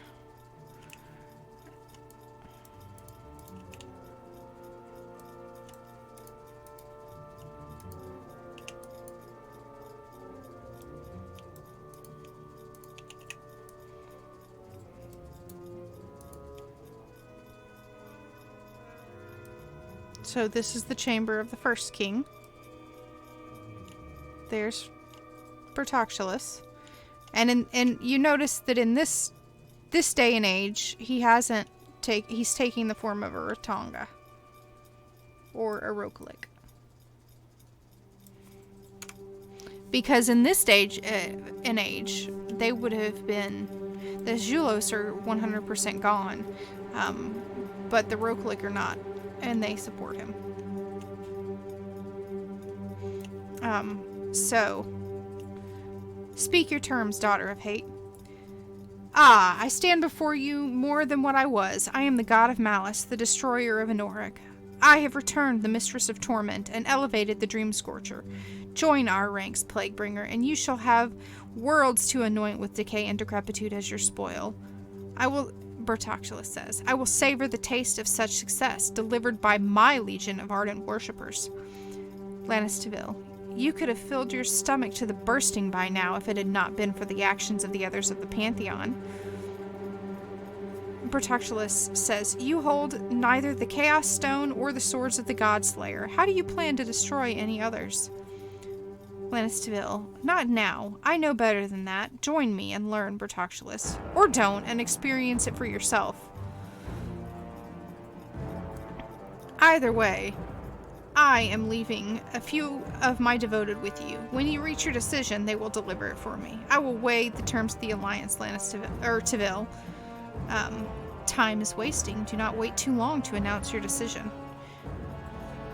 [SPEAKER 1] So this is the chamber of the first king. There's Xulous. And you notice that in this day and age, he's taking the form of a Rotanga or a Rokulik. Because in this stage and age, they would have been, the Zhulos are 100% gone, but the Rokulik are not, and they support him. So, speak your terms, daughter of hate. Ah, I stand before you more than what I was. I am the god of malice, the destroyer of Nariak. I have returned the mistress of torment and elevated the dream scorcher. Join our ranks, Plaguebringer, and you shall have worlds to anoint with decay and decrepitude as your spoil. Xulous says, I will savor the taste of such success, delivered by my legion of ardent worshippers. Lannis Teville, you could have filled your stomach to the bursting by now if it had not been for the actions of the others of the Pantheon. Xulous says, you hold neither the Chaos Stone or the swords of the Godslayer. How do you plan to destroy any others? Lannis Teville, not now. I know better than that. Join me and learn, Xulous. Or don't, and experience it for yourself. Either way, I am leaving a few of my devoted with you. When you reach your decision, they will deliver it for me. I will weigh the terms of the alliance, Lannis Teville. Time is wasting. Do not wait too long to announce your decision.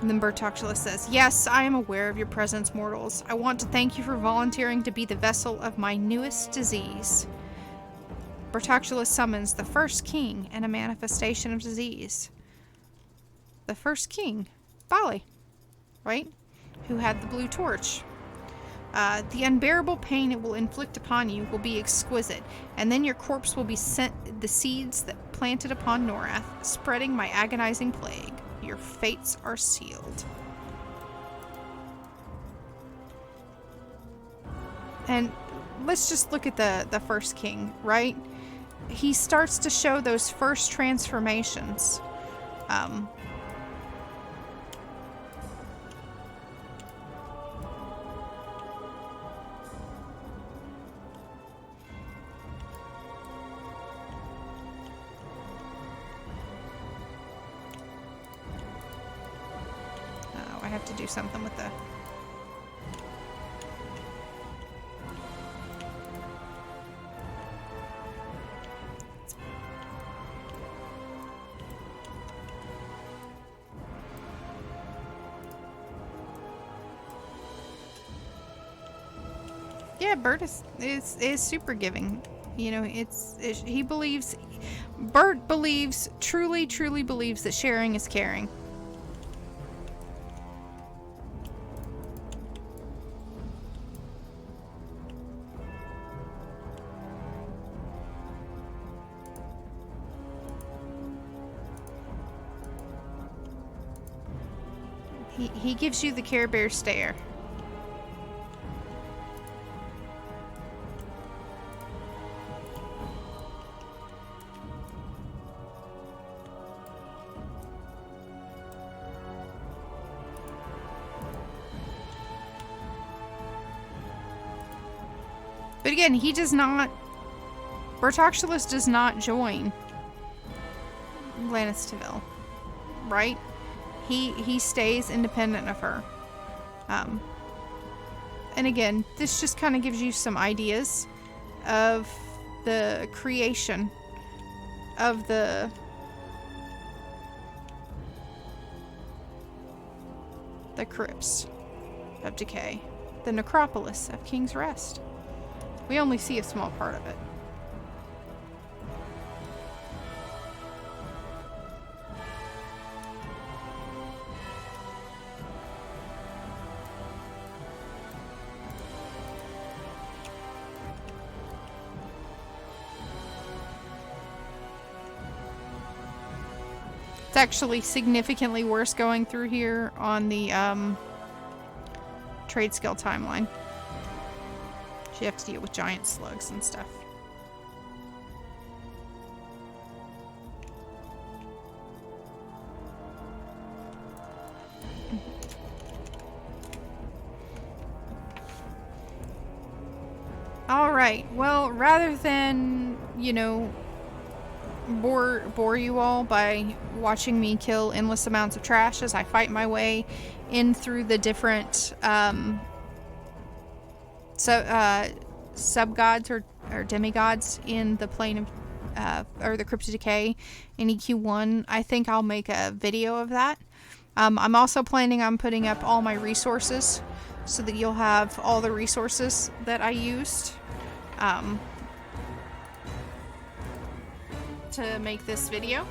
[SPEAKER 1] And then Bertoctulus says, "Yes, I am aware of your presence, mortals. I want to thank you for volunteering to be the vessel of my newest disease." Bertoctulus summons the first king and a manifestation of disease. The first king, Bali, right? Who had the blue torch. The unbearable pain it will inflict upon you will be exquisite, and then your corpse will be sent the seeds that planted upon Norrath, spreading my agonizing plague. Your fates are sealed. And let's just look at the first king, right? He starts to show those first transformations. Oh, I have to do something with the... Yeah, Bert is super giving. You know, he believes... Bert believes, truly believes that sharing is caring. He gives you the Care Bear stare. But again, he does not... Bertoctulus does not join Lannistaville, right? He stays independent of her. And again, this just kind of gives you some ideas of the creation of the Crypts of Decay, the necropolis of King's Rest. We only see a small part of it. It's actually significantly worse going through here on the trade skill timeline. You have to deal with giant slugs and stuff. Alright, well, rather than, you know, bore you all by watching me kill endless amounts of trash as I fight my way in through the different sub-gods or demigods in the plane of or the Crypt of Decay in EQ1, I think I'll make a video of that. I'm also planning on putting up all my resources so that you'll have all the resources that I used to make this video.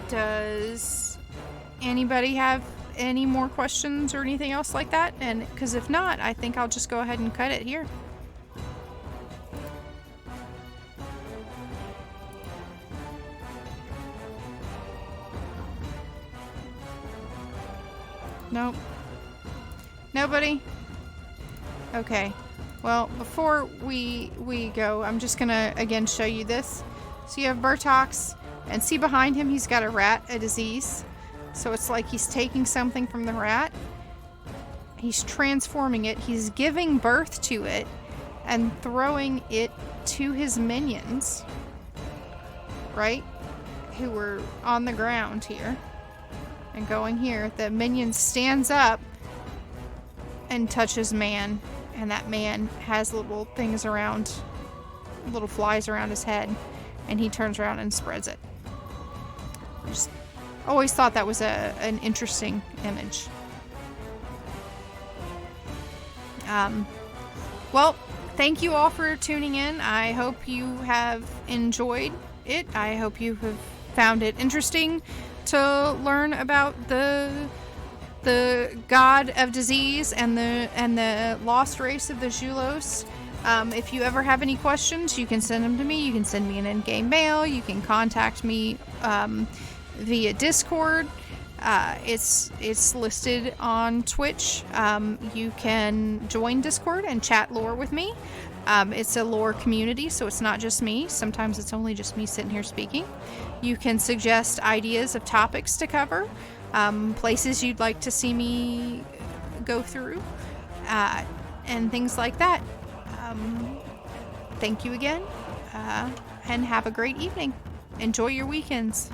[SPEAKER 1] Does anybody have any more questions or anything else like that? And because if not, I think I'll just go ahead and cut it here. Nope. Nobody? Okay. Well, before we go, I'm just gonna again show you this. So you have Bertox, and see behind him he's got a disease. So it's like he's taking something from the rat. He's transforming it. He's giving birth to it and throwing it to his minions. Right? Who were on the ground here. And going here. The minion stands up and touches man. And that man has little things around, little flies around his head. And he turns around and spreads it. Just always thought that was an interesting image. Well, thank you all for tuning in. I hope you have enjoyed it. I hope you have found it interesting to learn about the god of disease and the lost race of the Zhulos. If you ever have any questions, you can send them to me. You can send me an in-game mail. You can contact me via Discord. It's listed on Twitch. You can join Discord and chat lore with me. It's a lore community, so it's not just me. Sometimes it's only just me sitting here speaking. You can suggest ideas of topics to cover, places you'd like to see me go through, and things like that. Thank you again, and have a great evening. Enjoy your weekends.